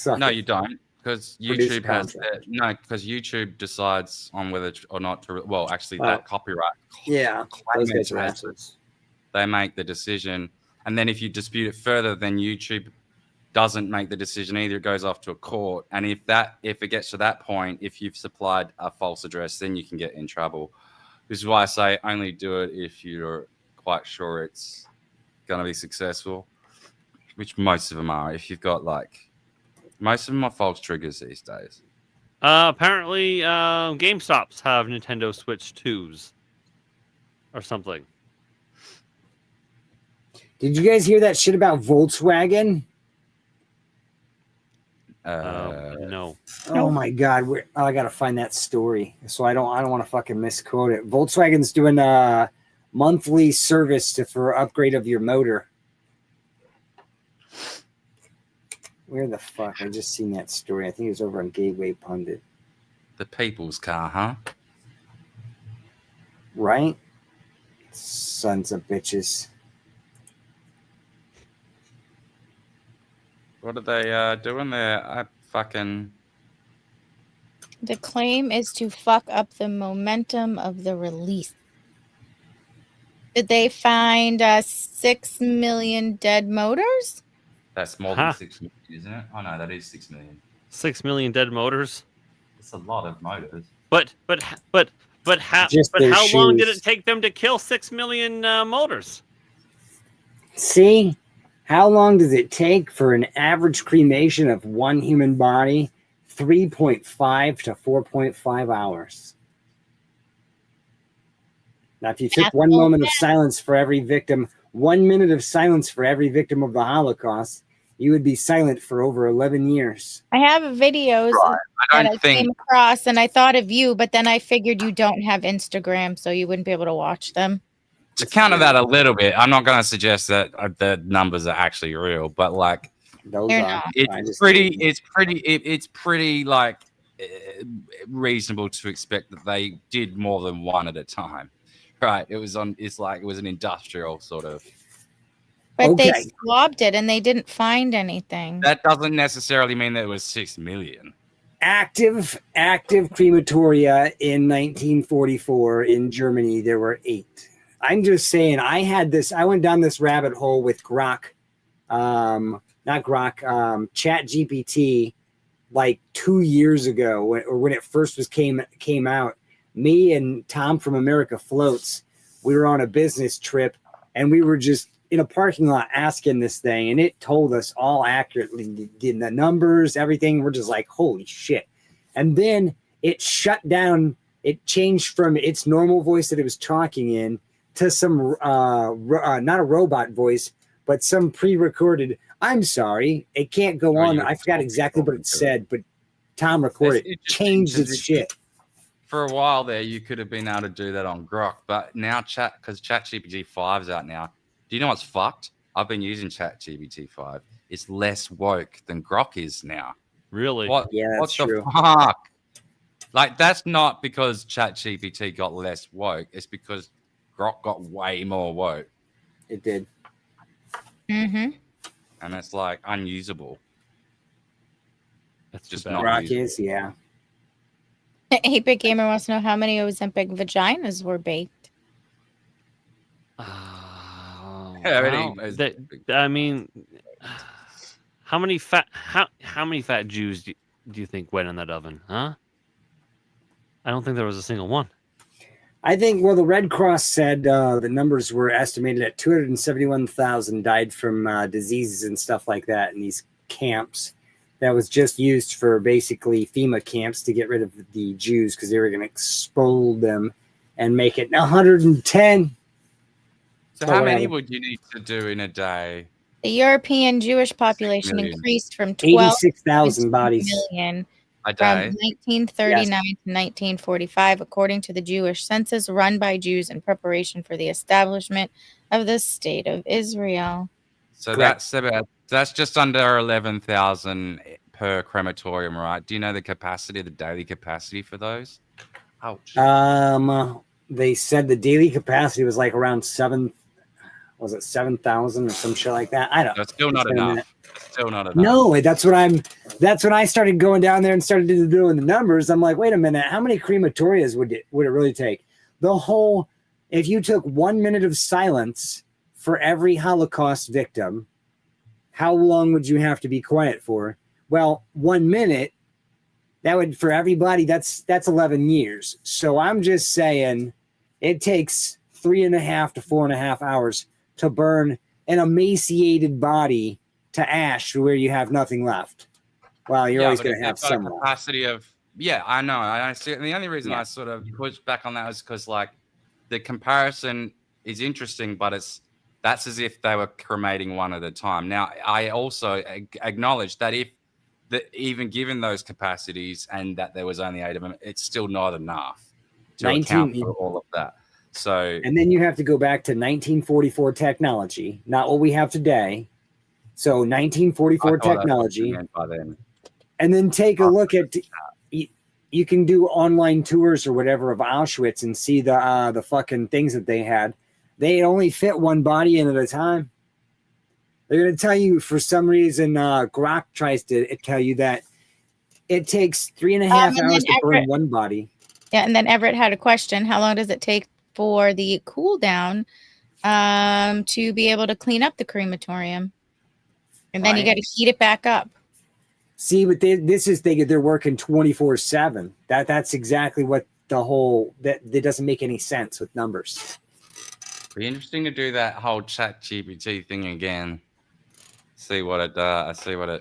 You don't, because YouTube because YouTube decides on whether or not to. Well, actually, that copyright. Yeah, they make the decision. And then if you dispute it further, then YouTube doesn't make the decision either. It goes off to a court. And if it gets to that point, if you've supplied a false address, then you can get in trouble. This is why I say only do it if you're quite sure it's going to be successful, which most of them are. If you've got most of them are false triggers these days. Apparently, GameStops have Nintendo Switch 2s or something. Did you guys hear that shit about Volkswagen? No. Oh my god, I gotta find that story. So I don't want to fucking misquote it. Volkswagen's doing a monthly service for upgrade of your motor. Where the fuck? I just seen that story. I think it was over on Gateway Pundit. The people's car, huh? Right? Sons of bitches. What are they doing there? The claim is to fuck up the momentum of the release. Did they find 6 million dead motors? That's more than 6 million, isn't it? Oh no, that is 6 million. 6 million dead motors. It's a lot of motors. But how long did it take them to kill 6 million motors? See? How long does it take for an average cremation of one human body? 3.5 to 4.5 hours. Now, if you took 1 moment of silence for every victim, 1 minute of silence for every victim of the Holocaust, you would be silent for over 11 years. I have videos that I came across, and I thought of you, but then I figured you don't have Instagram, so you wouldn't be able to watch them. To counter that a little bit, I'm not going to suggest that the numbers are actually real, but They're not. it's pretty reasonable to expect that they did more than one at a time, right? It was on. It's like it was an industrial sort of. But they swabbed it and they didn't find anything. That doesn't necessarily mean that it was 6 million. Active crematoria in 1944 in Germany, there were 8. I'm just saying, I went down this rabbit hole with ChatGPT like 2 years ago when it first came out. Me and Tom from America Floats, we were on a business trip and we were just in a parking lot asking this thing, and it told us all accurately the numbers, everything. We're just like, holy shit. And then it shut down. It changed from its normal voice that it was talking in to some, not a robot voice, but some pre-recorded, I'm sorry, it can't go on. I forgot exactly what it said, but Tom recorded it. Changed its shit. For a while there, you could have been able to do that on Grok, but now because ChatGPT 5 is out now, do you know what's fucked? I've been using ChatGPT 5. It's less woke than Grok is now. Really? What? Yeah, that's what the true. fuck? Like, that's not because ChatGPT got less woke. It's because Grok got way more woke. It did. Mm-hmm. And it's like unusable. That's just bad. not Grok usable. is, yeah. 8-Bit Gamer wants to know how many Ozempic vaginas were baked. Wow. I mean, how many fat Jews do you think went in that oven? Huh? I don't think there was a single one. I think, well, the Red Cross said the numbers were estimated at 271,000 died from diseases and stuff like that in these camps. That was just used for basically FEMA camps to get rid of the Jews because they were going to expel them and make it 110. So how many would you need to do in a day? The European Jewish population million. increased from 12 86,000 bodies million a from day. 1939 to 1945, according to the Jewish census run by Jews in preparation for the establishment of the State of Israel. So that's just under 11,000 per crematorium, right? Do you know the capacity, the daily capacity for those? Ouch. They said the daily capacity was like around 7,000 or some shit like that. I don't know. That's still not enough. Still not enough. No, that's when I started going down there and started doing the numbers. I'm like, wait a minute, how many crematorias would it really take? If you took 1 minute of silence for every Holocaust victim, how long would you have to be quiet for? Well, 1 minute, that would, for everybody, that's 11 years. So I'm just saying it takes 3.5 to 4.5 hours to burn an emaciated body to ash where you have nothing left. Well, you're always going to have some capacity of. Yeah, I know. I see. And the only reason I sort of push back on that is because, like, the comparison is interesting, but that's as if they were cremating one at a time. Now, I also acknowledge that even given those capacities and that there was only 8 of them, it's still not enough to account for all of that. So, and then you have to go back to 1944 technology, not what we have today. So 1944 technology, and then take a look at. You can do online tours or whatever of Auschwitz and see the fucking things that they had. They only fit one body in at a time. They're going to tell you, for some reason, Grok tries to tell you that it takes 3.5 hours to burn one body. Yeah, and then Everett had a question. How long does it take for the cool down to be able to clean up the crematorium? And then you got to heat it back up. See, but they're working 24/7. That's exactly what that doesn't make any sense with numbers. Be interesting to do that whole ChatGPT thing again. See what it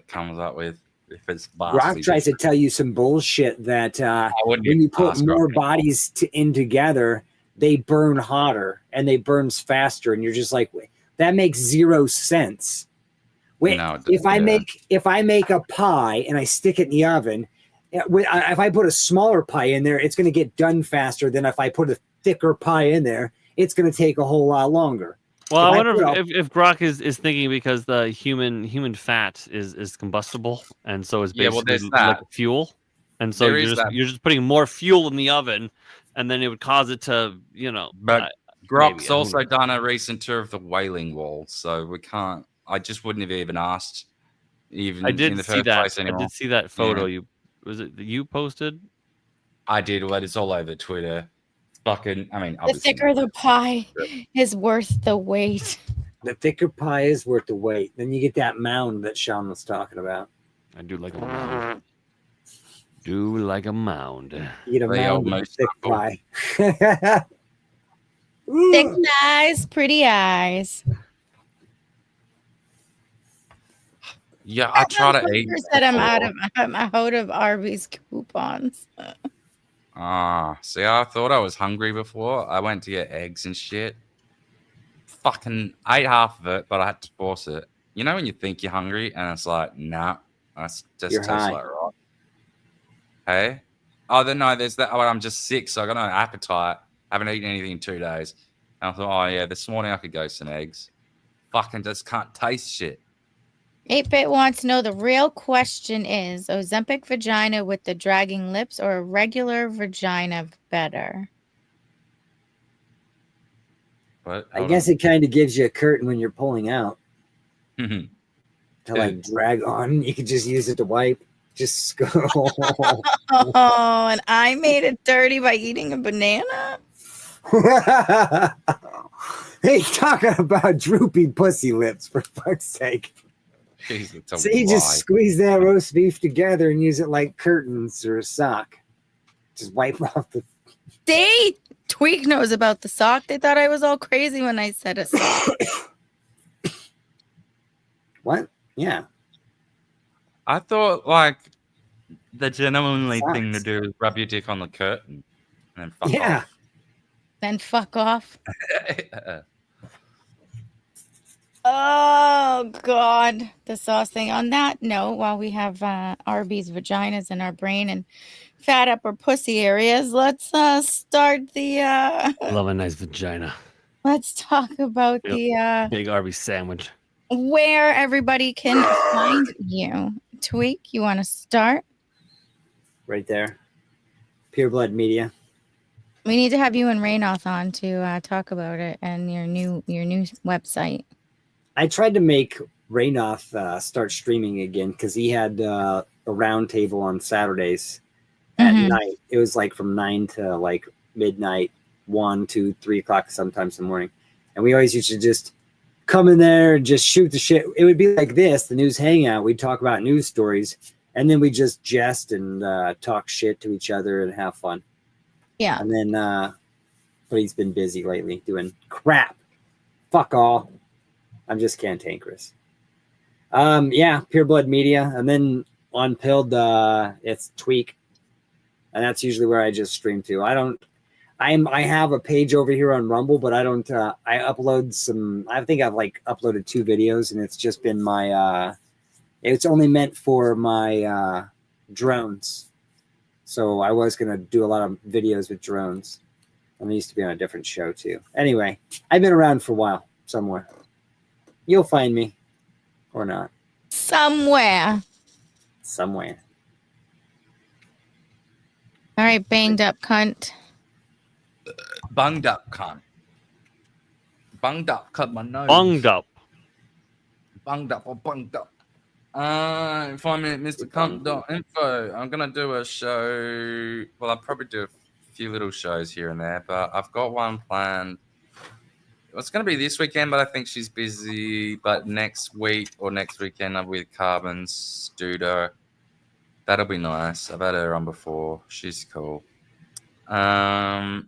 comes up with. If it's Grok tries to tell you some bullshit that when you put more bodies in together, they burn hotter and they burns faster, and you're just like, that makes zero sense. Wait, if I make a pie and I stick it in the oven, if I put a smaller pie in there, it's going to get done faster than if I put a thicker pie in there. It's going to take a whole lot longer. Well, I wonder if Grok is thinking because the human fat is combustible, and so it's basically like fuel, And so There is that. you're just putting more fuel in the oven, and then it would cause it to, But maybe, Grop's I don't also know. done a recent tour of the Wailing Wall, so we can't. I just wouldn't have even asked, even I in did the see first that. place I anymore. did see that photo. Yeah. Was it that you posted? I did. Well, it's all over Twitter. Fucking, I mean, The obviously. thicker the pie is worth the wait. The thicker pie is worth the wait. Then you get that mound that Shawn was talking about. I do like a mound. Do like a mound. You get a The old mound of moose thick knuckle. pie. Thick eyes, pretty eyes. Yeah, I try to eat. Said I'm before. out of Arby's coupons. See, I thought I was hungry before. I went to get eggs and shit. Fucking ate half of it, but I had to force it. You know when you think you're hungry and it's like, nah, that's just You're tastes high. like right. Hey? Oh, then no, there's that. Oh, I'm just sick, so I got no appetite. I haven't eaten anything in 2 days. And I thought, oh yeah, this morning I could go some eggs. Fucking just can't taste shit. 8-Bit wants to know the real question is Ozempic vagina with the dragging lips or a regular vagina better? But I guess it kind of gives you a curtain when you're pulling out it. to like drag on. You could just use it to wipe. Just go. Oh, and I made it dirty by eating a banana? Hey, talking about droopy pussy lips, for fuck's sake. Jesus, So you just squeeze that roast beef together and use it like curtains or a sock. Just wipe off the. See? Tweak knows about the sock. They thought I was all crazy when I said a sock. What? Yeah. I thought like the gentlemanly thing to do is rub your dick on the curtain and then fuck Yeah. off. Then fuck off. Oh, God. The sauce thing. On that note, while we have Arby's vaginas in our brain and fat upper pussy areas, let's start the... Love a nice vagina. Let's talk about Yep. the... Big Arby's sandwich. where everybody can find you. Tweak, you want to start? Right there. Pure Blood Media. We need to have you and Raynoth on to talk about it and your new website. I tried to make Raynoth start streaming again because he had a round table on Saturdays at night. It was like from 9 to like midnight, 1, 2, 3 o'clock sometimes in the morning. And we always used to just come in there and just shoot the shit. It would be like this, the news hangout. We'd talk about news stories and then we just jest and talk shit to each other and have fun. Yeah. And then, but he's been busy lately doing crap. Fuck all. I'm just cantankerous. Yeah, Pure Blood Media. And then on Pilled, it's Tweak. And that's usually where I just stream to. I have a page over here on Rumble, but I don't, I upload some, I think I've like uploaded 2 videos and it's just been my, it's only meant for my drones. So I was going to do a lot of videos with drones. And I used to be on a different show too. Anyway, I've been around for a while somewhere. You'll find me or not. Somewhere. Somewhere. All right, banged up cunt. Bunged up cunt. Bunged up, cut my nose. Bunged up. Bunged up or bunged up. 5 minute Mr. Cunt.info. I'm gonna do a show. Well, I'll probably do a few little shows here and there, but I've got one planned. It's gonna be this weekend, but I think she's busy. But next week or next weekend, I'm with Carbon Studio. That'll be nice. I've had her on before. She's cool. And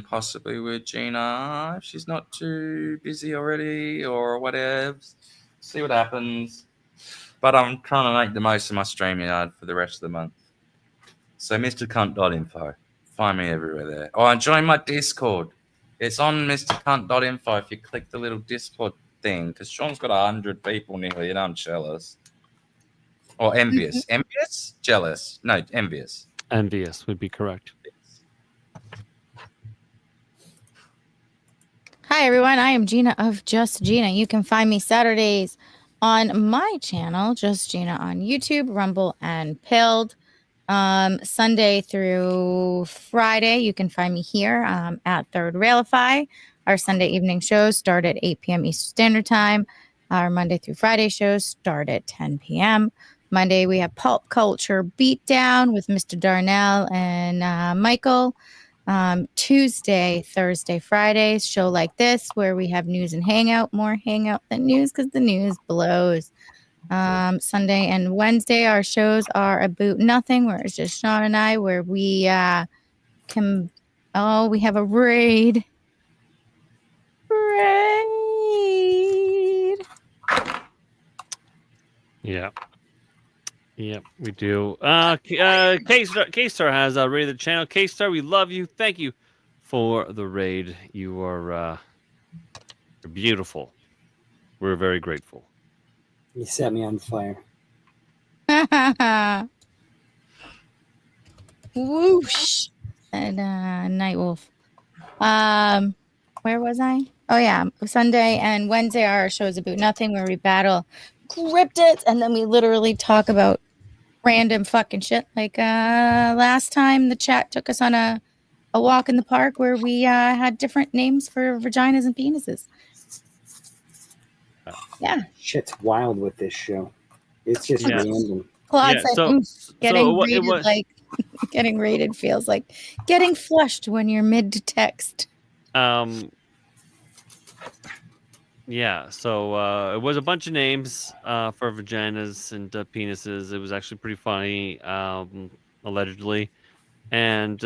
possibly with Gina if she's not too busy already or whatever. See what happens. But I'm trying to make the most of my StreamYard for the rest of the month. So MrCunt.info. Find me everywhere there. Oh, and join my Discord. It's on MrCunt.info if you click the little Discord thing. Because Shawn's got 100 people nearly and I'm jealous. Or envious. Envious? Jealous. No, envious. Envious would be correct. Hi, everyone. I am Gina of Just Gina. You can find me Saturdays on my channel, Just Gina, on YouTube, Rumble, and Pilled. Sunday through Friday, you can find me here at Third Railify. Our Sunday evening shows start at 8 p.m. Eastern Standard Time. Our Monday through Friday shows start at 10 p.m. Monday, we have Pulp Culture Beatdown with Mr. Darnell and Michael. Tuesday, Thursday, Fridays, show like this, where we have news and hangout, more hangout than news because the news blows. Sunday and Wednesday, our shows are about nothing, where it's just Shawn and I, where we we have a raid. Yeah. Yep, we do. K-Star has raided the channel. K-Star, we love you. Thank you for the raid. You are you're beautiful. We're very grateful. You set me on fire. Whoosh. And Nightwolf. Where was I? Oh yeah, Sunday and Wednesday are our shows about nothing, where we battle cryptids, and then we literally talk about random fucking shit. Like last time, the chat took us on a walk in the park where we had different names for vaginas and penises. Yeah, Shit's wild with this show. It's just random. Claude said, getting rated feels like getting flushed when you're mid text. Yeah, so it was a bunch of names for vaginas and penises. It was actually pretty funny, allegedly. And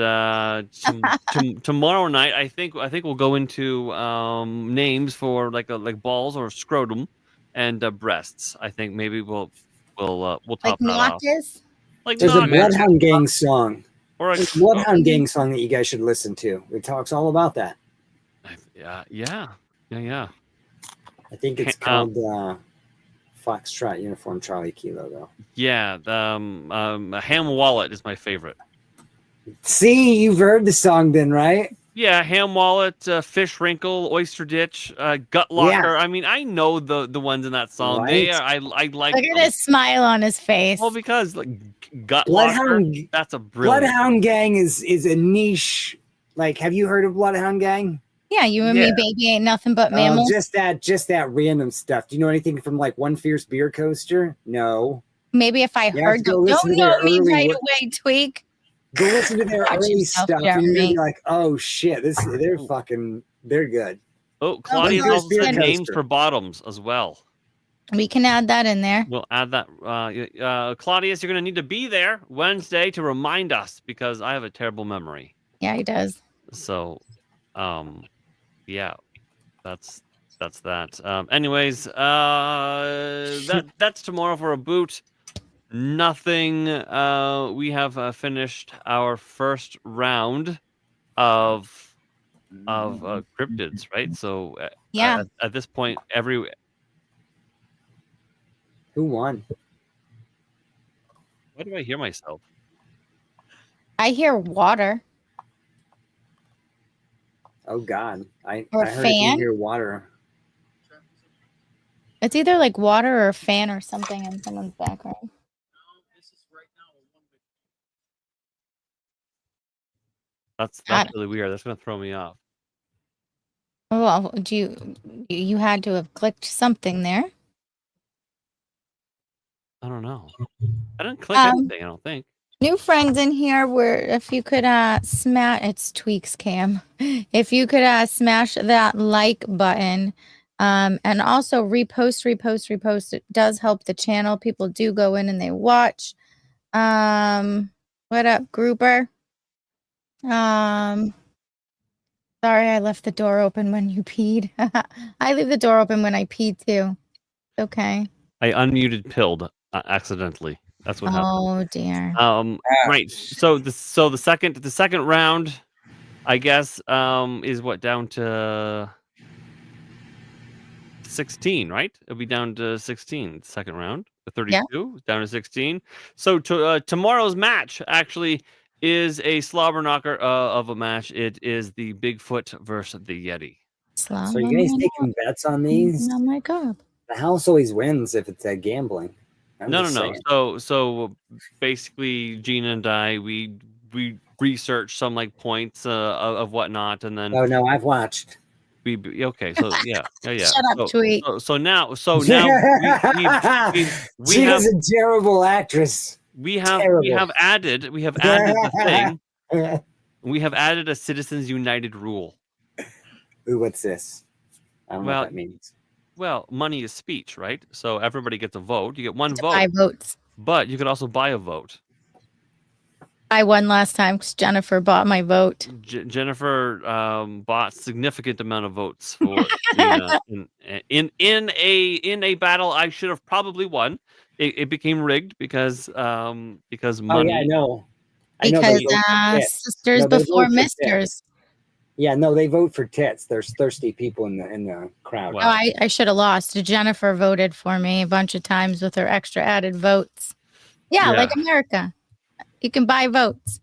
tomorrow night, I think we'll go into names for like balls or scrotum and breasts. I think maybe we'll top Like that off. Notches? Like There's a Notches. Bloodhound Gang song. Or There's a Bloodhound Gang song that you guys should listen to. It talks all about that. Yeah. I think it's called Foxtrot Uniform Charlie Kilo, though. Yeah, the Ham Wallet is my favorite. See, you've heard the song then, right? Yeah, Ham Wallet, Fish Wrinkle, Oyster Ditch, Gut Locker. I mean, I know the ones in that song. They Right? are, I like. Look at his smile on his face. Well, because like Gut Locker, that's a brilliant. Bloodhound Gang is a niche. Like, have you heard of Bloodhound Gang? Yeah, you and me, baby, ain't nothing but mammals. Just that random stuff. Do you know anything from like One Fierce Beer Coaster? No. Maybe if I heard them. Don't know me right away, Tweak. Go listen to their Watch early yourself, stuff, and you're gonna Jeremy. be like, "Oh shit, they're good." Oh, Claudia's One also Fierce said Beer names Coaster. for bottoms as well. We can add that in there. We'll add that. Claudius, you're going to need to be there Wednesday to remind us because I have a terrible memory. Yeah, he does. So, yeah, that's that. Anyways, that's tomorrow for a boot. Nothing. We have finished our first round of cryptids, right? So Yeah. at this point, Who won? Why do I hear myself? I hear water. Oh God, I Or heard fan? if you hear water. It's either like water or a fan or something in someone's background. That's really weird. That's gonna throw me off. Well, you had to have clicked something there? I don't know. I didn't click anything. I don't think. New friends in here where if you could smash it's Tweaks Cam. If you could smash that like button and also repost. It does help the channel. People do go in and they watch. What up, Grouper? Sorry, I left the door open when you peed. I leave the door open when I pee too. Okay. I unmuted pilled accidentally. That's what happened. Oh dear. Right. So the second round, I guess, is what down to 16, right? It'll be down to 16. Second round, the 32 down to 16. So tomorrow's match actually is a slobber knocker of a match. It is the Bigfoot versus the Yeti. So you guys taking bets on these? Oh my God. The house always wins if it's gambling. No. So basically, Gina and I, we researched some like points of whatnot, and then Oh no, I've watched. Okay. So yeah. Shut up, Tweet. So now we have Gina's a terrible actress. we have added the thing. We have added a Citizens United rule. Ooh, what's this? I don't know what that means. Well, money is speech, right? So everybody gets a vote. You get one vote. Buy votes. But you could also buy a vote. I won last time because Jennifer bought my vote. Jennifer bought significant amount of votes for Gina in a battle I should have probably won. It became rigged because money. Oh yeah, I know. Because sisters before misters. Yeah, no, they vote for tits. There's thirsty people in the crowd. Wow. Oh, I should have lost. Jennifer voted for me a bunch of times with her extra added votes. Yeah, like America. You can buy votes.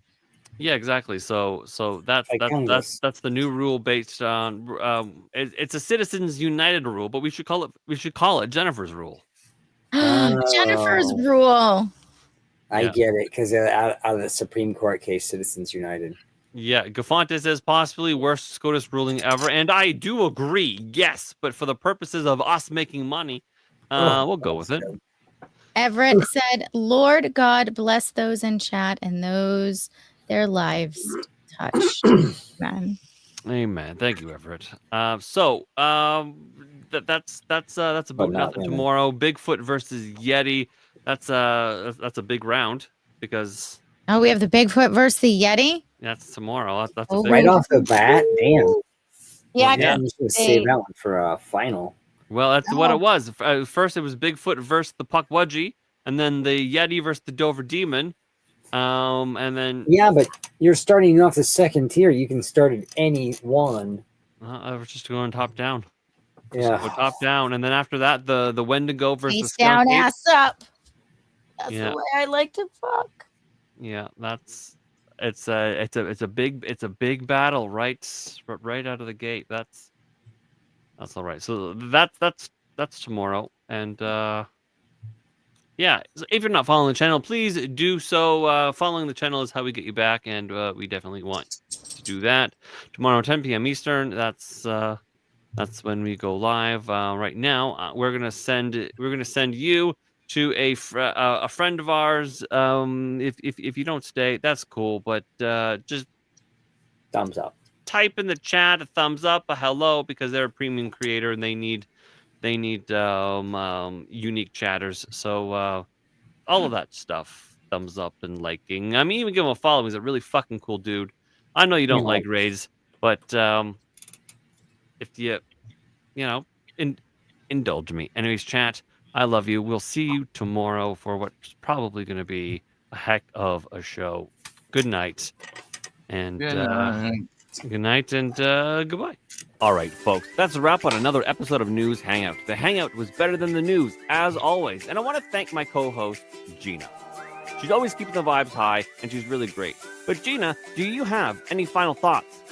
Yeah, exactly. So that's the new rule based on it's a Citizens United rule, but we should call it Jennifer's rule. Jennifer's rule. I get it because out of the Supreme Court case, Citizens United. Yeah, Gafonte says possibly worst SCOTUS ruling ever, and I do agree. Yes, but for the purposes of us making money, we'll go with it. Everett said, "Lord God bless those in chat and those their lives touched." Amen. Amen. Thank you, Everett. That's about nothing tomorrow. Bigfoot versus Yeti. That's a big round because. Oh, we have the Bigfoot versus the Yeti. That's tomorrow. That's a big right off the bat. Damn. Yeah, I'm just gonna save that one for a final. Well, that's what it was. First, it was Bigfoot versus the Pukwudgie, and then the Yeti versus the Dover Demon, and then but you're starting off the second tier. You can start at any one. I was just going top down. Yeah, go top down, and then after that, the Wendigo versus face down, ass up. That's the way I like to fuck. Yeah, it's a big battle right out of the gate. That's all right. So that's tomorrow, and yeah. So if you're not following the channel, please do so. Following the channel is how we get you back, and we definitely want to do that tomorrow, 10 p.m. Eastern. That's when we go live. Right now, we're gonna send you to a friend of ours. If you don't stay, that's cool. But just thumbs up. Type in the chat a thumbs up, a hello, because they're a premium creator and they need unique chatters. So all of that stuff, thumbs up and liking. I mean, even give him a follow. He's a really fucking cool dude. I know you don't like raids, but if you indulge me. Anyways, chat. I love you. We'll see you tomorrow for what's probably going to be a heck of a show. Good night. And good night and goodbye. All right, folks. That's a wrap on another episode of News Hangout. The Hangout was better than the news, as always. And I want to thank my co-host, Gina. She's always keeping the vibes high, and she's really great. But Gina, do you have any final thoughts?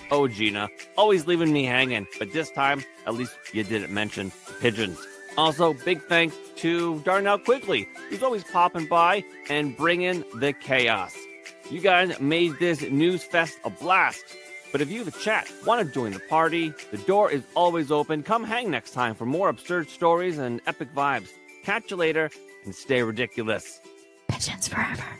Oh, Gina, always leaving me hanging, but this time, at least you didn't mention pigeons. Also, big thanks to Darnell Quigley, who's always popping by and bringing the chaos. You guys made this news fest a blast. But if you, the chat, want to join the party, the door is always open. Come hang next time for more absurd stories and epic vibes. Catch you later, and stay ridiculous. Pigeons forever.